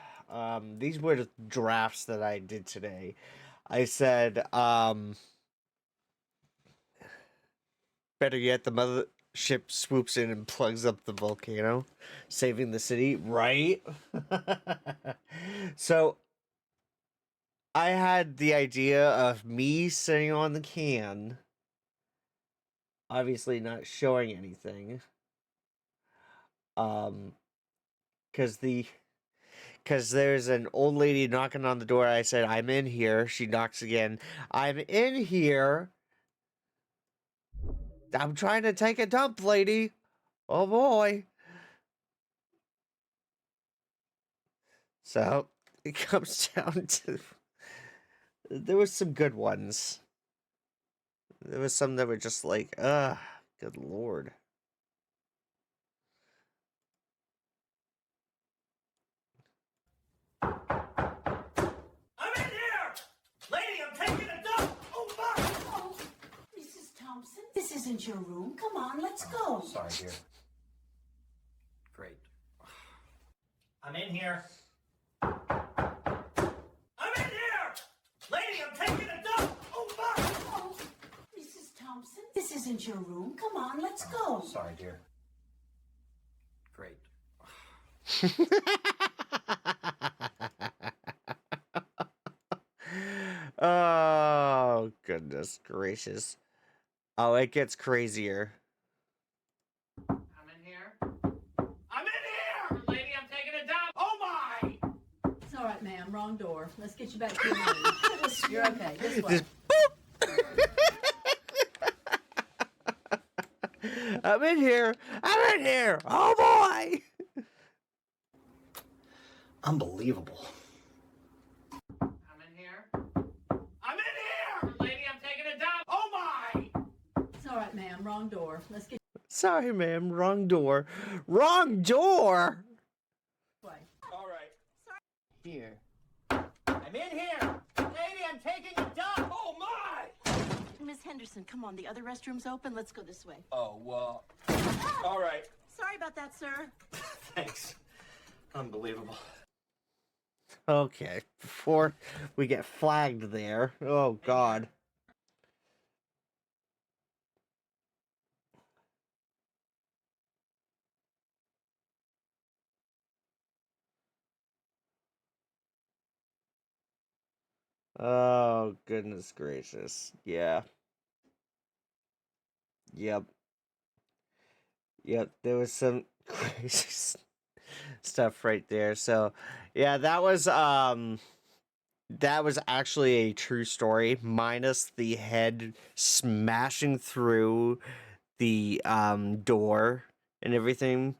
These were the drafts that I did today. I said, better yet, the mothership swoops in and plugs up the volcano, saving the city, right? So, I had the idea of me sitting on the can, obviously not showing anything, because there's an old lady knocking on the door. I said, I'm in here. She knocks again. I'm in here. I'm trying to take a dump, lady. Oh boy. So it comes down to, there was some good ones. There was some that were just like, good lord. I'm in here! Lady, I'm taking a dump! Oh, my! Oh, Mrs. Thompson, this isn't your room. Come on, let's go. Sorry, dear. Great. I'm in here. I'm in here! Lady, I'm taking a dump! Oh, my! Oh, Mrs. Thompson, this isn't your room. Come on, let's go. Sorry, dear. Great. Oh, goodness gracious. Oh, it gets crazier. I'm in here. I'm in here! Lady, I'm taking a dump! Oh, my! It's all right, ma'am. Wrong door. Let's get you back to your room. You're okay. This way. Just I'm in here. I'm in here. Oh boy. Unbelievable. I'm in here. I'm in here! Lady, I'm taking a dump! Oh, my! It's all right, ma'am. Wrong door. Let's get Sorry, ma'am. Wrong door. Wrong door. you away. All right. Here. I'm in here! Lady, I'm taking a dump! Oh, my! Miss Henderson, come on. The other restroom's open. Let's go this way. Oh, well. All right. Sorry about that, sir. Thanks. Unbelievable. Okay, before we get flagged there. Oh god. Oh goodness gracious. Yeah. Yep. Yep, there was some crazy stuff right there. So, yeah, that was actually a true story, minus the head smashing through the door and everything.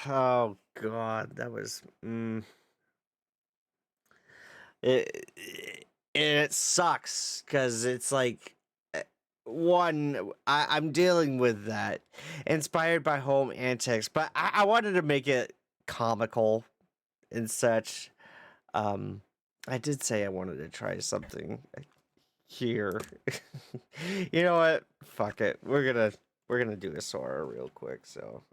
Oh god, that was it sucks because it's like, one, I'm dealing with that, inspired by home antics, but I wanted to make it comical and such. I did say I wanted to try something here. You know what? Fuck it. We're gonna do a Sora real quick. So,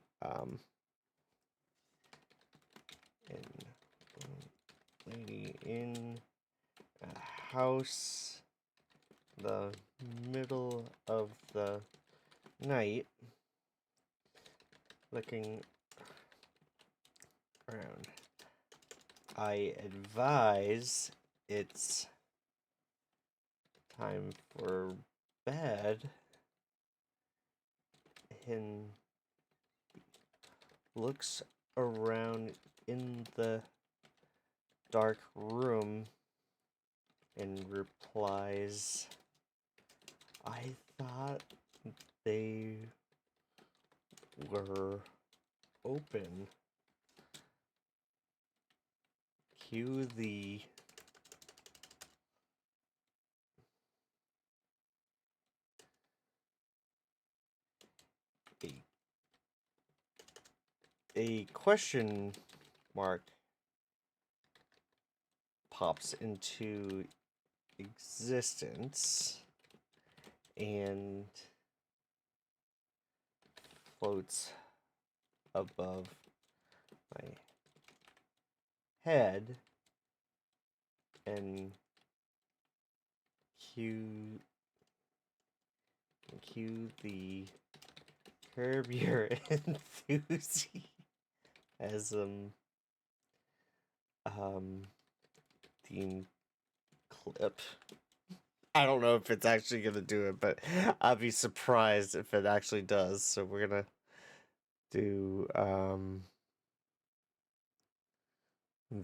lady in a house, the middle of the night, looking around. I advise it's time for bed, and looks around in the dark room and replies, I thought they were open. Cue the a question mark pops into existence and floats above my head, and cue the curb your enthusiasm theme clip. I don't know if it's actually gonna do it, but I'll be surprised if it actually does. So we're gonna do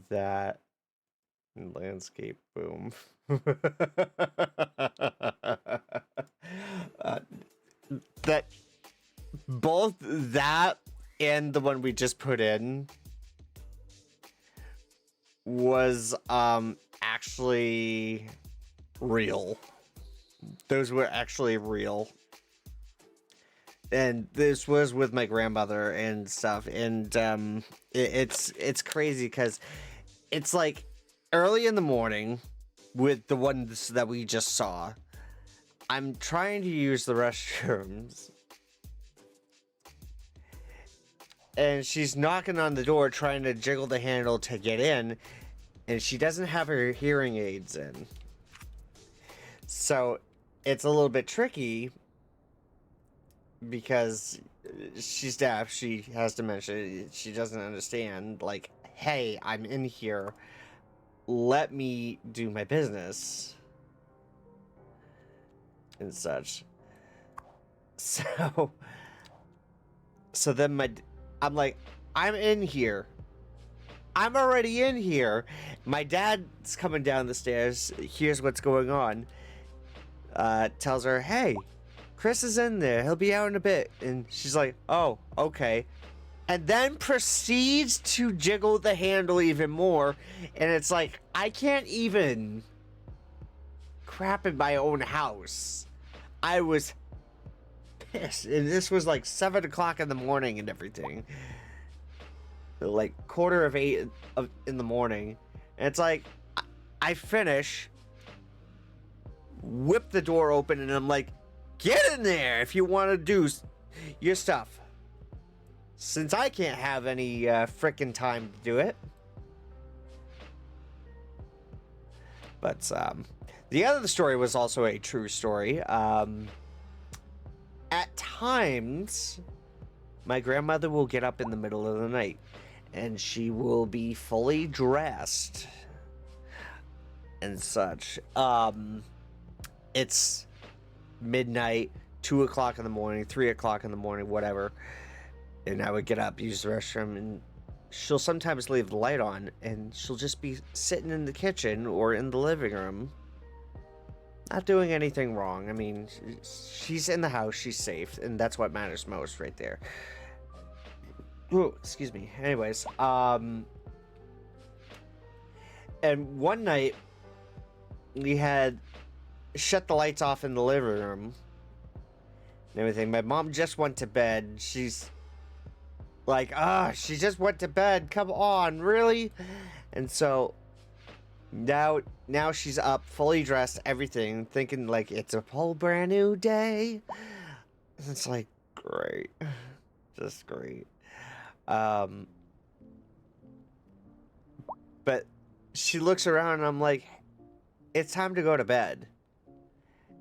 that landscape boom. That both that and the one we just put in was actually real. Those were actually real. And this was with my grandmother and stuff, and it's crazy because it's like early in the morning with the ones that we just saw. I'm trying to use the restrooms, and she's knocking on the door trying to jiggle the handle to get in, and she doesn't have her hearing aids in. So it's a little bit tricky because she's deaf, she has dementia, she doesn't understand, like, hey, I'm in here, let me do my business and such. So then I'm like, I'm in here, I'm already in here. My dad's coming down the stairs, here's what's going on, tells her, hey, Chris is in there, he'll be out in a bit. And she's like, oh, okay. And then proceeds to jiggle the handle even more. And it's like, I can't even crap in my own house. I was pissed. And this was like 7 o'clock in the morning and everything. Like 7:45 in the morning. And it's like, I finish, whip the door open, and I'm like, get in there if you want to do your stuff. Since I can't have any frickin' time to do it. But the other story was also a true story. At times, my grandmother will get up in the middle of the night, and she will be fully dressed and such. It's midnight, 2 o'clock in the morning, 3 o'clock in the morning, whatever, and I would get up, use the restroom, and she'll sometimes leave the light on, and she'll just be sitting in the kitchen or in the living room, not doing anything wrong. I mean, she's in the house, she's safe, and that's what matters most right there. Ooh, excuse me. Anyways, and one night we had shut the lights off in the living room and everything. My mom just went to bed. She's like, she just went to bed. Come on, really? And so now she's up, fully dressed, everything, thinking like it's a whole brand new day. And it's like, great. Just great. But she looks around and I'm like, it's time to go to bed.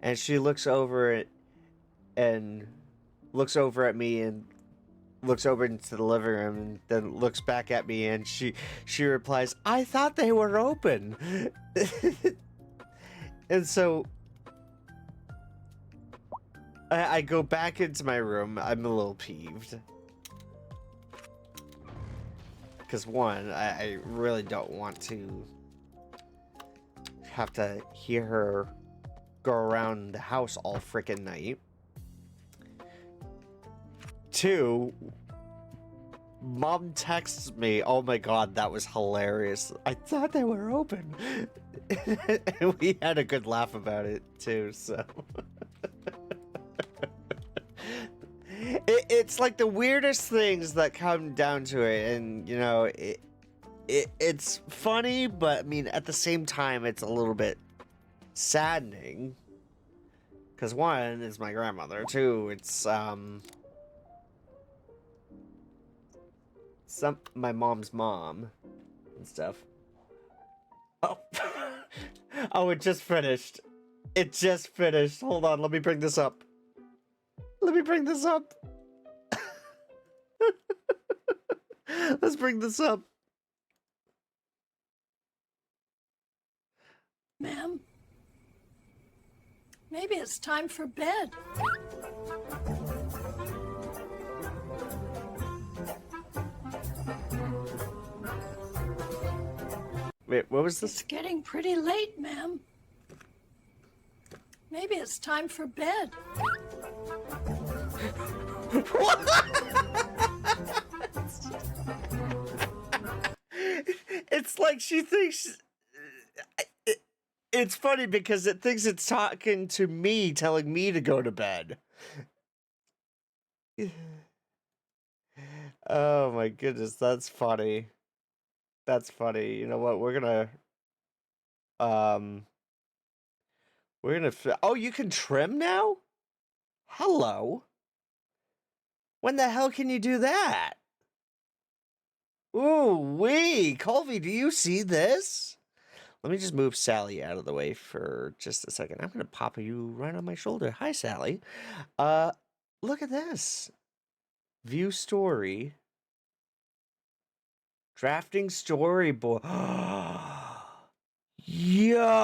And she looks over at me and looks over into the living room and then looks back at me and she replies, I thought they were open. And so I go back into my room. I'm a little peeved. Because one, I really don't want to have to hear her go around the house all freaking night. Two, Mom texts me, oh my god, that was hilarious. I thought they were open. And we had a good laugh about it too, so. It's like the weirdest things that come down to it, and you know, it's funny, but I mean, at the same time, it's a little bit saddening. Because one, it's my grandmother. Two, it's my mom's mom and stuff. Oh, oh, it just finished. It just finished. Hold on, let me bring this up. Let me bring this up. Let's bring this up. Ma'am, maybe it's time for bed. Wait, what was this? It's getting pretty late, ma'am. Maybe it's time for bed. It's like she thinks... It's funny because it thinks it's talking to me, telling me to go to bed. Oh my goodness, that's funny. That's funny. You know what? We're gonna oh, you can trim now? Hello. When the hell can you do that? Ooh wee, Colby, do you see this? Let me just move Sally out of the way for just a second. I'm gonna pop you right on my shoulder. Hi, Sally. Look at this. View story. Drafting storyboard. Yo!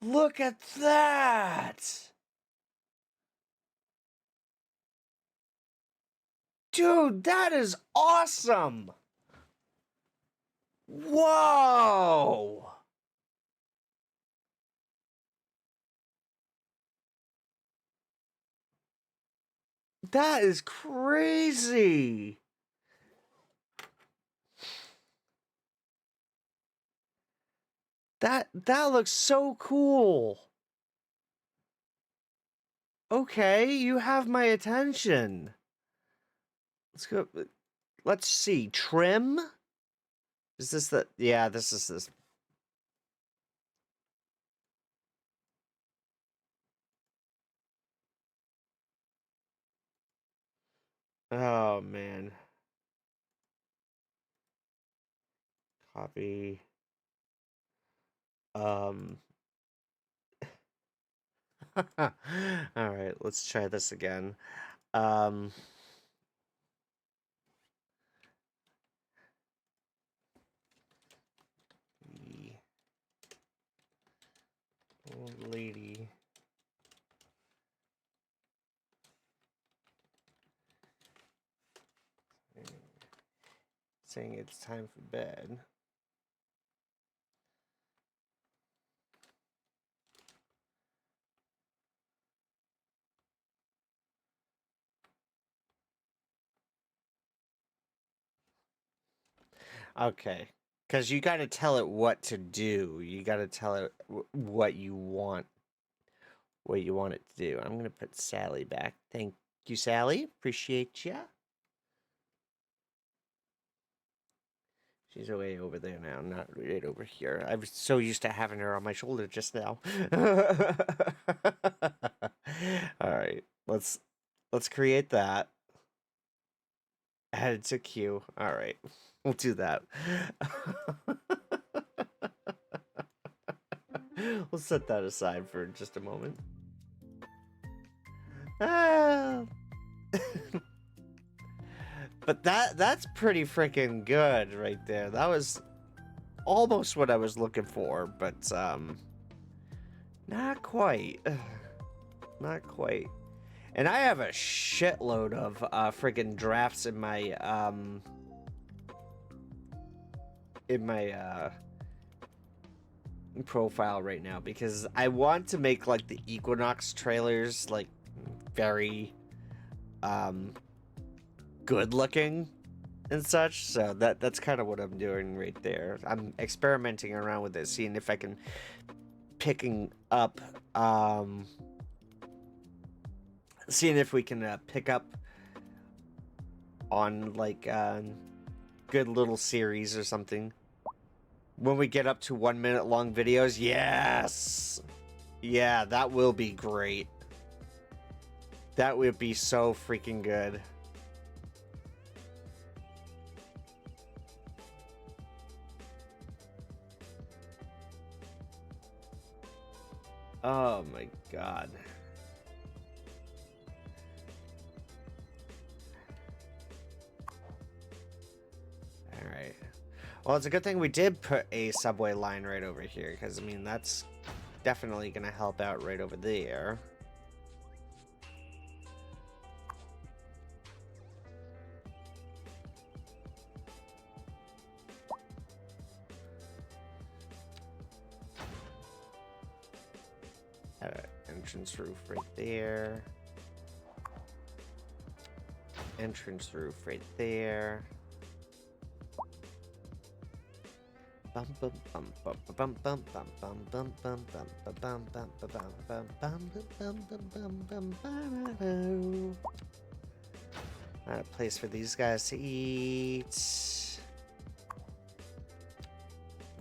Look at that! Dude, that is awesome! Whoa! That is crazy! That looks so cool. Okay, you have my attention. Let's go. Let's see. Trim? Is this the... Yeah, this is this. Oh, man. Copy. All right, let's try this again. The old lady saying it's time for bed. Okay, because you got to tell it what to do. You got to tell it what you want it to do. I'm going to put Sally back. Thank you, Sally. Appreciate ya. She's way over there now, not right over here. I was so used to having her on my shoulder just now. All right, let's create that. Add it to queue. All right, we'll do that. We'll set that aside for just a moment. Ah. But that's pretty freaking good right there. That was almost what I was looking for, but not quite. Not quite. And I have a shitload of friggin' drafts in my profile right now because I want to make like the Equinox trailers like very good looking and such, so that's kind of what I'm doing right there. I'm experimenting around with it, seeing if I can seeing if we can pick up on like good little series or something when we get up to 1 minute long videos. Yes, yeah, that will be great. That would be so freaking good. Oh my god. Alright. Well, it's a good thing we did put a subway line right over here, because, I mean, that's definitely going to help out right over there. Entrance roof right there. Entrance roof right there. Bum bum bum bum bum bum bum bum bum bum bum bum bum bum bum bum bum bum bum. Not a place for these guys to eat.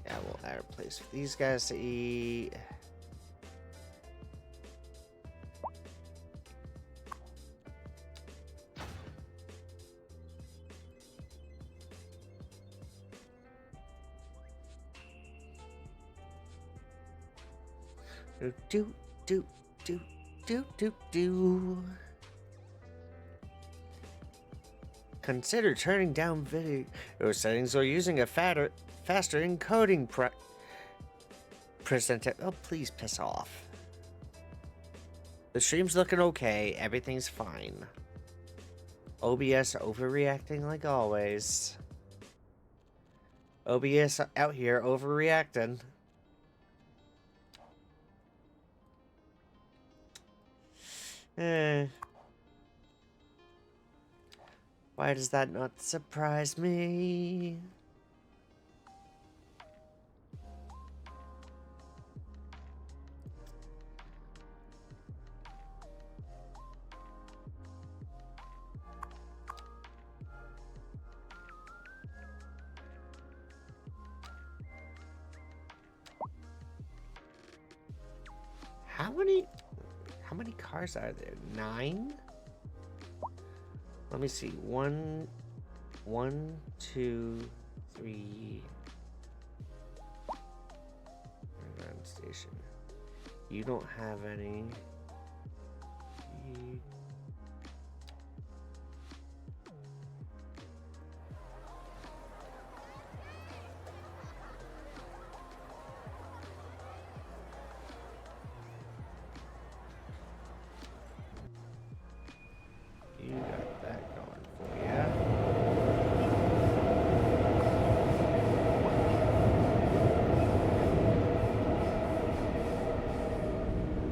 Yeah, we'll add a place for these guys to eat. Do do do do do do. Consider turning down video settings or using a faster encoding presenter. Oh, please piss off. The stream's looking okay. Everything's fine. OBS overreacting like always. OBS out here overreacting. Why does that not surprise me? How many cars are there? 9? Let me see. 1, 2, 3. Underground station. You don't have any. You got that going for you.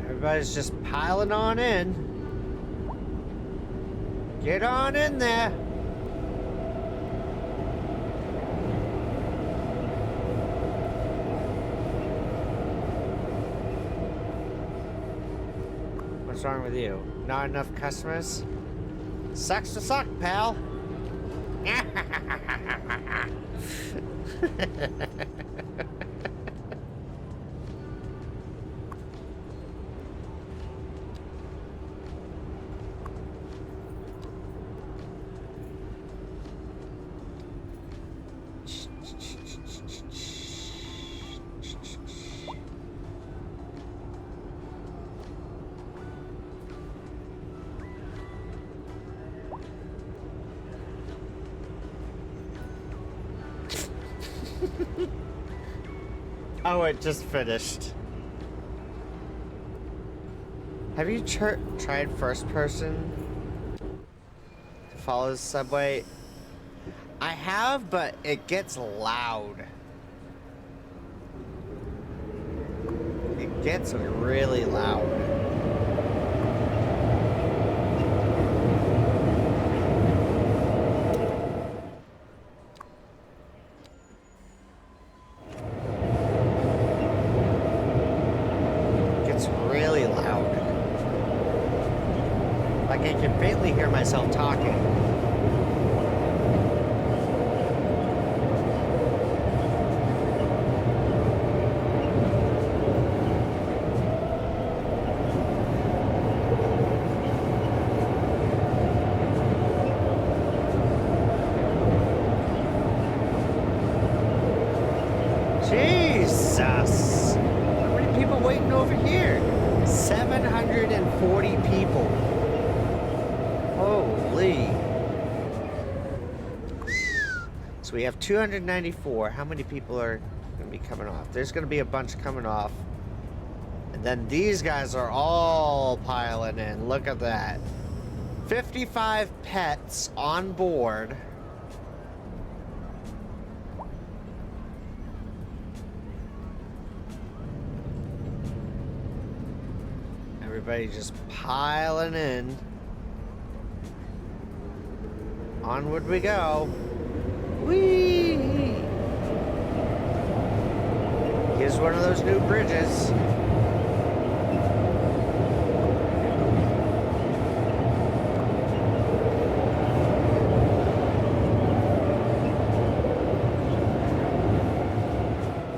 Everybody's just piling on in. Get on in there. What's wrong with you? Not enough customers? Sucks to suck, pal. Oh, it just finished. Have you tried first person to follow the subway? I have, but it gets loud. It gets really loud. It's really loud. Like I can faintly hear myself talking. Jesus! How many people waiting over here? 740 people. Holy. So we have 294. How many people are going to be coming off? There's going to be a bunch coming off. And then these guys are all piling in. Look at that. 55 pets on board. Everybody just piling in. Onward we go. Whee! Here's one of those new bridges.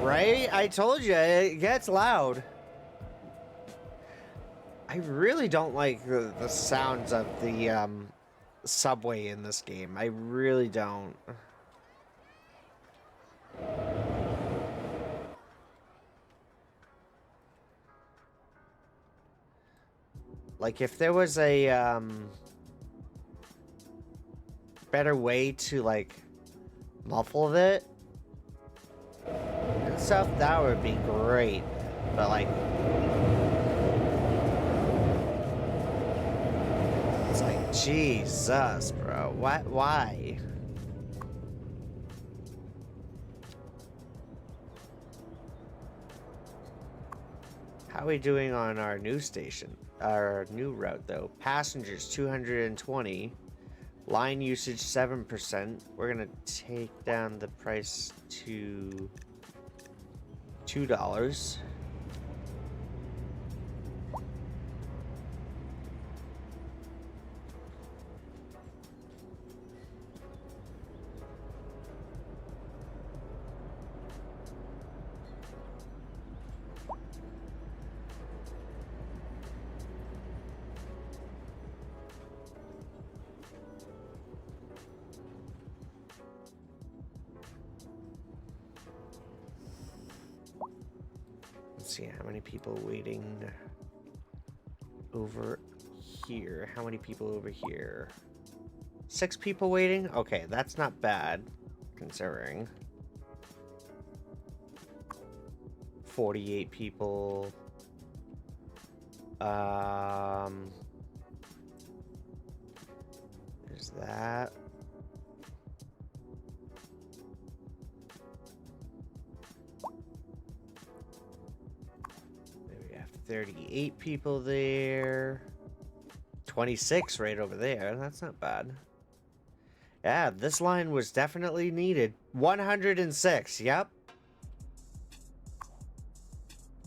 Right? I told you, it gets loud. I really don't like the sounds of the subway in this game. I really don't. Like if there was a better way to like muffle it and stuff, that would be great. But like it's like, Jesus, bro. What? Why? How are we doing on our new station? Our new route, though. Passengers, 220. Line usage, 7%. We're going to take down the price to $2. Let's see how many people waiting over here. How many people over here? 6 people waiting? Okay, that's not bad, considering. 48 people. There's that. We have 38 people there. 26 right over there. That's not bad. Yeah, this line was definitely needed. 106, yep.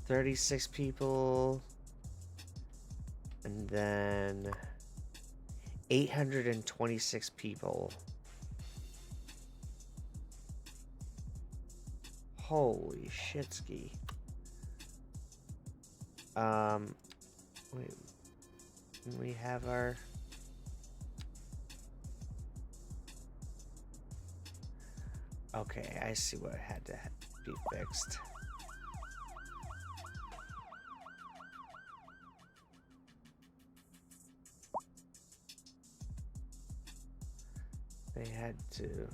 36 people. And then 826 people. Holy shitski. Wait. We have our... Okay, I see what had to be fixed. They had to...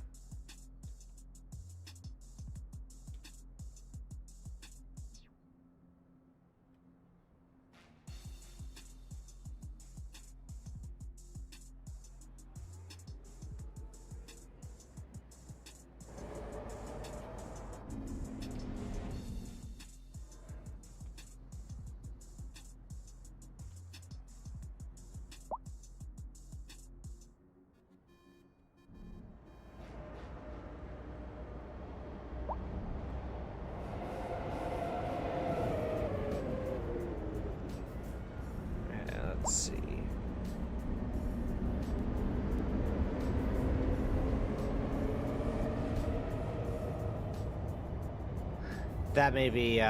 That may be,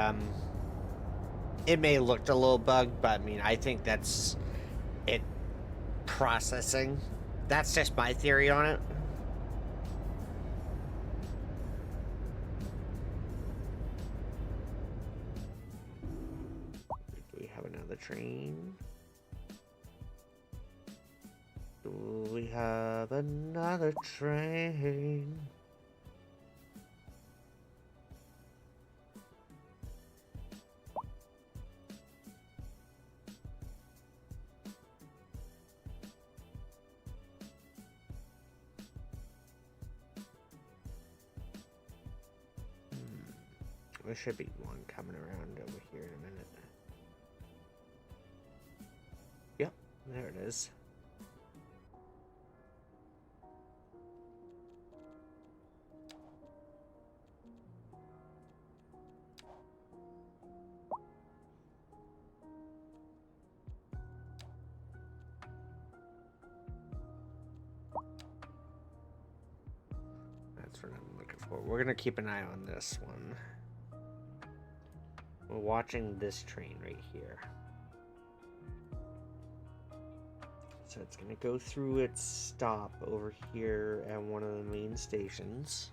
it may have looked a little bugged, but I mean, I think that's it processing. That's just my theory on it. Do we have another train? Do we have another train? There should be one coming around over here in a minute. Yep, there it is. That's what I'm looking for. We're gonna keep an eye on this one. We're watching this train right here. So it's gonna go through its stop over here at one of the main stations.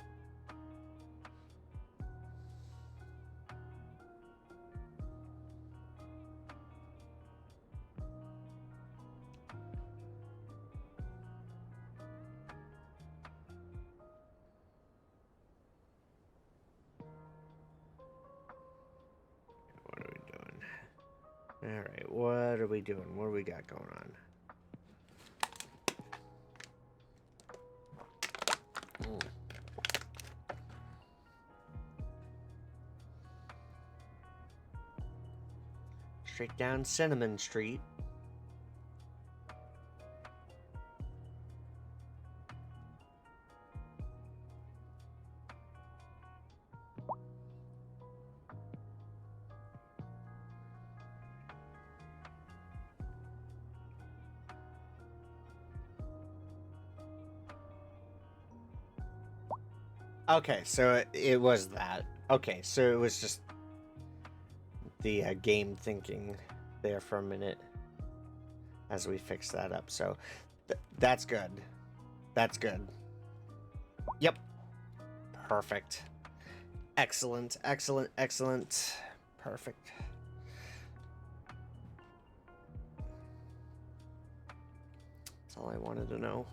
What are we doing? Alright, what are we doing? What do we got going on? Straight down Cinnamon Street. Okay, so it was that. Okay, so it was just the game thinking there for a minute as we fix that up. So that's good. That's good. Yep. Perfect. Excellent, excellent, excellent. Perfect. That's all I wanted to know.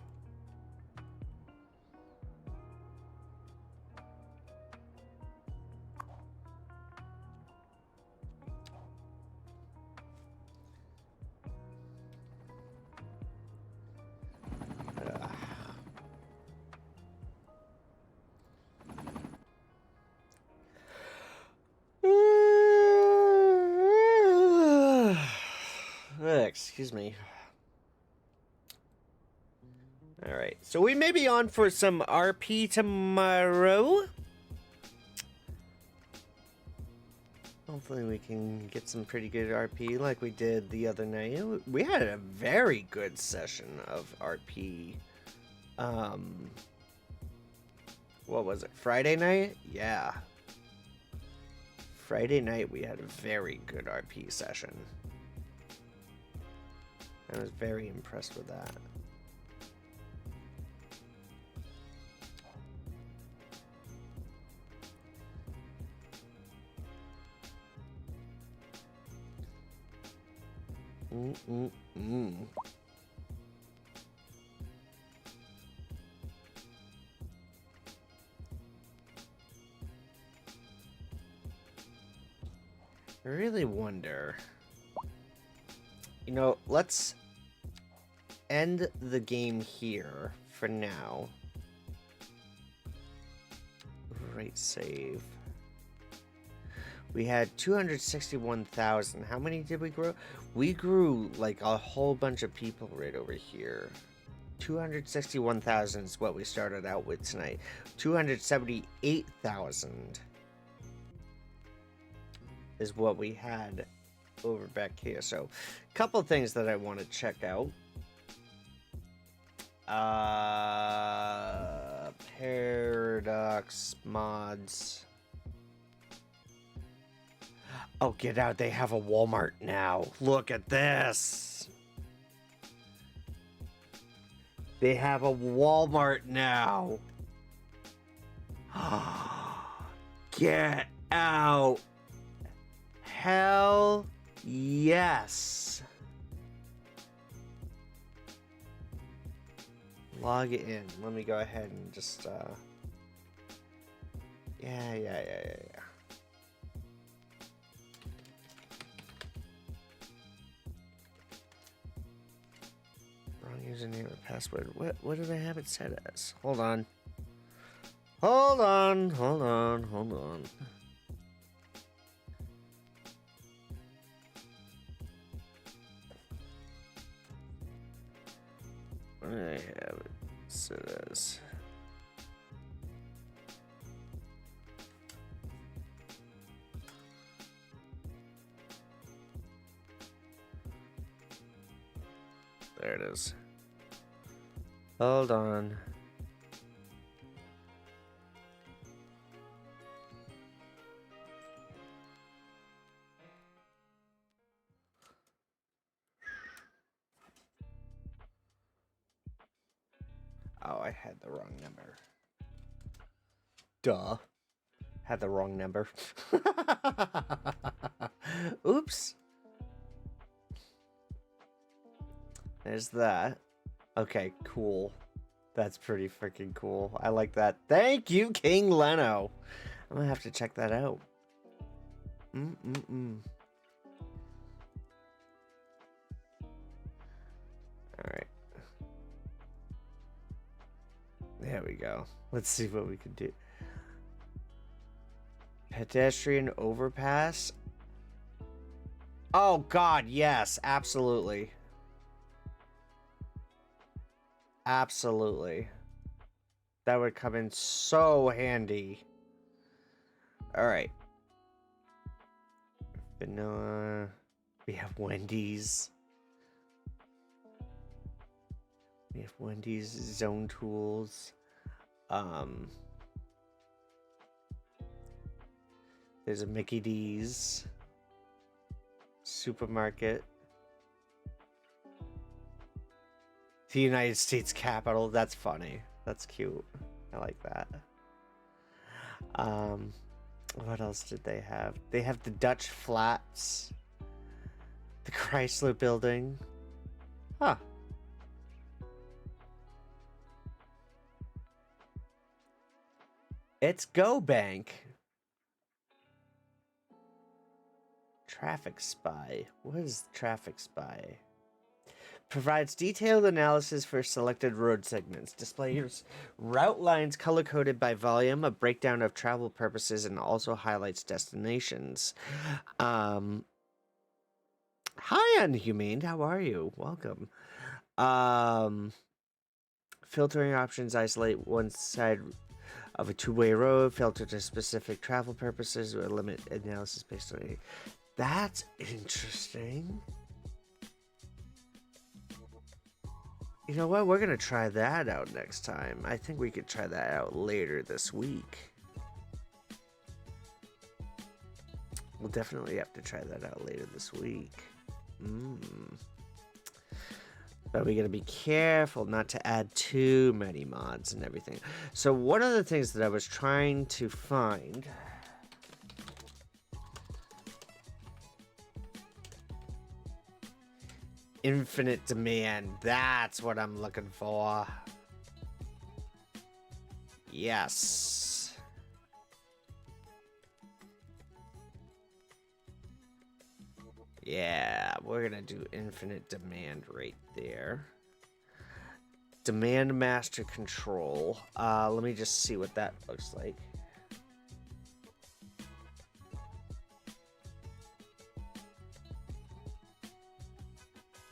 Excuse me. Alright, so we may be on for some RP tomorrow. Hopefully we can get some pretty good RP like we did the other night. We had a very good session of RP. What was it? Friday night? Yeah. Friday night we had a very good RP session. I was very impressed with that. I really wonder. You know, let's end the game here for now. Right, save. We had 261,000. How many did we grow? We grew like a whole bunch of people right over here. 261,000 is what we started out with tonight. 278,000 is what we had over back here. So, a couple of things that I want to check out. Paradox mods. Oh, get out. They have a Walmart now. Look at this. They have a Walmart now. Get out. Hell yes. Log in. Let me go ahead and just, yeah. Wrong username or password. What did I have it set as? Hold on. Hold on. What did I have it set as? There it is. Hold on. Oh, I had the wrong number. Duh. Had the wrong number. Oops. There's that. Okay, cool. That's pretty freaking cool. I like that. Thank you, King Leno. I'm gonna have to check that out. Alright. There we go. Let's see what we can do. Pedestrian overpass? Oh, God, yes. Absolutely. Absolutely. That would come in so handy. Alright. Vanilla. We have Wendy's. We have Wendy's zone tools. There's a Mickey D's. Supermarket. The United States Capitol. That's funny. That's cute. I like that. What else did they have? They have the Dutch Flats. The Chrysler Building. Huh. It's Go Bank. Traffic Spy. What is Traffic Spy? Provides detailed analysis for selected road segments. Displays route lines color-coded by volume, a breakdown of travel purposes, and also highlights destinations. Hi, Unhumane. How are you? Welcome. Filtering options isolate one side of a two-way road, filter to specific travel purposes, or limit analysis based on it. That's interesting. You know what? We're going to try that out next time. I think we could try that out later this week. We'll definitely have to try that out later this week. But we got to be careful not to add too many mods and everything. So one of the things that I was trying to find... Infinite demand. That's what I'm looking for. Yes. Yeah, we're gonna do infinite demand right there. Demand master control. Let me just see what that looks like.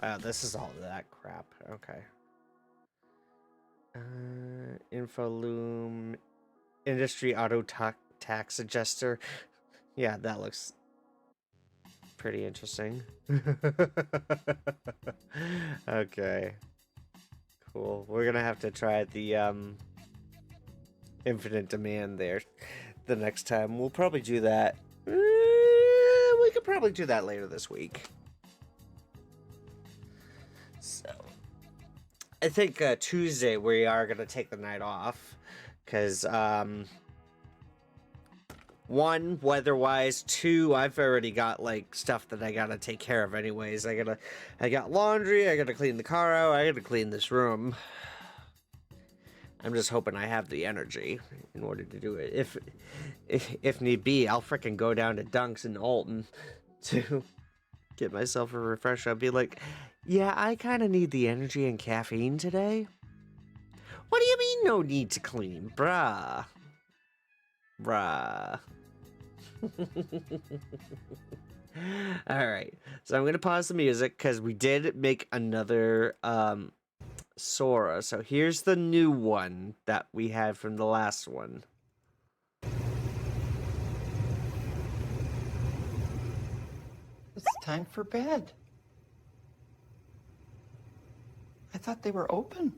Oh, this is all that crap. Okay. Infoloom. Industry auto tax adjuster. Yeah, that looks pretty interesting. Okay. Cool. We're gonna have to try the infinite demand there the next time. We'll probably do that. We could probably do that later this week. So, I think Tuesday we are going to take the night off. Because, one, weather-wise. Two, I've already got, like, stuff that I gotta take care of anyways. I got laundry, I gotta clean the car out, I gotta clean this room. I'm just hoping I have the energy in order to do it. If need be, I'll frickin' go down to Dunk's in Alton to get myself a refresher. I'll be like, yeah, I kind of need the energy and caffeine today. What do you mean no need to clean? Bruh. Alright, so I'm going to pause the music because we did make another Sora. So here's the new one that we had from the last one. It's time for bed. I thought they were open.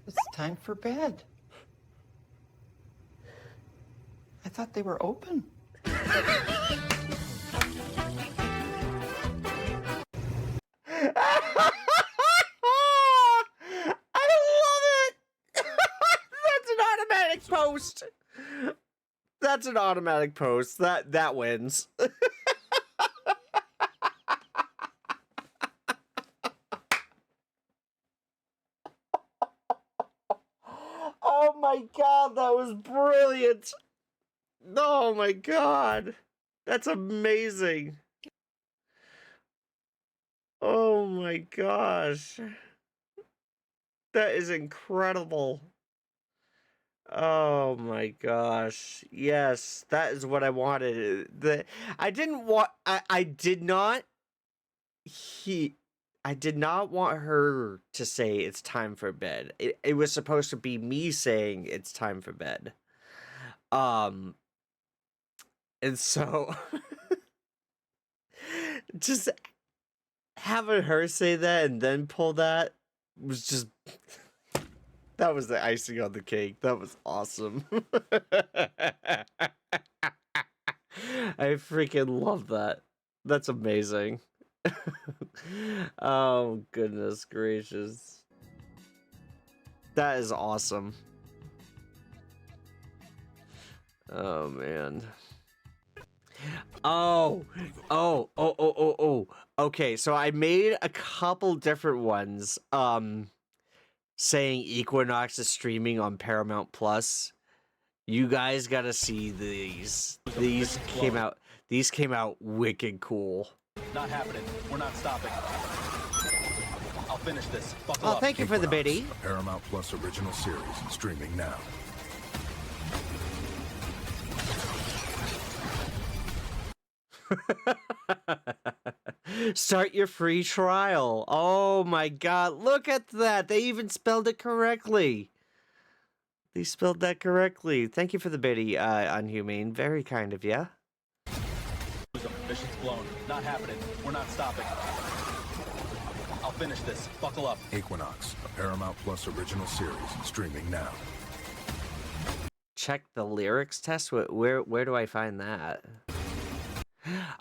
It's time for bed. I thought they were open. I love it! That's an automatic post. That's an automatic post. That wins. Oh my god, that was brilliant. Oh my god. That's amazing. Oh my gosh. That is incredible. Oh my gosh. Yes, that is what I wanted. I didn't want I did not I did not want her to say it's time for bed. It was supposed to be me saying it's time for bed. And so just having her say that and then pull that was just that was the icing on the cake. That was awesome. I freaking love that. That's amazing. Oh, goodness gracious. That is awesome. Oh, man. Oh. Okay, so I made a couple different ones, saying Equinox is streaming on Paramount Plus. You guys gotta see these. These came out wicked cool. Not happening. We're not stopping. I'll finish this. Buckle Oh, up. thank you for the biddy. A Paramount Plus original series streaming now. Start your free trial. Oh my god, look at that. They even spelled it correctly. They spelled that correctly. Thank you for the biddy, Unhumane. Very kind of ya. Mission's blown. Not happening. We're not stopping. I'll finish this. Buckle up. Equinox, a Paramount Plus original series streaming now. Check the lyrics test. Where do I find that?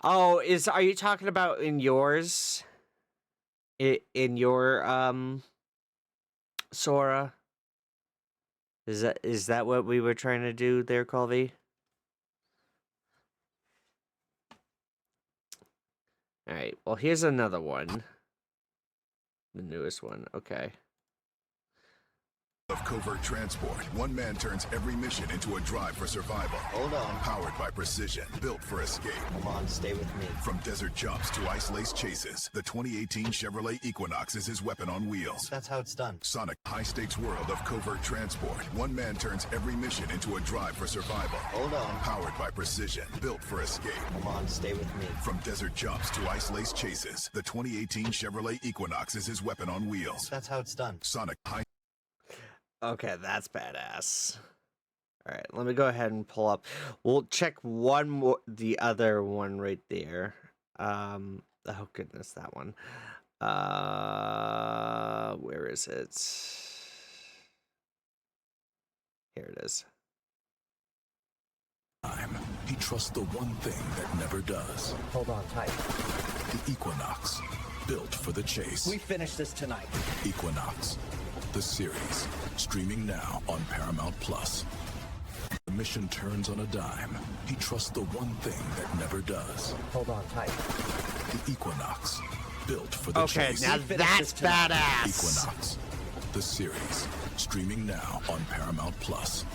Oh, are you talking about in yours? In your Sora? Is that what we were trying to do there, Colby? All right. Well, here's another one. The newest one. Okay. Of covert transport, one man turns every mission into a drive for survival. Hold on. Powered by precision, built for escape. Come on, stay with me. From desert jumps to ice-laced chases, the 2018 Chevrolet Equinox is his weapon on wheels. That's how it's done. Sonic, high-stakes world of covert transport. One man turns every mission into a drive for survival. Hold on. Powered by precision, built for escape. Come on, stay with me. From desert jumps to ice-laced chases, the 2018 Chevrolet Equinox is his weapon on wheels. That's how it's done. Sonic, high. Okay, that's badass. All right, let me go ahead and pull up. We'll check one more, the other one right there. Oh goodness, that one. Where is it? Here it is. He trusts the one thing that never does. Hold on tight. The Equinox, built for the chase. We finish this tonight. Equinox, the series, streaming now on Paramount Plus. The mission turns on a dime. He trusts the one thing that never does. Hold on tight. The Equinox, built for the Okay, chase. now that's badass. Equinox, the series, streaming now on Paramount Plus.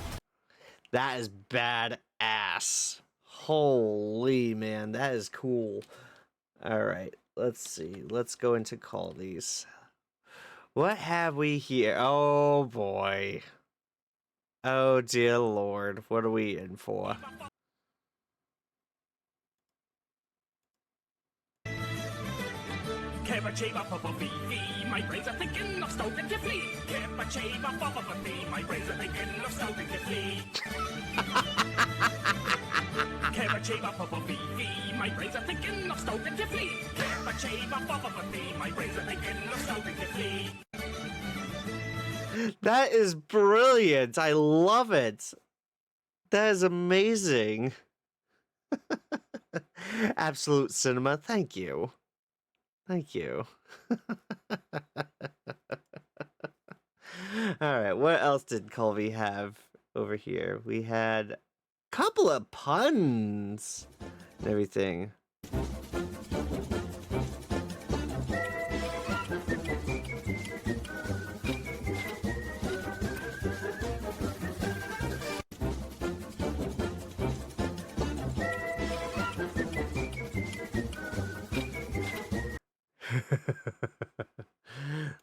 That is badass. Holy man, that is cool. All right, let's see. Let's go into call these. What have we here? Oh boy. Oh dear Lord, what are we in for? My brains are thinking of stopping to flee. My brains are thinking of stopping to flee. My brains are thinking of stopping to flee. My brains are thinking of stopping to flee. That is brilliant. I love it. That is amazing. Absolute cinema. Thank you. Thank you. All right, what else did Colby have over here? We had a couple of puns and everything.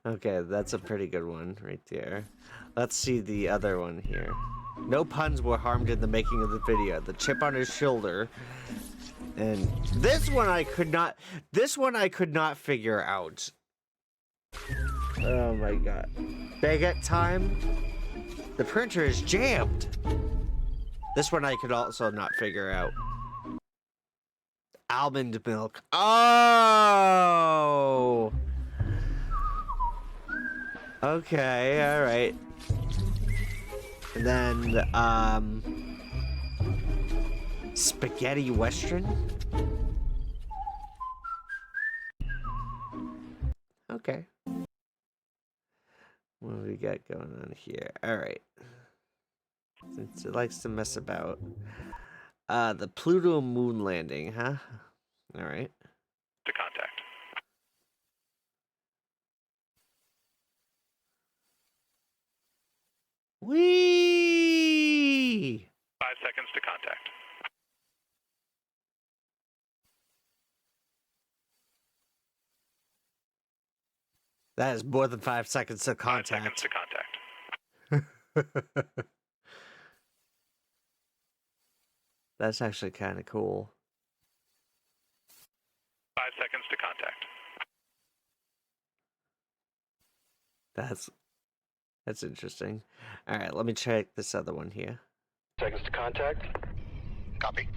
Okay, that's a pretty good one right there. Let's see the other one here. No puns were harmed in the making of the video. The chip on his shoulder. And this one I could not figure out. Oh my god. Baguette time? The printer is jammed. This one I could also not figure out. Almond milk. Oh! Okay, alright. And then, spaghetti western? Okay. What do we got going on here? Alright. Since it likes to mess about. The Pluto moon landing, huh? Alright. To contact. Whee! 5 seconds to contact. That is more than 5 seconds to 5 seconds contact. to contact. That's actually kind of cool. 5 seconds to contact. That's interesting. All right, let me check this other one here. Seconds to contact. Copy.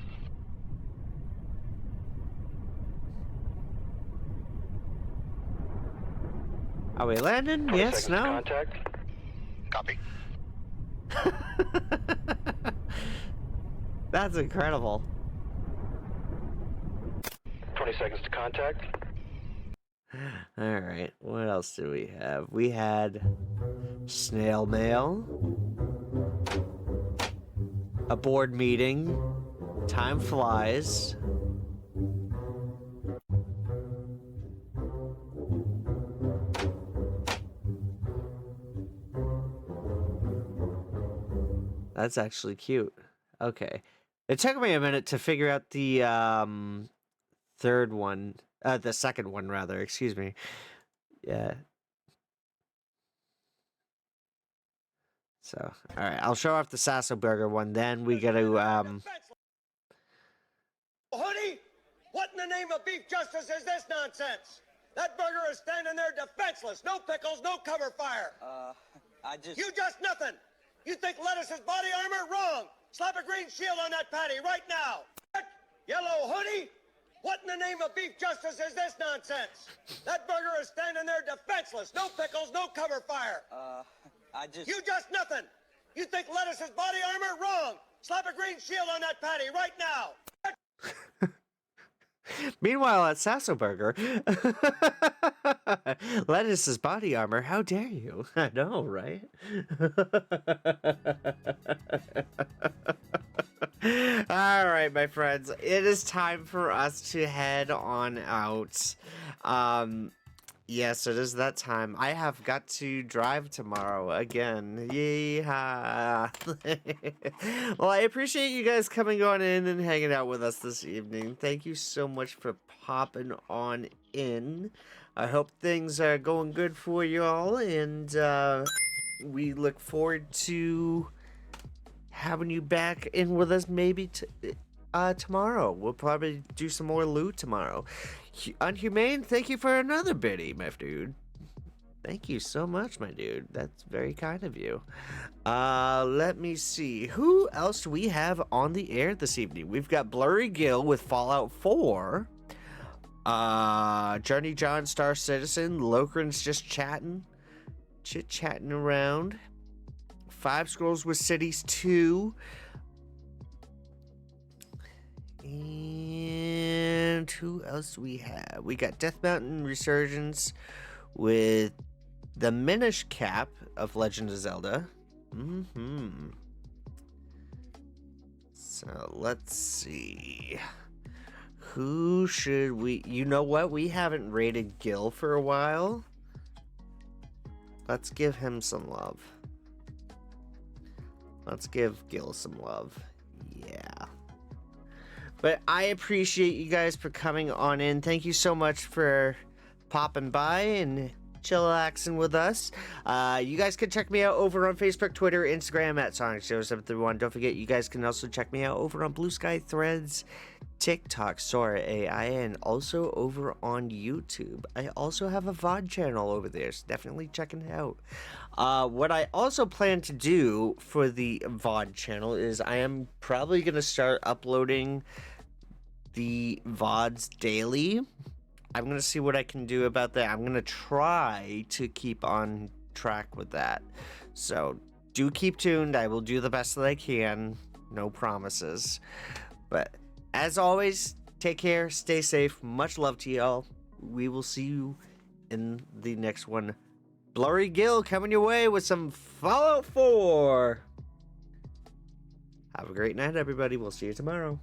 Are we landing? Yes, no? Contact. Copy. That's incredible. 20 seconds to contact. All right, what else do we have? We had snail mail, a board meeting, time flies. That's actually cute. Okay. It took me a minute to figure out the third one. The second one, rather. Excuse me. Yeah. So, all right. I'll show off the Sasso Burger one. Then we got to Hoodie, what in the name of beef justice is this nonsense? That burger is standing there defenseless. No pickles, no cover fire. You just nothing. You think lettuce is body armor? Wrong. Slap a green shield on that patty right now. Yellow hoodie, what in the name of beef justice is this nonsense? That burger is standing there defenseless. No pickles, no cover fire. You just nothing. You think lettuce is body armor? Wrong. Slap a green shield on that patty right now. Meanwhile, at Sasso Burger, lettuce is body armor. How dare you? I know, right? All right, my friends, it is time for us to head on out. Yes, it is that time. I have got to drive tomorrow again. Yeehaw. Well, I appreciate you guys coming on in and hanging out with us this evening. Thank you so much for popping on in. I hope things are going good for you all, and we look forward to having you back in with us maybe tomorrow. We'll probably do some more loot tomorrow. Unhumane, thank you for another biddy, my dude. Thank you so much, my dude. That's very kind of you. Let me see. Who else do we have on the air this evening? We've got Blurry Gill with Fallout 4. Journey John, Star Citizen. Lokran's just chatting. Chit-chatting around. Five Scrolls with Cities 2. And who else do we have? We got Death Mountain Resurgence with the Minish Cap of Legend of Zelda. So let's see. Who should we... You know what? We haven't rated Gil for a while. Let's give him some love. Let's give Gil some love. Yeah. But I appreciate you guys for coming on in. Thank you so much for popping by and chillaxing with us. You guys can check me out over on Facebook, Twitter, Instagram at Sonic0731. Don't forget, you guys can also check me out over on Blue Sky Threads, TikTok, Sora AI, and also over on YouTube. I also have a VOD channel over there, so definitely check it out. What I also plan to do for the VOD channel is I am probably going to start uploading the VODs daily. I'm going to see what I can do about that. I'm going to try to keep on track with that. So do keep tuned. I will do the best that I can. No promises. But as always, take care, stay safe. Much love to y'all. We will see you in the next one. Blurry Gill coming your way with some Fallout 4. Have a great night, everybody. We'll see you tomorrow.